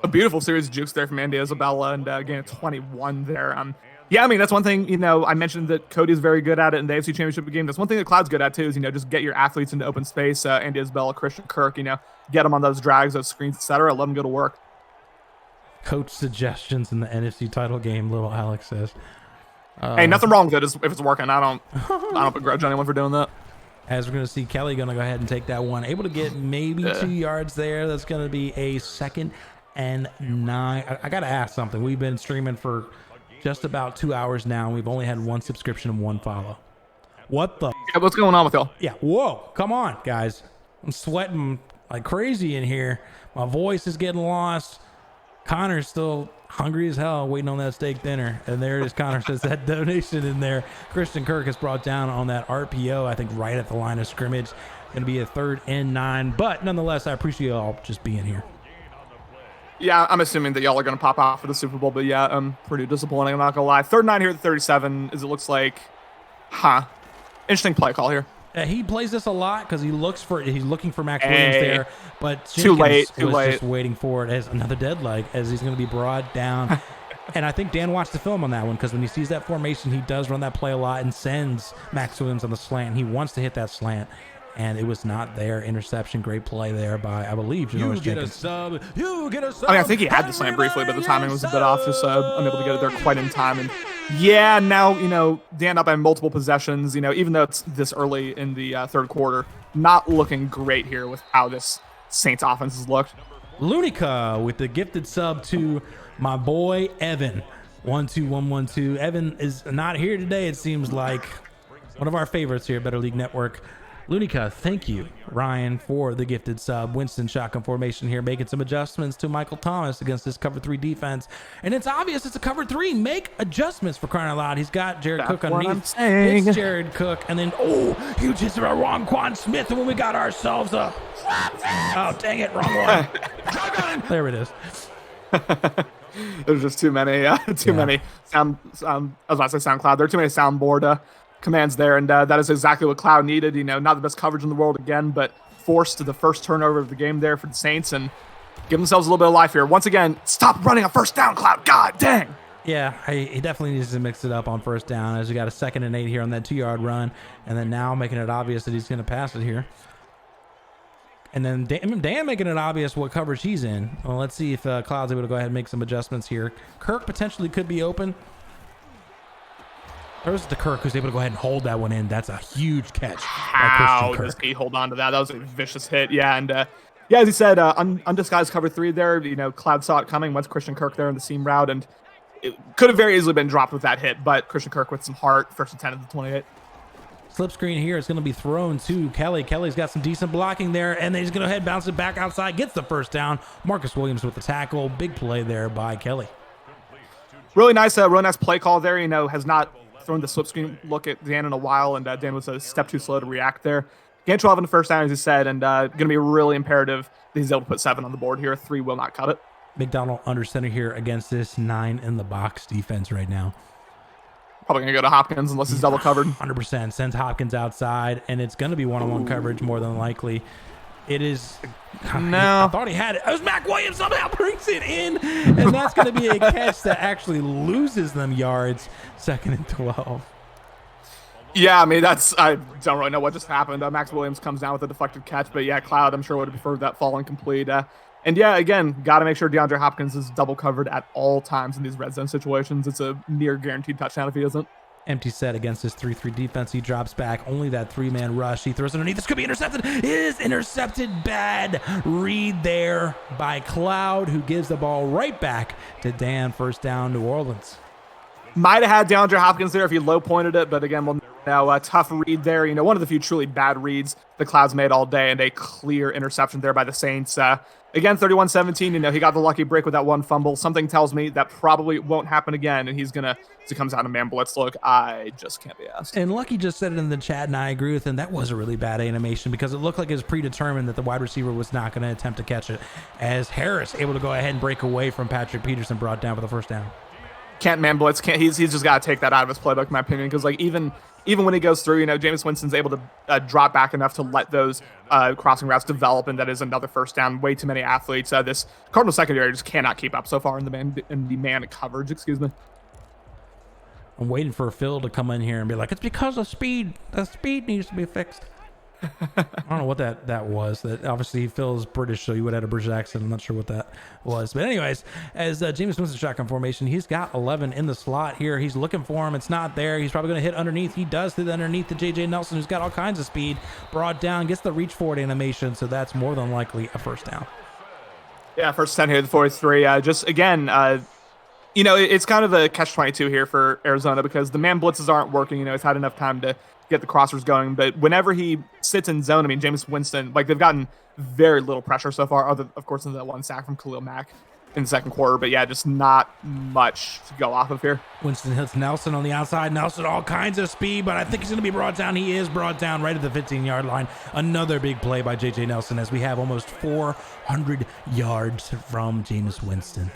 A beautiful series of jukes there from Andy Isabella, and again, 21 there. Yeah, I mean, that's one thing, I mentioned that Cody's very good at it in the AFC Championship game. That's one thing that Cloud's good at, too, is, just get your athletes into open space. Andy Isabella, Christian Kirk, get them on those drags, those screens, etc. Let them go to work. Coach suggestions in the NFC title game, little Alex says. Hey, nothing wrong with it if it's working. I don't begrudge anyone for doing that. As we're going to see Kelly going to go ahead and take that one. Able to get maybe 2 yards there. That's going to be a 2nd and 9. I got to ask something. We've been streaming for just about 2 hours now. We've only had 1 subscription and 1 follow. What the Yeah, what's going on with y'all? Yeah, whoa, come on, guys. I'm sweating like crazy in here. My voice is getting lost. Connor's still hungry as hell, waiting on that steak dinner. And there it is. Connor says that donation in there. Christian Kirk is brought down on that RPO, I think right at the line of scrimmage. Going to be a 3rd and 9. But nonetheless, I appreciate y'all just being here. Yeah, I'm assuming that y'all are going to pop out for the Super Bowl. But yeah, pretty disappointing. I'm not going to lie. 3rd and 9 here at 37, as it looks like. Interesting play call here. He plays this a lot because he's looking for Max Williams there, but Too late. just waiting for it as another dead leg as he's going to be brought down. And I think Dan watched the film on that one because when he sees that formation, he does run that play a lot and sends Max Williams on the slant. He wants to hit that slant, and it was not there. Interception, great play there by, I believe, Janoris Jenkins. I mean, I think he had the slant briefly, but the timing was a bit off, just unable to get it there quite in time. And yeah, now, Dan up by multiple possessions, even though it's this early in the 3rd quarter, not looking great here with how this Saints offense has looked. Lunica with the gifted sub to my boy, Evan. 12112. Evan is not here today, it seems like. One of our favorites here at Better League Network. Lunica, thank you, Ryan, for the gifted sub. Winston shotgun formation here, making some adjustments to Michael Thomas against this cover 3 defense. And it's obvious it's a cover 3. Make adjustments for crying out loud. He's got Jared Cook underneath. It's Jared Cook. And then, huge hits around Ron Quan Smith. And when we got ourselves a... Oh, dang it, wrong one. There it is. There's just too many, many sound. I was about to say SoundCloud. There are too many soundboard commands there, and that is exactly what Cloud needed. Not the best coverage in the world again, but forced the first turnover of the game there for the Saints and give themselves a little bit of life here. Once again, stop running a first down, Cloud. God dang. Yeah, he definitely needs to mix it up on first down as we got a 2nd and 8 here on that 2-yard run, and then now making it obvious that he's going to pass it here. And then Dan making it obvious what coverage he's in. Well, let's see if Cloud's able to go ahead and make some adjustments here. Kirk potentially could be open. There's the Kirk who's able to go ahead and hold that one in. That's a huge catch. How does he hold on to that? That was a vicious hit. Yeah, and as he said, undisguised cover 3 there. Cloud saw it coming once Christian Kirk there in the seam route, and it could have very easily been dropped with that hit, but Christian Kirk with some heart, 1st and 10 at the 28. Slip screen here. It's going to be thrown to Kelly. Kelly's got some decent blocking there, and then he's going to go ahead and bounce it back outside, gets the first down. Marcus Williams with the tackle. Big play there by Kelly. Really nice play call there. Has not thrown the slip screen look at Dan in a while, and Dan was a step too slow to react there. Gain 12 in the first down, as he said, and going to be really imperative that he's able to put 7 on the board here. 3 will not cut it. McDonald under center here against this 9 in the box defense right now. Probably going to go to Hopkins unless he's double covered. 100%. Sends Hopkins outside, and it's going to be one-on-one coverage more than likely. It is. No. I thought he had it. It was Mac Williams somehow brings it in, and that's going to be a catch that actually loses them yards. 2nd and 12. Yeah, I mean, I don't really know what just happened. Max Williams comes down with a deflected catch, but yeah, Cloud, I'm sure would have preferred that fall incomplete. And yeah, again, got to make sure DeAndre Hopkins is double covered at all times in these red zone situations. It's a near guaranteed touchdown if he isn't. Empty set against this 3-3 defense. He drops back. Only that 3-man rush. He throws underneath. This could be intercepted. It is intercepted. Bad read there by Cloud, who gives the ball right back to Dan. 1st down, New Orleans. Might have had DeAndre Hopkins there if he low pointed it, but again, now a tough read there. One of the few truly bad reads the Clouds made all day, and a clear interception there by the Saints. Again, 31-17, he got the lucky break with that one fumble. Something tells me that probably won't happen again, and he's going to, as he comes out of man blitz look, I just can't be asked. And Lucky just said it in the chat, and I agree with him. That was a really bad animation because it looked like it was predetermined that the wide receiver was not going to attempt to catch it, as Harris able to go ahead and break away from Patrick Peterson, brought down for the 1st down. Can't man blitz. He's just got to take that out of his playbook, in my opinion, because even when he goes through, Jameis Winston's able to drop back enough to let those crossing routes develop, and that is another 1st down. Way too many athletes. This Cardinal secondary just cannot keep up so far in the man coverage. Excuse me. I'm waiting for Phil to come in here and be like, it's because of speed. The speed needs to be fixed. I don't know what that was. That obviously Phil's British, so you would have had a British accent. I'm not sure what that was. But anyways, as Jameis Winston shotgun formation, he's got 11 in the slot here. He's looking for him. It's not there. He's probably going to hit underneath. He does hit underneath to J.J. Nelson, who's got all kinds of speed. Brought down, gets the reach forward animation, so that's more than likely a 1st down. Yeah, 1st 10 here, the 43. Just again, it's kind of a catch-22 here for Arizona because the man blitzes aren't working. He's had enough time to get the crossers going. But whenever he sits in zone, I mean, Jameis Winston, like they've gotten very little pressure so far, other of course than that one sack from Khalil Mack in the second quarter. But yeah, just not much to go off of here. Winston hits Nelson on the outside. Nelson all kinds of speed, but I think he's going to be brought down. He is brought down right at the 15-yard line. Another big play by J.J. Nelson as we have almost 400 yards from Jameis Winston.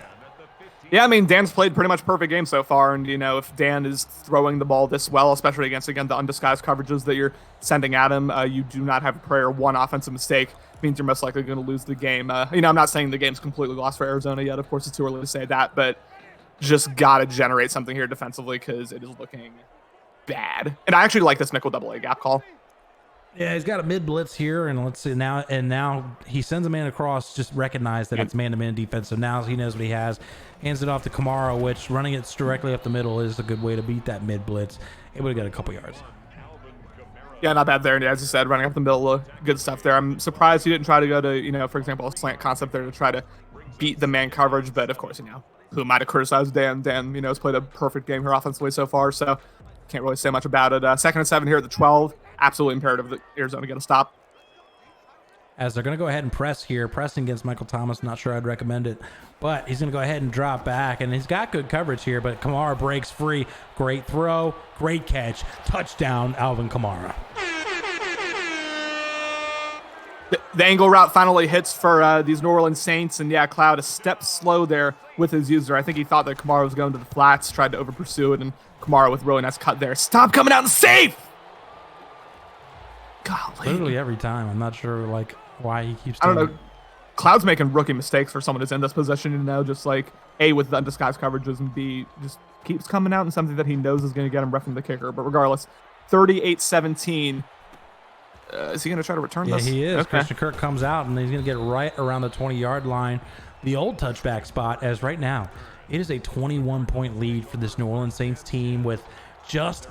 Yeah, I mean, Dan's played pretty much perfect game so far, and, if Dan is throwing the ball this well, especially against, again, the undisguised coverages that you're sending at him, you do not have a prayer. One offensive mistake means you're most likely going to lose the game. I'm not saying the game's completely lost for Arizona yet. Of course, it's too early to say that, but just got to generate something here defensively because it is looking bad. And I actually like this nickel double A gap call. Yeah, he's got a mid blitz here, and let's see now. And now he sends a man across. Just recognize that it's man-to-man defense. So now he knows what he has. Hands it off to Kamara, which running it directly up the middle is a good way to beat that mid blitz. Able to get a couple yards. Yeah, not bad there. And as you said, running up the middle, good stuff there. I'm surprised he didn't try to go to, for example, a slant concept there to try to beat the man coverage. But of course, who might have criticized Dan? Dan, has played a perfect game here offensively so far. So can't really say much about it. 2nd and 7 here at the 12. Absolutely imperative that Arizona get a stop. As they're going to go ahead and press here. Pressing against Michael Thomas. Not sure I'd recommend it. But he's going to go ahead and drop back. And he's got good coverage here. But Kamara breaks free. Great throw. Great catch. Touchdown, Alvin Kamara. The angle route finally hits for these New Orleans Saints. And yeah, Cloud a step slow there with his user. I think he thought that Kamara was going to the flats. Tried to over pursue it. And Kamara with really nice cut there. Stop coming out and safe! Golly. Literally every time. I'm not sure why he keeps doing I don't know. Cloud's making rookie mistakes for someone who's in this position, just like A, with the undisguised coverages, and B, just keeps coming out in something that he knows is going to get him roughing the kicker. But regardless, 38-17. Is he going to try to return this? Yeah, he is. Okay. Christian Kirk comes out, and he's going to get right around the 20-yard line, the old touchback spot, as right now it is a 21-point lead for this New Orleans Saints team with just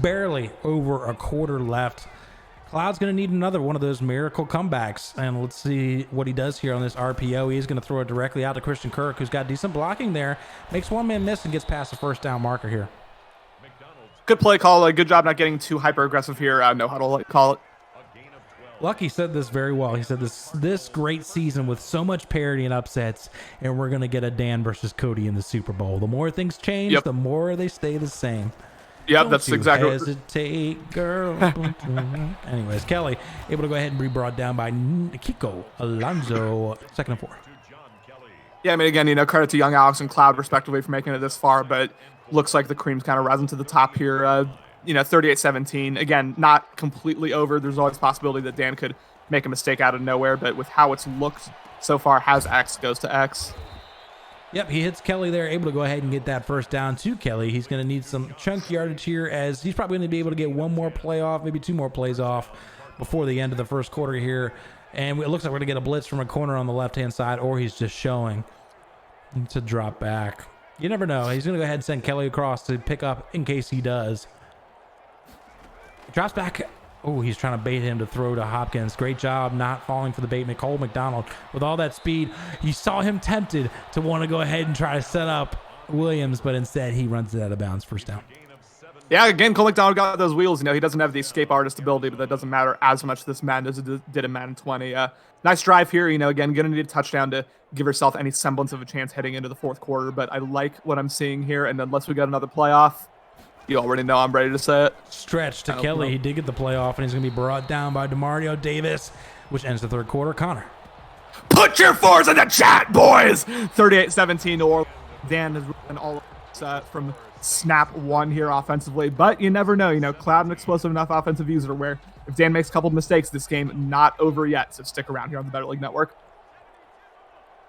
barely over a quarter left. Cloud's going to need another one of those miracle comebacks, and let's see what he does here on this RPO. He's going to throw it directly out to Christian Kirk, who's got decent blocking there, makes one man miss and gets past the first down marker here. Good play call. Good job not getting too hyper aggressive here. No huddle call it. Lucky said this very well. He said this great season with so much parity and upsets, and we're going to get a Dan versus Cody in the Super Bowl. The more things change, the more they stay the same. Yep, that's exactly what hesitate, girl. Anyways, Kelly able to go ahead and be brought down by Kiko Alonso. 2nd and 4. Yeah, I mean, again, credit to young Alex and Cloud respectively for making it this far, but looks like the cream's kind of rising to the top here. 38-17. Again, not completely over. There's always a possibility that Dan could make a mistake out of nowhere, but with how it's looked so far, has X goes to X. Yep, he hits Kelly there, able to go ahead and get that first down to Kelly. He's going to need some chunk yardage here, as he's probably going to be able to get one more play off, maybe 2 more plays off before the end of the first quarter here. And it looks like we're going to get a blitz from a corner on the left-hand side, or he's just showing to drop back. You never know. He's going to go ahead and send Kelly across to pick up in case he does. He drops back. Oh, he's trying to bait him to throw to Hopkins. Great job not falling for the bait. Cole McDonald, with all that speed, you saw him tempted to want to go ahead and try to set up Williams, but instead he runs it out of bounds. First down. Yeah, again, Cole McDonald got those wheels. He doesn't have the escape artist ability, but that doesn't matter as much this Madden as it did in Madden 20. Nice drive here. Again, going to need a touchdown to give yourself any semblance of a chance heading into the fourth quarter, but I like what I'm seeing here, and unless we got another playoff, you already know I'm ready to say it. Stretch to Kelly. He did get the playoff, and he's going to be brought down by DeMario Davis, which ends the third quarter. Connor. Put your fours in the chat, boys! 38-17 New Orleans. Dan has run all from snap one here offensively, but you never know. Cloud an explosive enough offensive user where if Dan makes a couple of mistakes, this game not over yet, so stick around here on the BetterLeague Network.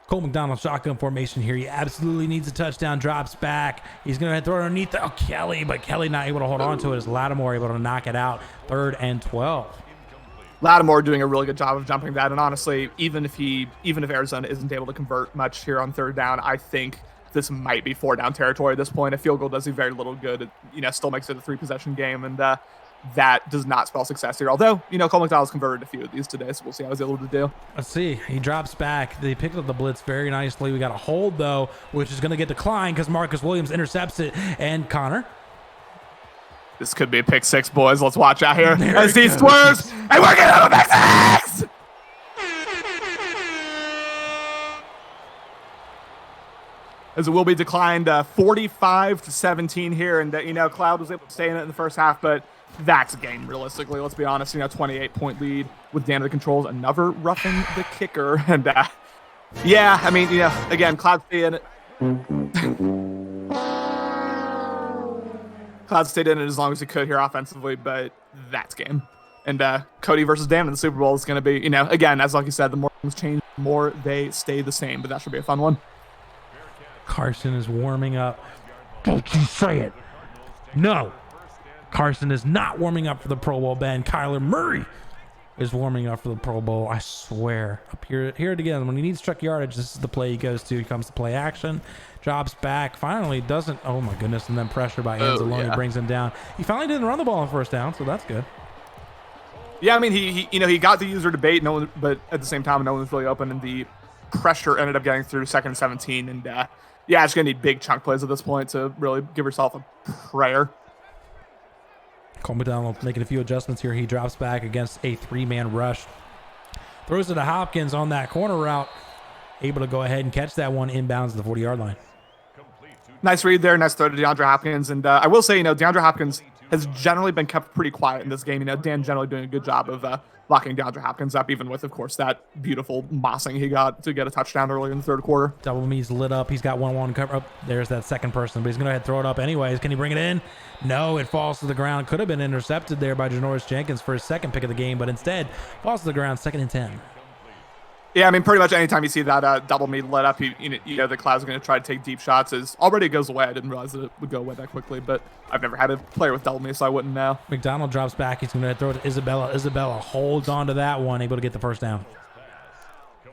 Cole McDonald shotgun formation here. He absolutely needs a touchdown. Drops back. He's going to throw it underneath Kelly, but Kelly not able to hold on to it as Lattimore able to knock it out. 3rd and 12. Lattimore doing a really good job of jumping that, and honestly, even if Arizona isn't able to convert much here on 3rd down, I think this might be 4-down territory at this point. A field goal does you very little good. It still makes it a 3-possession game, and that does not spell success here. Although, Cole McDonald's converted a few of these today, so we'll see how he's able to do. Let's see. He drops back. They picked up the blitz very nicely. We got a hold, though, which is going to get declined because Marcus Williams intercepts it. And Connor? This could be a pick six, boys. Let's watch out here as he swerves, and we're getting a pick six! As it will be declined 45-17 here, and Cloud was able to stay in it in the first half, but that's a game realistically. Let's be honest. 28-point lead with Dan to the controls, another roughing the kicker, and yeah, I mean, again, Cloud stayed in it. Cloud stayed in it as long as he could here offensively, but that's game. And Cody versus Dan in the Super Bowl is going to be, again, as like you said, the more things change, the more they stay the same. But that should be a fun one. Carson is warming up. Don't you say it. No. Carson is not warming up for the Pro Bowl, Ben. Kyler Murray is warming up for the Pro Bowl. I swear. Up here it again. When he needs truck yardage, this is the play he goes to. He comes to play action. Drops back. Finally doesn't. Oh, my goodness. And then pressure by Anzalone brings him down. He finally didn't run the ball on first down, so that's good. Yeah, I mean, he got the user debate, but at the same time, no one was really open, and the pressure ended up getting through 2nd and 17. And, yeah, it's going to need big chunk plays at this point to really give yourself a prayer. Cole McDonald making a few adjustments here. He drops back against a 3-man rush. Throws it to Hopkins on that corner route. Able to go ahead and catch that one inbounds to the 40-yard line. Nice read there. Nice throw to DeAndre Hopkins. And I will say, DeAndre Hopkins has generally been kept pretty quiet in this game. Dan generally doing a good job of locking DeAndre Hopkins up, even with, of course, that beautiful mossing he got to get a touchdown early in the third quarter. Double me's lit up. He's got 1-1 cover up. There's that second person, but he's going to go ahead and throw it up anyways. Can he bring it in? No, it falls to the ground. Could have been intercepted there by Janoris Jenkins for his second pick of the game, but instead falls to the ground, 2nd and 10. Yeah, I mean, pretty much anytime you see that double me lit up, the Cloud's going to try to take deep shots. Already goes away. I didn't realize that it would go away that quickly, but I've never had a player with double me, so I wouldn't know. McDonald drops back. He's going to throw it to Isabella. Isabella holds on to that one, able to get the first down.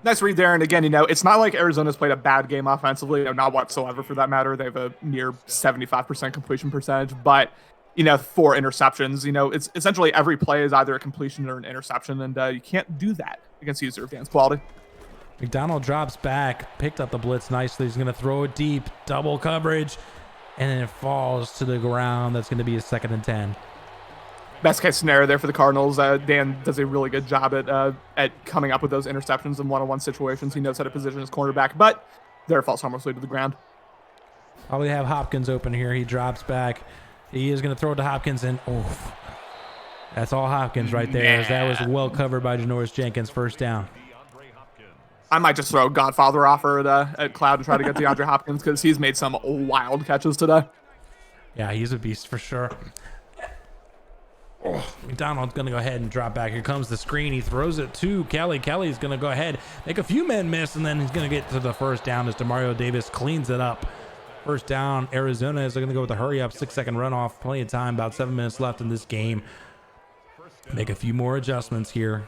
Nice read there. And again, it's not like Arizona's played a bad game offensively, not whatsoever for that matter. They have a near 75% completion percentage, but 4 interceptions. It's essentially every play is either a completion or an interception, and you can't do that against user advanced quality. McDonald drops back, picked up the blitz nicely. He's going to throw it deep, double coverage, and then it falls to the ground. That's going to be a 2nd and 10. Best case scenario there for the Cardinals. Dan does a really good job at coming up with those interceptions in one-on-one situations. He knows how to position his cornerback, but there falls harmlessly to the ground. Probably have Hopkins open here. He drops back. He is going to throw it to Hopkins, and that's all Hopkins right there. That was well covered by Janoris Jenkins. First down. I might just throw a Godfather offer at Cloud and try to get DeAndre Hopkins because he's made some wild catches today. Yeah, he's a beast for sure. McDonald's going to go ahead and drop back. Here comes the screen. He throws it to Kelly. Kelly's going to go ahead, make a few men miss, and then he's going to get to the first down as Demario Davis cleans it up. First down, Arizona is going to go with a hurry-up 6-second runoff. Plenty of time, about 7 minutes left in this game. Make a few more adjustments here.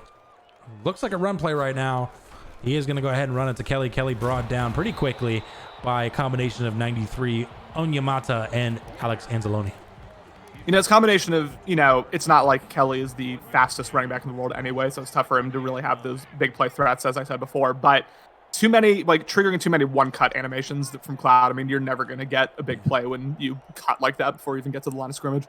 Looks like a run play right now. He is going to go ahead and run it to Kelly. Kelly brought down pretty quickly by a combination of 93, Onyemata, and Alex Anzalone. It's a combination of, it's not like Kelly is the fastest running back in the world anyway, so it's tough for him to really have those big play threats, as I said before, but too many, triggering too many one-cut animations from Cloud. I mean, you're never going to get a big play when you cut like that before you even get to the line of scrimmage.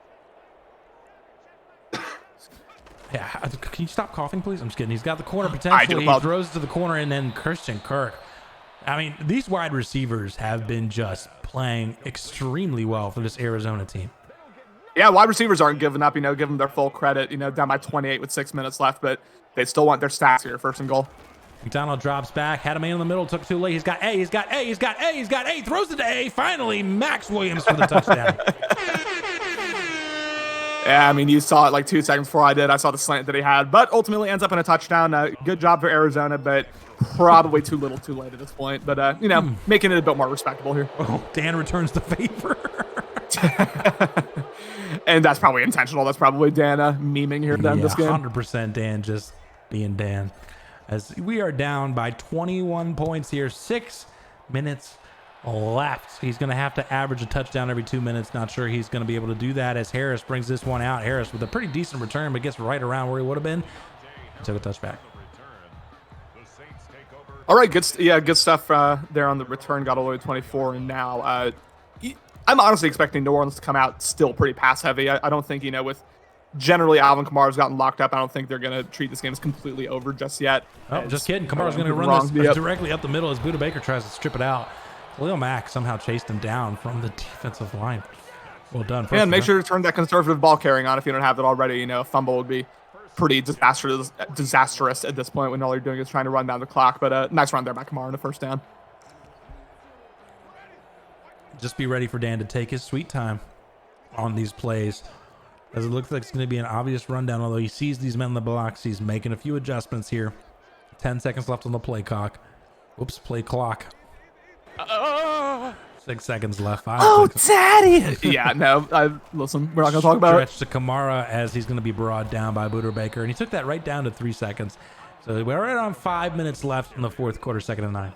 Yeah, can you stop coughing, please? I'm just kidding. He's got the corner potential. He throws to the corner, and then Christian Kirk. I mean, these wide receivers have been just playing extremely well for this Arizona team. Yeah, wide receivers aren't giving up, give them their full credit, down by 28 with 6 minutes left, but they still want their stats here, 1st and goal. McDonald drops back, had a man in the middle, took too late. He's got A, throws it to A. Finally, Max Williams for the touchdown. Yeah, I mean, you saw it 2 seconds before I did. I saw the slant that he had, but ultimately ends up in a touchdown. Good job for Arizona, but probably too little too late at this point. But, making it a bit more respectable here. Oh, Dan returns the favor. And that's probably intentional. That's probably Dan memeing here in this game. 100% Dan just being Dan. As we are down by 21 points here, 6 minutes left. He's going to have to average a touchdown every 2 minutes. Not sure he's going to be able to do that as Harris brings this one out. Harris with a pretty decent return, but gets right around where he would have been. Took a touchback. All right, good stuff there on the return. Got all the way to 24, and now I'm honestly expecting New Orleans to come out still pretty pass heavy. I don't think, with generally Alvin Kamara's gotten locked up. I don't think they're going to treat this game as completely over just yet. Oh, just kidding. Kamara's going to run this directly up the middle as Buda Baker tries to strip it out. Khalil Mack somehow chased him down from the defensive line. Well done. And make sure to turn that conservative ball carrying on if you don't have it already. A fumble would be pretty disastrous at this point when all you're doing is trying to run down the clock. But nice run there by Kamara in the first down. Just be ready for Dan to take his sweet time on these plays, as it looks like it's going to be an obvious rundown. Although he sees these men in the blocks, he's making a few adjustments here. 10 seconds left on the play clock. Whoops, play clock. 6 seconds left. Daddy! Yeah, no, listen, we're not going to talk about it. Stretch to Kamara as he's going to be brought down by Buda Baker, and he took that right down to 3 seconds. So we're right on 5 minutes left in the fourth quarter, 2nd and 9.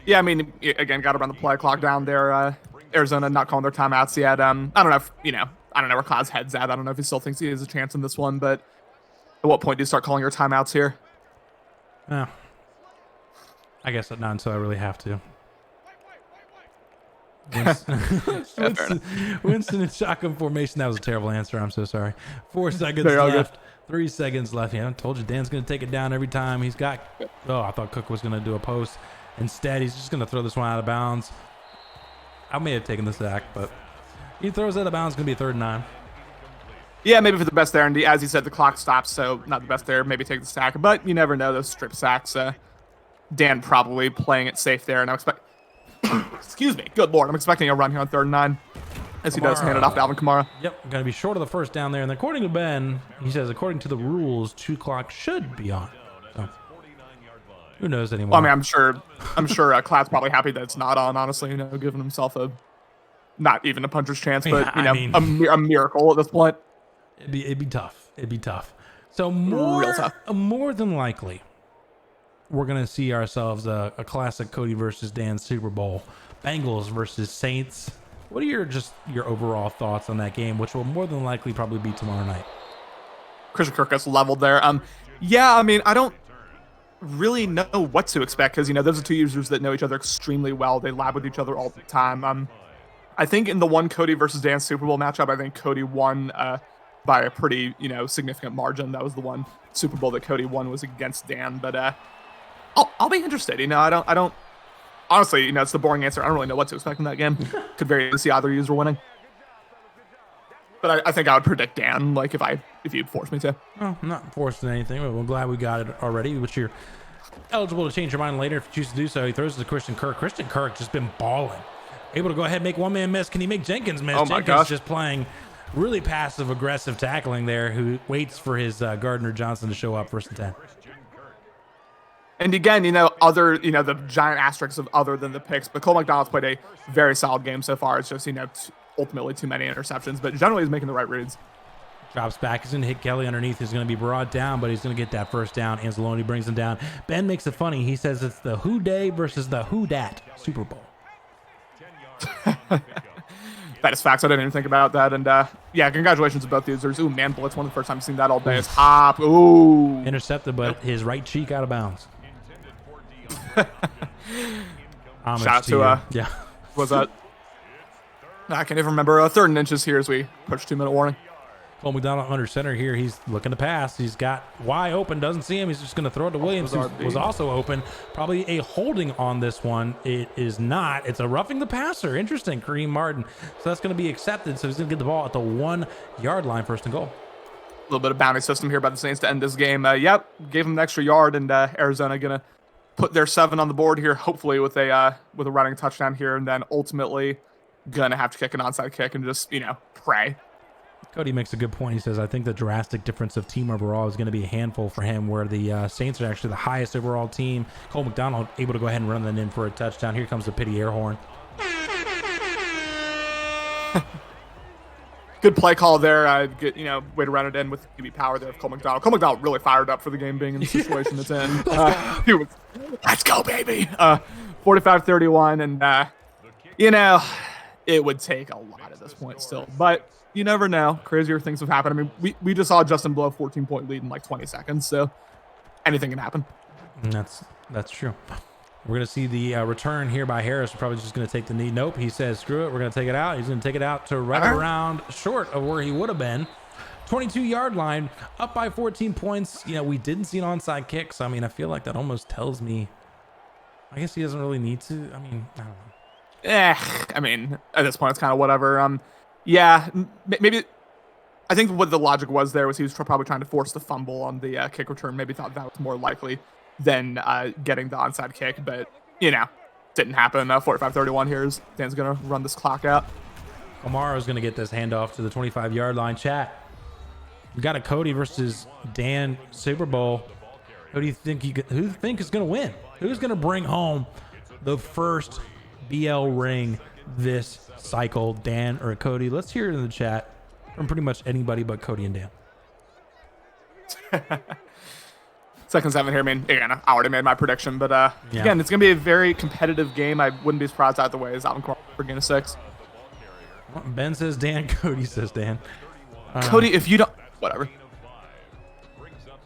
Yeah, I mean, again, got to run the play clock down there. Arizona not calling their timeouts yet. I don't know if, I don't know where Cloud's head's at. I don't know if he still thinks he has a chance in this one, but at what point do you start calling your timeouts here? Oh, I guess not until I really have to. Winston in shotgun formation. That was a terrible answer. I'm so sorry. 4 seconds left. 3 seconds left. Yeah, I told you Dan's going to take it down every time. He's got... Oh, I thought Cook was going to do a post. Instead, he's just going to throw this one out of bounds. I may have taken the sack, but he throws it out of bounds. It's going to be a 3rd and 9. Yeah, maybe for the best there. And as he said, the clock stops, so not the best there. Maybe take the sack, but you never know. Those strip sacks. Dan probably playing it safe there, and I expect... Excuse me. Good Lord. I'm expecting a run here on 3rd and 9 as he does hand it off to Alvin Kamara. Yep, going to be short of the first down there. And according to Ben, he says, according to the rules, 2 clock should be on. So, who knows anymore? Well, I mean, I'm sure Cloud's probably happy that it's not on, honestly, giving himself not even a puncher's chance, but, a miracle at this point. It'd be tough. It'd be tough. So more than likely, we're going to see ourselves a classic Cody versus Dan Super Bowl. Bengals versus Saints. What are your overall thoughts on that game, which will more than likely probably be tomorrow night? Christian Kirk gets leveled there. Yeah, I mean, I don't really know what to expect because, those are two users that know each other extremely well. They lab with each other all the time. I think in the one Cody versus Dan Super Bowl matchup, I think Cody won by a pretty, significant margin. That was the one Super Bowl that Cody won was against Dan, but I'll be interested. I don't honestly, it's the boring answer. I don't really know what to expect in that game. Could very easily see either user winning. But I think I would predict Dan, like if you'd force me to. Oh, I'm not forcing anything. We're glad we got it already, which you're eligible to change your mind later if you choose to do so. He throws it to Christian Kirk. Christian Kirk just been balling. Able to go ahead and make one man miss. Can he make Jenkins miss? Oh my Jenkins gosh. Just playing really passive aggressive tackling there, who waits for his Gardner Johnson to show up 1st and 10. And again, other, the giant asterisks of other than the picks, but Cole McDonald's played a very solid game so far. It's just, ultimately too many interceptions, but generally he's making the right reads. Drops back. He's going to hit Kelly underneath. He's going to be brought down, but he's going to get that first down. Anzalone brings him down. Ben makes it funny. He says it's the Who Day versus the Who Dat Super Bowl. That is facts. I didn't even think about that. And yeah, congratulations to both users. Ooh, man blitz. One of the first times I've seen that all day. Is hop. Ooh. Intercepted, but his right cheek out of bounds. Shout out to yeah. Was that? I can't even remember. 3rd and inches here as we approach 2-minute warning. Cole McDonald under center here. He's looking to pass. He's got Y open. Doesn't see him. He's just going to throw it to Williams, who was also open. Probably a holding on this one. It is not. It's a roughing the passer. Interesting. Kareem Martin. So that's going to be accepted. So he's going to get the ball at the 1-yard line, 1st and goal. A little bit of bounty system here by the Saints to end this game. Yep, gave him an extra yard, and Arizona going to put their 7 on the board here, hopefully with a running touchdown here, and then ultimately going to have to kick an onside kick and just, pray. Cody makes a good point. He says, I think the drastic difference of team overall is going to be a handful for him, where the Saints are actually the highest overall team. Cole McDonald able to go ahead and run that in for a touchdown. Here comes the pity air horn. Good play call there. Good, way to run it in with QB power there of Cole McDonald. Cole McDonald really fired up for the game being in the situation it's in. He was, let's go, baby. 45-31, and, it would take a lot at this point still. But you never know. Crazier things have happened. I mean, we just saw Justin blow a 14-point lead in like 20 seconds, so anything can happen. And that's true. We're going to see the return here by Harris. We're probably just going to take the knee. Nope. He says, screw it. We're going to take it out. He's going to take it out to right around short of where he would have been. 22-yard line, up by 14 points. We didn't see an onside kick. So, I feel like that almost tells me, I guess he doesn't really need to. I don't know. At this point, it's kind of whatever. Maybe. I think what the logic was there was he was probably trying to force the fumble on the kick return. Maybe thought that was more likely than getting the onside kick, but didn't happen. 45-31 here is Dan's gonna run this clock out. Amaro's gonna get this handoff to the 25-yard line. Chat. We got a Cody versus Dan Super Bowl. Who do you think is gonna win? Who's gonna bring home the first BL ring this cycle, Dan or Cody? Let's hear it in the chat from pretty much anybody but Cody and Dan. Second 7 here. Again, I already made my prediction, but again, it's gonna be a very competitive game. I wouldn't be surprised either way. Is Alvin Kamara for game 6? Ben says Dan. Cody says Dan. Cody, if you don't, whatever.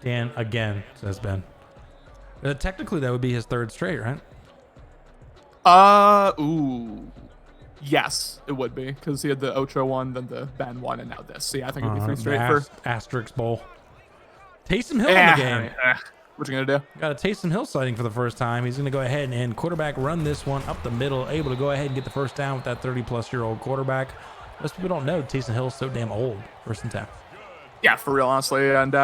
Dan again, says Ben. Technically, that would be his 3rd straight, right? Yes, it would be, because he had the Ocho one, then the Ben one, and now this. So yeah, I think it'd be 3 straight for Asterisk Bowl. Taysom Hill in the game. What you gonna do? Got a Taysom Hill sighting for the first time. He's gonna go ahead and quarterback run this one up the middle, able to go ahead and get the first down with that 30-plus-year-old quarterback. Most people don't know Taysom Hill is so damn old. 1st and 10. Yeah, for real, honestly. And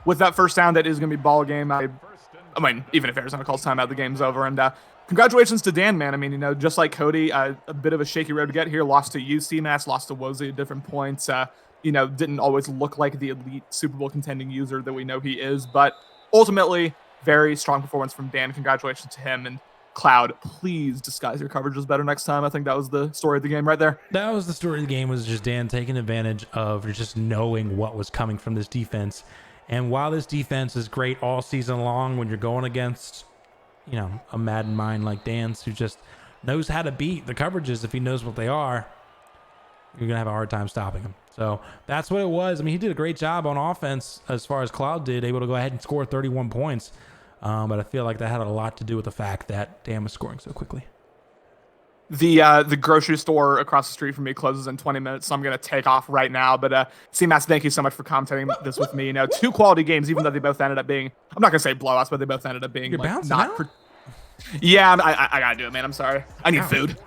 with that first down, that is gonna be ball game. Even if Arizona calls timeout, the game's over. And congratulations to Dan, man. Just like Cody, a bit of a shaky road to get here. Lost to CMass, lost to Wozy at different points. Didn't always look like the elite Super Bowl contending user that we know he is. But ultimately, very strong performance from Dan. Congratulations to him. And Cloud, please disguise your coverages better next time. I think that was the story of the game right there. That was the story of the game, was just Dan taking advantage of just knowing what was coming from this defense. And while this defense is great all season long, when you're going against a Madden mind like Dan's, who just knows how to beat the coverages if he knows what they are, you're going to have a hard time stopping him. So that's what it was. He did a great job on offense as far as Cloud did, able to go ahead and score 31 points. But I feel like that had a lot to do with the fact that Dan was scoring so quickly. The grocery store across the street from me closes in 20 minutes, so I'm going to take off right now. But CMass, thank you so much for commentating this with me. 2 quality games, even though they both ended up being, I'm not going to say blowouts, but they both ended up being Yeah, I got to do it, man. I'm sorry. I need food.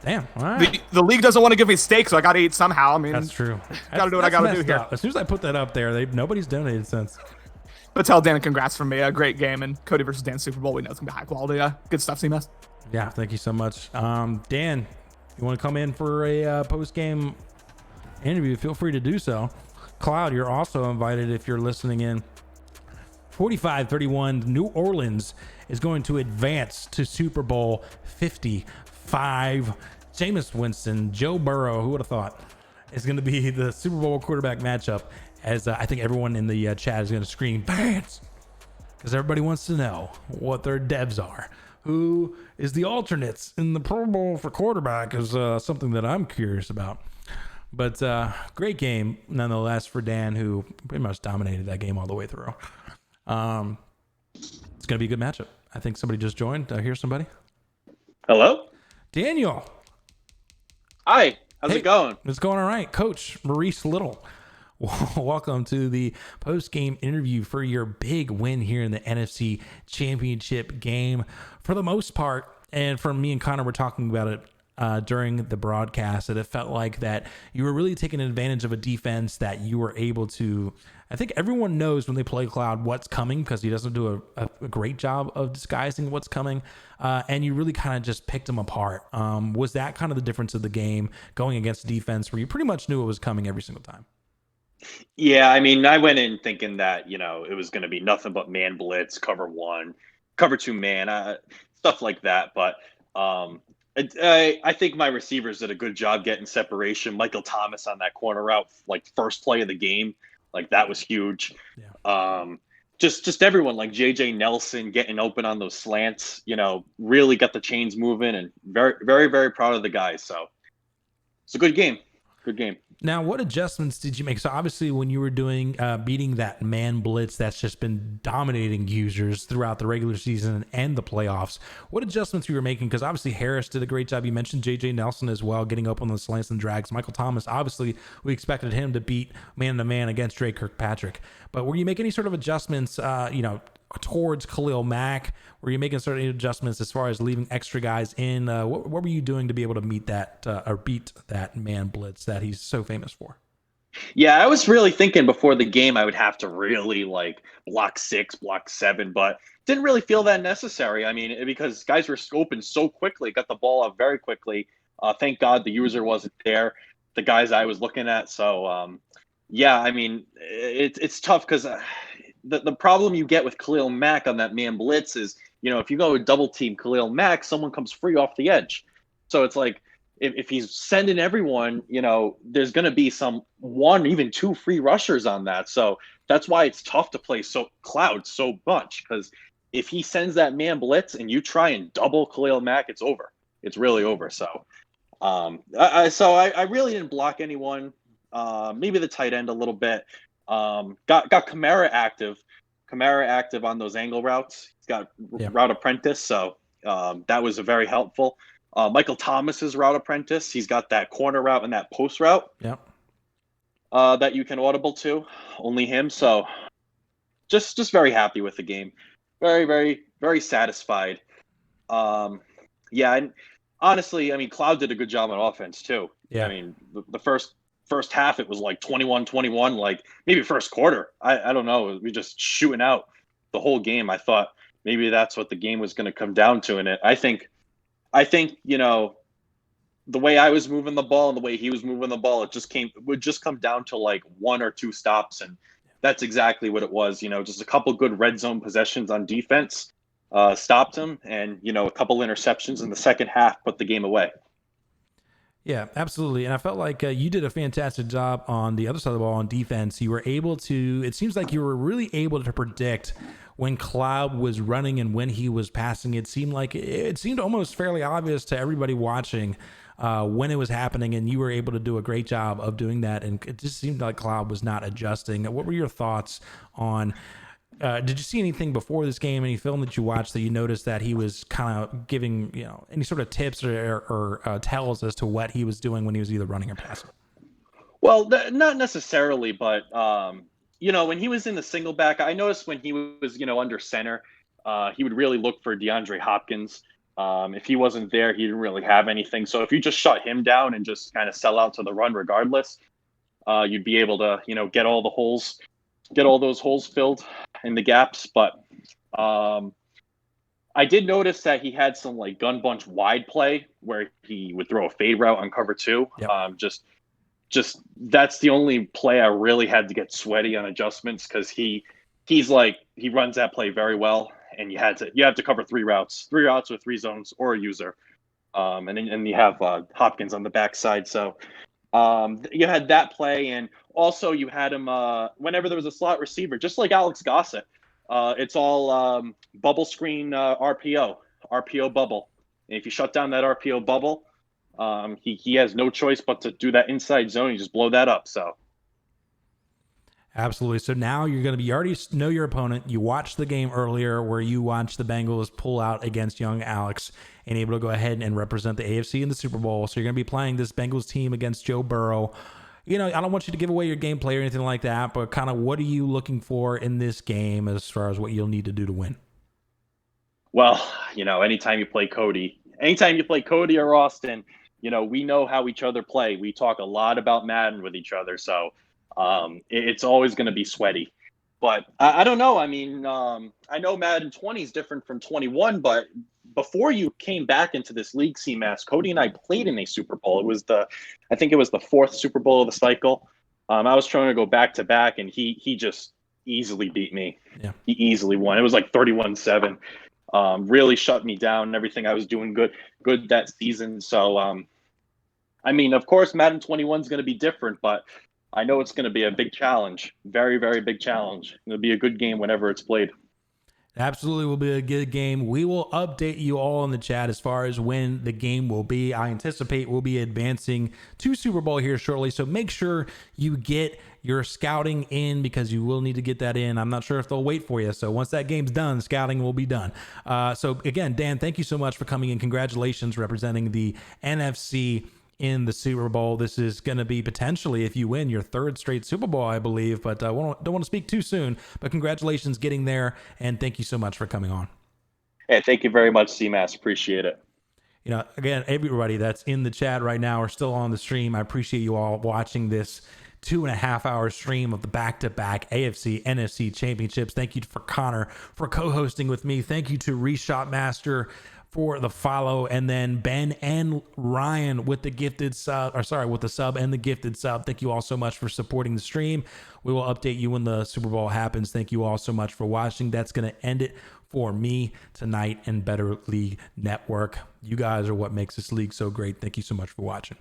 Damn. All right. The league doesn't want to give me steak, so I got to eat somehow. That's true. Got to do what I got to do here. As soon as I put that up there, nobody's donated since. But tell Dan congrats from me. A great game. And Cody versus Dan Super Bowl, we know it's going to be high quality. Good stuff, CMass. Yeah, thank you so much. Dan, you want to come in for a post-game interview, feel free to do so. Cloud, you're also invited if you're listening in. 45-31, New Orleans is going to advance to Super Bowl 55. Jameis Winston, Joe Burrow, who would have thought, is going to be the Super Bowl quarterback matchup, as I think everyone in the chat is going to scream, Vance, because everybody wants to know what their devs are. Who is the alternates in the Pro Bowl for quarterback is something that I'm curious about. But great game, nonetheless, for Dan, who pretty much dominated that game all the way through. It's going to be a good matchup. I think somebody just joined. Did I hear somebody? Hello? Daniel. Hi. How's it going? It's going all right. Coach Maurice Little. Welcome to the post-game interview for your big win here in the NFC Championship game. For the most part, and from me and Connor were talking about it during the broadcast, that it felt like that you were really taking advantage of a defense that you were able to. I think everyone knows when they play Cloud what's coming, because he doesn't do a great job of disguising what's coming, and you really kind of just picked him apart. Was that kind of the difference of the game, going against a defense where you pretty much knew it was coming every single time? Yeah, I mean, I went in thinking that, it was going to be nothing but man blitz, cover 1, cover 2 man, stuff like that. But I think my receivers did a good job getting separation. Michael Thomas on that corner route, like first play of the game, like that was huge. Yeah. Just everyone, like JJ Nelson getting open on those slants, really got the chains moving, and very, very, very proud of the guys. So it's a good game. Good game. Now, what adjustments did you make? So obviously when you were doing beating that man blitz that's just been dominating users throughout the regular season and the playoffs, what adjustments you were making? Because obviously Harris did a great job. You mentioned J.J. Nelson as well, getting up on the slants and drags. Michael Thomas, obviously we expected him to beat man-to-man against Drake Kirkpatrick. But were you making any sort of adjustments, towards Khalil Mack? Were you making certain adjustments as far as leaving extra guys in? What were you doing to be able to meet that or beat that man blitz that he's so famous for? Yeah, I was really thinking before the game I would have to really like block 6, block 7, but didn't really feel that necessary. I mean, because guys were scoping so quickly, got the ball out very quickly. Thank God the user wasn't there, the guys I was looking at. So, yeah, I mean, it's tough because the problem you get with Khalil Mack on that man blitz is, if you go double team Khalil Mack, someone comes free off the edge. So it's like, if he's sending everyone, there's going to be some 1, even 2 free rushers on that. So that's why it's tough to play Cloud so much, because if he sends that man blitz and you try and double Khalil Mack, it's over. It's really over. So, I really didn't block anyone. Maybe the tight end a little bit. Got Kamara active on those angle routes. He's got route apprentice, so that was very helpful. Michael Thomas's route apprentice. He's got that corner route and that post route. Yep. That you can audible to. Only him. So just very happy with the game. Very, very, very satisfied. Yeah, and honestly, I mean, Cloud did a good job on offense too. Yeah. I mean, the first half it was like 21-21, like maybe first quarter. I don't know. We just shooting out the whole game. I thought maybe that's what the game was going to come down to. And I think, the way I was moving the ball and the way he was moving the ball, would just come down to like 1 or 2 stops. And that's exactly what it was. Just a couple good red zone possessions on defense stopped him. And, a couple interceptions in the second half put the game away. Yeah, absolutely. And I felt like you did a fantastic job on the other side of the ball on defense. You were able to, it seems like you were really able to predict when Cloud was running and when he was passing. It seemed almost fairly obvious to everybody watching when it was happening, and you were able to do a great job of doing that. And it just seemed like Cloud was not adjusting. What were your thoughts on, did you see anything before this game, any film that you watched that you noticed that he was kind of giving, any sort of tips or tells as to what he was doing when he was either running or passing? Well, not necessarily, but when he was in the single back, I noticed when he was, under center, he would really look for DeAndre Hopkins. If he wasn't there, he didn't really have anything. So if you just shut him down and just kind of sell out to the run regardless, you'd be able to, get all those holes filled in the gaps. But I did notice that he had some like gun bunch wide play where he would throw a fade route on cover 2. Yep. Just that's the only play I really had to get sweaty on adjustments, because he runs that play very well, and you have to cover 3 routes with 3 zones or a user, and you have Hopkins on the backside. So you had that play, and also you had him whenever there was a slot receiver, just like Alex Gossett. It's all bubble screen RPO bubble, and if you shut down that RPO bubble, he has no choice but to do that inside zone. You just blow that up. So absolutely. So now you already know your opponent. You watched the game earlier where you watched the Bengals pull out against young Alex and able to go ahead and represent the AFC in the Super Bowl. So you're going to be playing this Bengals team against Joe Burrow. I don't want you to give away your gameplay or anything like that, but kind of what are you looking for in this game as far as what you'll need to do to win? Well, anytime you play Cody or Austin, we know how each other play. We talk a lot about Madden with each other. So it's always going to be sweaty. But I don't know. I mean, I know Madden 20 is different from 21, but before you came back into this league, CMass, Cody and I played in a Super Bowl. I think it was the 4th Super Bowl of the cycle. I was trying to go back to back, and he just easily beat me. Yeah. He easily won. It was like 31-7. Really shut me down and everything. I was doing good that season. So, I mean, of course, Madden 21 is going to be different, but I know it's going to be a big challenge. Very, very big challenge. It'll be a good game whenever it's played. Absolutely will be a good game. We will update you all in the chat as far as when the game will be. I anticipate we'll be advancing to Super Bowl here shortly, so make sure you get your scouting in because you will need to get that in. I'm not sure if they'll wait for you, so once that game's done, scouting will be done. So again, Dan, thank you so much for coming in. Congratulations representing the NFC in the Super Bowl. This is going to be potentially, if you win, your third straight Super Bowl, I believe, but don't want to speak too soon, but congratulations getting there, and thank you so much for coming on. Hey, thank you very much, CMass. Appreciate it. You know, again, everybody that's in the chat right now or still on the stream, I appreciate you all watching this 2.5 hour stream of the back-to-back AFC NFC championships. Thank you for Connor for co-hosting with me. Thank you to Reshot Master for the follow, and then Ben and Ryan with the gifted sub, with the sub and the gifted sub. Thank you all so much for supporting the stream. We will update you when the Super Bowl happens. Thank you all so much for watching. That's going to end it for me tonight and Better League Network. You guys are what makes this league so great. Thank you so much for watching.